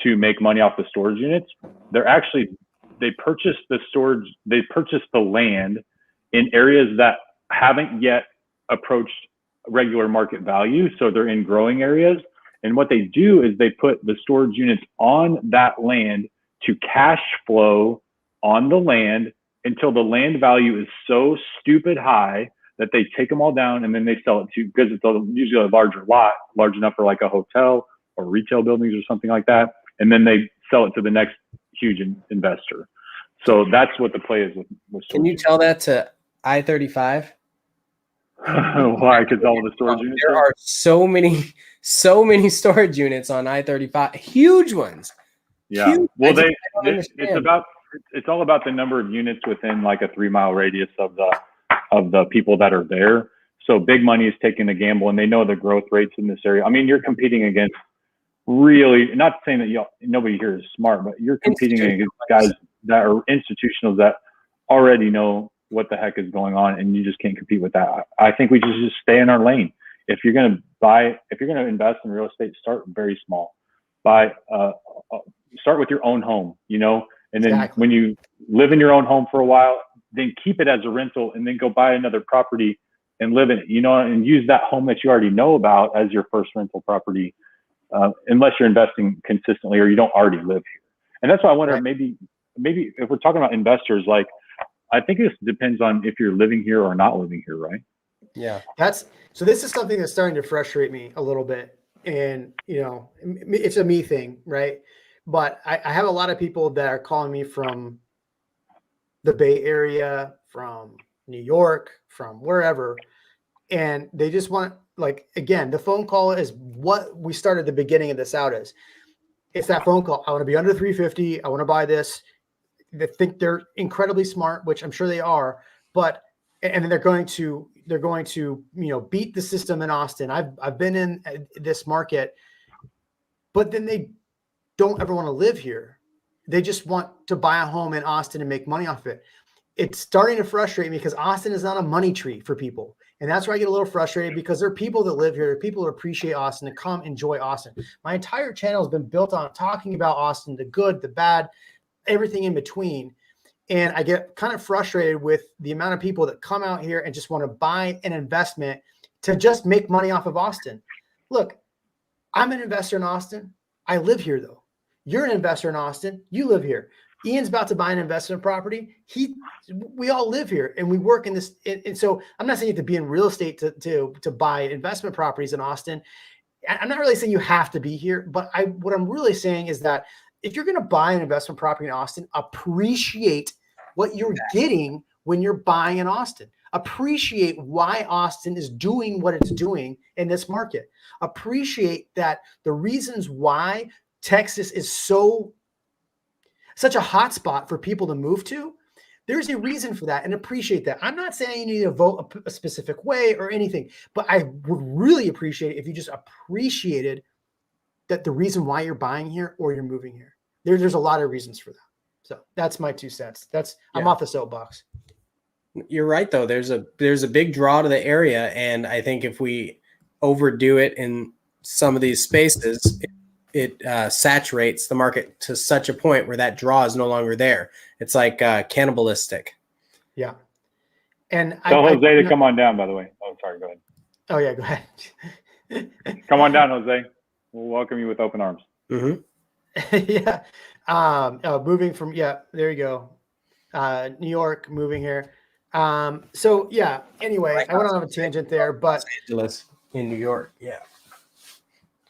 to make money off the storage units. They purchase the land in areas that haven't yet approached regular market value. So they're in growing areas. And what they do is they put the storage units on that land to cash flow on the land until the land value is so stupid high that they take them all down, and then they sell it to, because it's usually a larger lot, large enough for like a hotel or retail buildings or something like that. And then they sell it to the next huge investor. So that's what the play is with storage. Can you tell that to I-35. Why? Because all the storage units. There are so many storage units on I-35, huge ones. Yeah. Huge. Well, Understand. it's all about the number of units within like a 3-mile radius of the people that are there. So big money is taking a gamble, and they know the growth rates in this area. I mean, you're competing against really, not saying that nobody here is smart, but you're competing against guys that are institutionals that already know what the heck is going on, and you just can't compete with that. I think we should just stay in our lane. If you're going to invest in real estate, start very small. Start with your own home, and then when you live in your own home for a while, then keep it as a rental, and then go buy another property and live in it, and use that home that you already know about as your first rental property, unless you're investing consistently or you don't already live here. And that's why I wonder, maybe if we're talking about investors, like, I think this depends on if you're living here or not living here, right? Yeah. So this is something that's starting to frustrate me a little bit. And, it's a me thing, right? But I have a lot of people that are calling me from the Bay Area, from New York, from wherever. And they just want, like, again, the phone call is what we started the beginning of this out as. It's that phone call. I want to be under 350. I want to buy this. They think they're incredibly smart, which I'm sure they are, and then they're going to beat the system in Austin. I've been in this market, but then they don't ever want to live here. They just want to buy a home in Austin and make money off it. It's starting to frustrate me because Austin is not a money tree for people. And that's where I get a little frustrated, because there are people that live here, there are people who appreciate Austin, and come enjoy Austin. My entire channel has been built on talking about Austin, the good, the bad, everything in between. And I get kind of frustrated with the amount of people that come out here and just want to buy an investment to just make money off of Austin. Look, I'm an investor in Austin. I live here, though. You're an investor in Austin. You live here. Ian's about to buy an investment property. We all live here and we work in this. And so I'm not saying you have to be in real estate to buy investment properties in Austin. I'm not really saying you have to be here, but what I'm really saying is that if you're going to buy an investment property in Austin, appreciate what you're getting when you're buying in Austin. Appreciate why Austin is doing what it's doing in this market. Appreciate that the reasons why Texas is such a hot spot for people to move to. There's a reason for that, and appreciate that. I'm not saying you need to vote a specific way or anything, but I would really appreciate it if you just appreciated that the reason why you're buying here or you're moving here. There's a lot of reasons for that. So that's my 2 cents. I'm off the soapbox. You're right, though. There's a big draw to the area, and I think if we overdo it in some of these spaces, it saturates the market to such a point where that draw is no longer there. It's like cannibalistic. Yeah. And tell Jose to come on down, by the way. Oh, sorry. Go ahead. Oh, yeah. Go ahead. Come on down, Jose. We'll welcome you with open arms. Mm-hmm. Yeah. Moving from, there you go. New York, moving here. So, yeah. Anyway, I went on a tangent there, but. Los Angeles in New York. Yeah.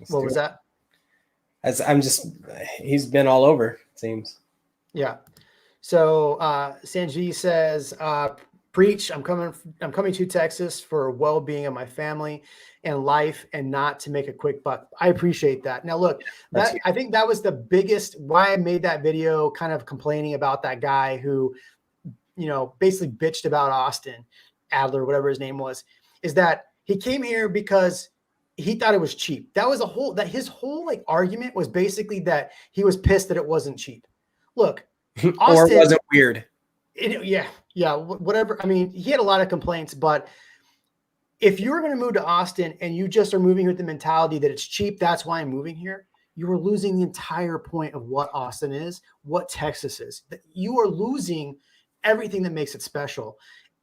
What was that? He's been all over, it seems. Yeah. So Sanji says, preach, I'm coming to Texas for well-being of my family and life, and not to make a quick buck. I appreciate that. Now look, I think that was the biggest why I made that video, kind of complaining about that guy who, basically bitched about Austin Adler, whatever his name was, is that he came here because he thought it was cheap. That was his whole like argument was basically that he was pissed that it wasn't cheap. Look, Austin, or was it weird? Yeah, whatever. I mean, he had a lot of complaints, but if you're going to move to Austin and you just are moving with the mentality that it's cheap, that's why I'm moving here, you are losing the entire point of what Austin is, what Texas is. You are losing everything that makes it special.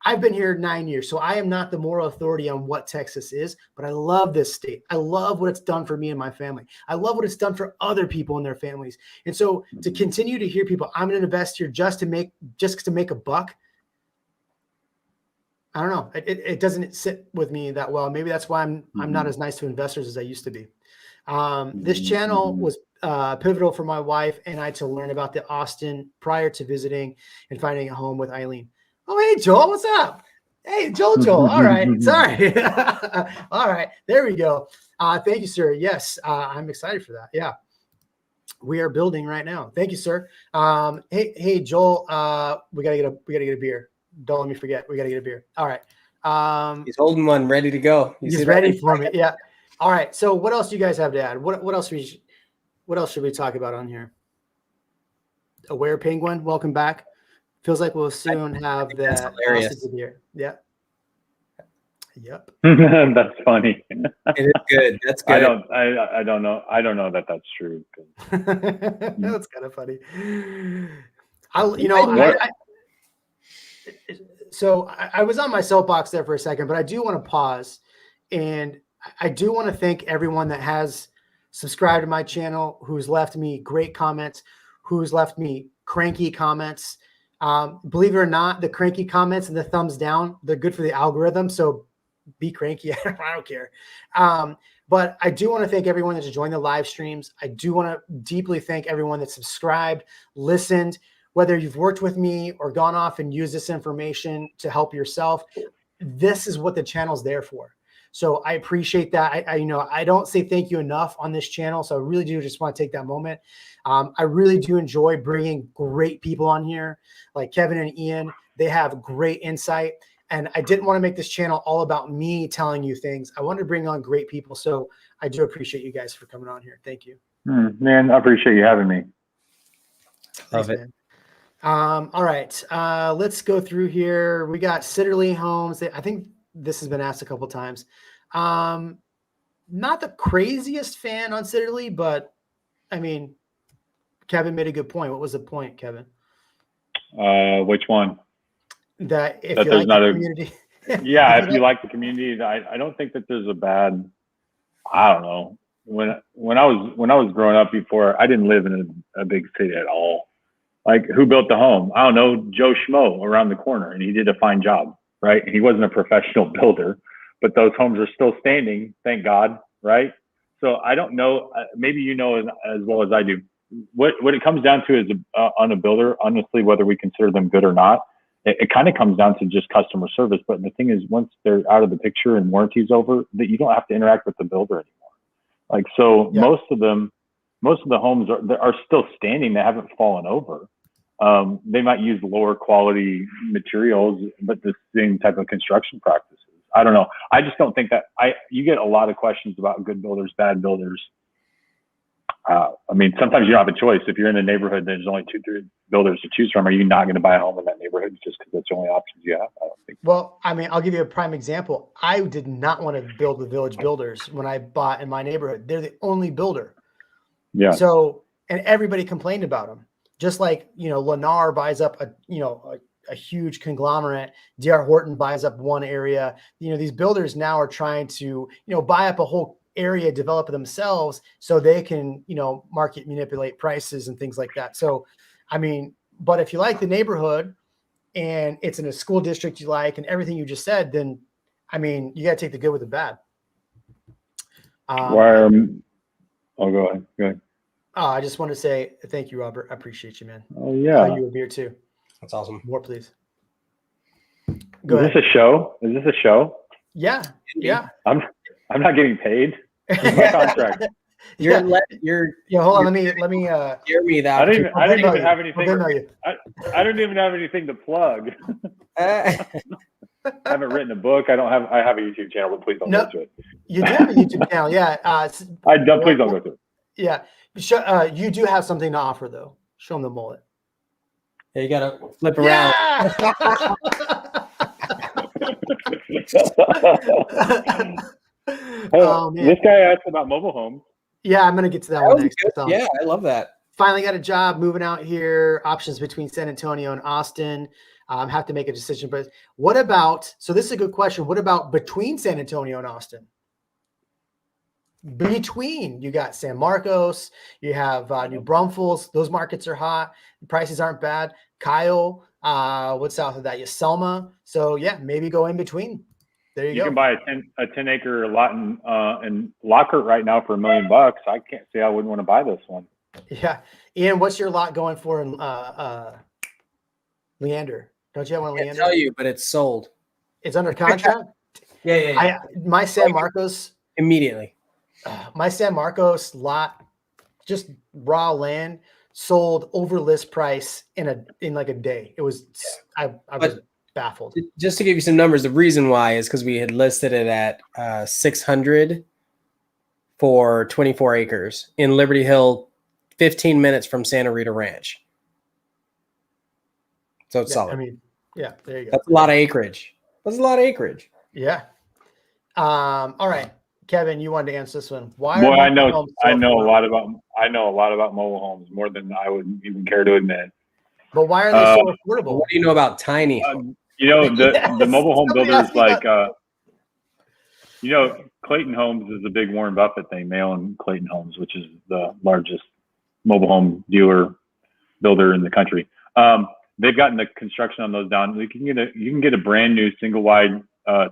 I've been here 9 years, so I am not the moral authority on what Texas is, but I love this state. I love what it's done for me and my family. I love what it's done for other people and their families. And so to continue to hear people, I'm going to invest here just to make a buck, I don't know. It doesn't sit with me that well. Maybe that's why I'm not as nice to investors as I used to be. This channel was pivotal for my wife and I to learn about the Austin prior to visiting and finding a home with Eileen. Oh, hey, Joel, what's up? Hey, Jojo. All right. Sorry. All right. There we go. Thank you, sir. Yes, I'm excited for that. Yeah. We are building right now. Thank you, sir. Hey, Joel. We gotta get a beer. Don't let me forget. We gotta get a beer. All right. He's holding one, ready to go. He's ready for me. Yeah. All right. So, what else do you guys have to add? What else should we talk about on here? Aware Penguin, welcome back. Feels like we'll soon have that here. Yeah. Yep. That's funny. It is good. That's good. I don't know. I don't know that that's true. That's kind of funny. So I was on my soapbox there for a second, but I do want to pause, and I do want to thank everyone that has subscribed to my channel, who's left me great comments, who's left me cranky comments. Believe it or not, the cranky comments and the thumbs down, they're good for the algorithm. So be cranky. I don't care. But I do want to thank everyone that's joined the live streams. I do want to deeply thank everyone that subscribed, listened, whether you've worked with me or gone off and used this information to help yourself. This is what the channel's there for. So I appreciate that. I don't say thank you enough on this channel. So I really do just want to take that moment. I really do enjoy bringing great people on here like Kevin and Ian. They have great insight. And I didn't want to make this channel all about me telling you things. I wanted to bring on great people. So I do appreciate you guys for coming on here. Thank you. Man, I appreciate you having me. Love it. Man. All right. Let's go through here. We got Sitterly Homes. I think this has been asked a couple times. Not the craziest fan on Sitterly, but I mean, Kevin made a good point. What was the point, Kevin? Which one? That if you like the community. Yeah, if you like the community, I don't think that there's a bad. I don't know. When I was growing up, before I didn't live in a big city at all. Like, who built the home? I don't know, Joe Schmo around the corner, and he did a fine job, right? He wasn't a professional builder, but those homes are still standing, thank God, right? So I don't know. Maybe you know as well as I do. What it comes down to is on a builder, honestly, whether we consider them good or not. It kind of comes down to just customer service. But the thing is, once they're out of the picture and warranty's over, that you don't have to interact with the builder anymore. Like, so yeah. Most of the homes are still standing. They haven't fallen over. They might use lower quality materials, but the same type of construction practices. I don't know. I just don't think that you get a lot of questions about good builders, bad builders. I mean, sometimes you don't have a choice. If you're in a neighborhood, there's only 2-3 builders to choose from. Are you not going to buy a home in that neighborhood just because that's the only options you have? I don't think. Well, I mean, I'll give you a prime example. I did not want to build with Village Builders when I bought in my neighborhood. They're the only builder. Yeah. So, and everybody complained about them. Just like, Lennar buys up a huge conglomerate. D.R. Horton buys up one area. These builders now are trying to, buy up a whole area, develop it themselves so they can, market manipulate prices and things like that. So, I mean, but if you like the neighborhood and it's in a school district you like and everything you just said, then, I mean, you got to take the good with the bad. Go ahead. Oh, I just want to say thank you, Robert. I appreciate you, man. Oh, yeah. You a beer too. That's awesome. More, please. Go ahead. Is this a show? Yeah. Yeah. I'm not getting paid. Where's my contract? Hold on. Let me hear me that. I don't even have anything. I don't even have anything to plug. I haven't written a book. I have a YouTube channel, but please don't go to it. You do have a YouTube channel, yeah. Please don't go to it. Yeah. You do have something to offer, though. Show them the mullet. Yeah, you gotta flip around. Man. This guy asked about mobile homes. Yeah, I'm gonna get to that one next. Yeah, I love that. Finally got a job, moving out here. Options between San Antonio and Austin. Have to make a decision. But what about? So this is a good question. What about between San Antonio and Austin? Between, you got San Marcos, you have New Braunfels. Those markets are hot. The prices aren't bad. Kyle, what's south of that? Selma. So yeah, maybe go in between. There you go. You can buy a 10-acre lot in Lockhart right now for $1 million. I can't say I wouldn't want to buy this one. Yeah, Ian, what's your lot going for in Leander? Don't you have one in Leander? I can't tell you, but it's sold. It's under contract. Yeah. My San Marcos Immediately. My San Marcos lot, just raw land, sold over list price in like a day. It was I was baffled. Just to give you some numbers, the reason why is because we had listed it at 600 for 24 acres in Liberty Hill, 15 minutes from Santa Rita Ranch. So it's solid. I mean, yeah, there you go. That's a lot of acreage. Yeah. All right, Kevin, you wanted to answer this one. Why? Boy, I know a lot about mobile homes, more than I would even care to admit. But why are they so affordable? What do you know about tiny homes? The mobile home builders like Clayton Homes is a big Warren Buffett thing. They own Clayton Homes, which is the largest mobile home builder in the country. They've gotten the construction on those down. You can get a brand new single wide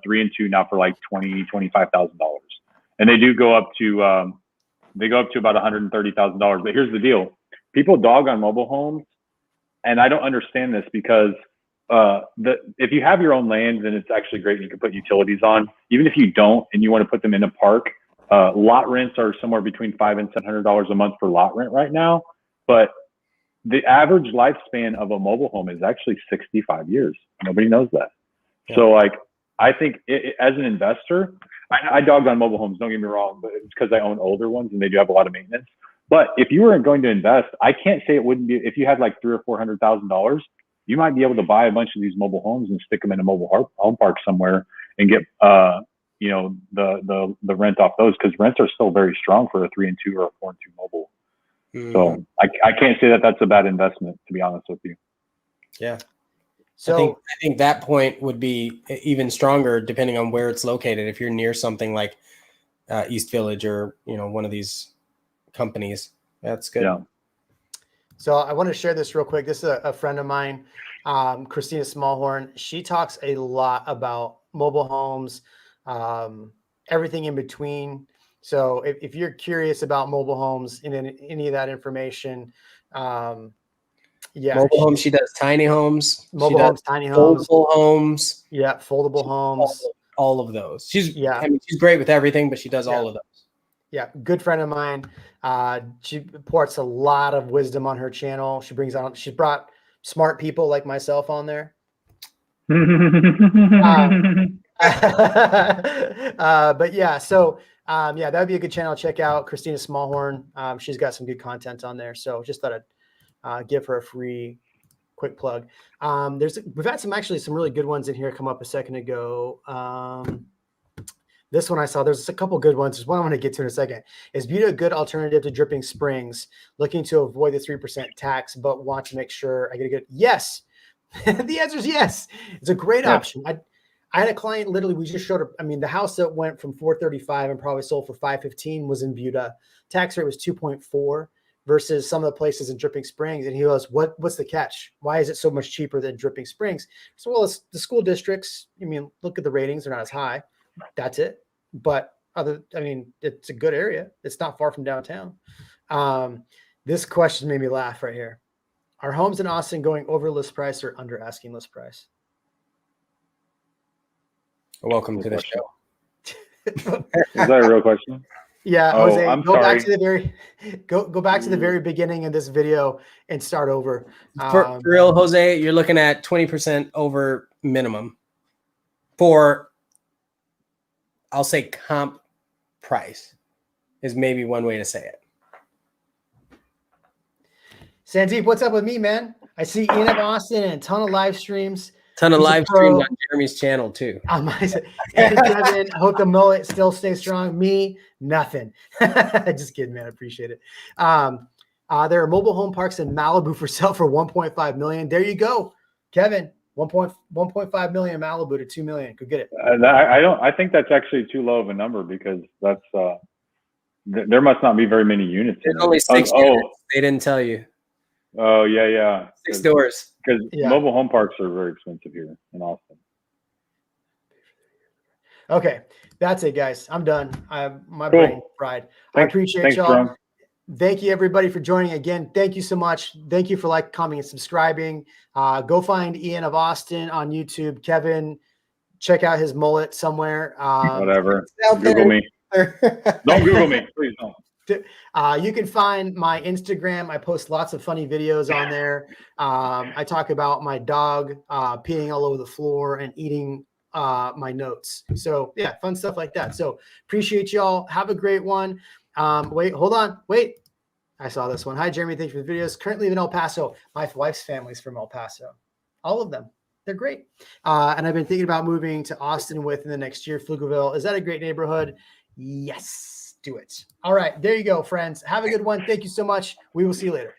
3 and 2 now for like $25,000, and they do go up to about $130,000. But here's the deal: people dog on mobile homes, and I don't understand this because if you have your own land, then it's actually great. You can put utilities on. Even if you don't, and you want to put them in a park, lot rents are somewhere between $500 and $700 a month for lot rent right now. But the average lifespan of a mobile home is actually 65 years. Nobody knows that. Yeah. So like, I think as an investor, I dogged on mobile homes, don't get me wrong, but it's because I own older ones and they do have a lot of maintenance. But if you were going to invest, I can't say it wouldn't be, if you had like $300,000 or $400,000, you might be able to buy a bunch of these mobile homes and stick them in a mobile home park somewhere and get, the rent off those, because rents are still very strong for a 3 and 2 or a 4 and 2 mobile. Mm-hmm. So I can't say that that's a bad investment, to be honest with you. Yeah. So I think that point would be even stronger depending on where it's located. If you're near something like East Village or, one of these companies, that's good. Yeah. So I want to share this real quick. This is a friend of mine, Christina Smallhorn. She talks a lot about mobile homes, everything in between. So if you're curious about mobile homes and any of that information, mobile homes. She does tiny homes. Mobile homes, tiny homes, foldable homes. Yeah, foldable homes. All of those. She's great with everything, but she does all of those. Yeah, good friend of mine. She ports a lot of wisdom on her channel. She brought smart people like myself on there. But yeah, so that would be a good channel to check out. Christina Smallhorn. She's got some good content on there. So just thought I'd give her a free quick plug. We've had some really good ones in here come up a second ago. This one I saw, there's a couple good ones. There's one I want to get to in a second. Is Buda a good alternative to Dripping Springs? Looking to avoid the 3% tax, but want to make sure I get a good, yes. The answer is yes. It's a great option. I had a client, literally, we just showed her. I mean, the house that went from 435 and probably sold for 515 was in Buda. Tax rate was 2.4 versus some of the places in Dripping Springs. And he goes, what's the catch? Why is it so much cheaper than Dripping Springs? So, well, it's the school districts. I mean, look at the ratings. They're not as high. That's it. But it's a good area. It's not far from downtown. This question made me laugh right here. Are homes in Austin going over list price or under asking list price? Welcome to the show. Is that a real question? Yeah, Jose, go back to the very beginning of this video and start over. For real, Jose, you're looking at 20% over minimum for, I'll say, comp price is maybe one way to say it. Sandeep, what's up with me, man? I see Ian of Austin and a ton of live streams. Ton of live streams on Jeremy's channel too. Hey, Kevin, I hope the mullet still stays strong. Me, nothing. Just kidding, man. I appreciate it. There are mobile home parks in Malibu for sale for $1.5 million. There you go, Kevin. 1.5 million in Malibu to 2 million. Go get it. I think that's actually too low of a number, because that's there must not be very many units. There's only 6 units. They didn't tell you. Oh yeah. 6 doors. Because mobile home parks are very expensive here in Austin. Okay, that's it, guys. I'm done. My brain fried. I appreciate y'all. Jerome. Thank you, everybody, for joining again. Thank you so much. Thank you for commenting, and subscribing. Go find Ian of Austin on YouTube. Kevin, check out his mullet somewhere. Whatever. Out Google me. there. Don't Google me, please don't. You can find my Instagram. I post lots of funny videos on there. I talk about my dog peeing all over the floor and eating my notes. So yeah, fun stuff like that. So appreciate y'all. Have a great one. Wait, hold on. Wait. I saw this one. Hi, Jeremy. Thanks for the videos. Currently in El Paso. My wife's family's from El Paso. All of them. They're great. And I've been thinking about moving to Austin within the next year. Pflugerville. Is that a great neighborhood? Yes. Do it. All right. There you go, friends. Have a good one. Thank you so much. We will see you later.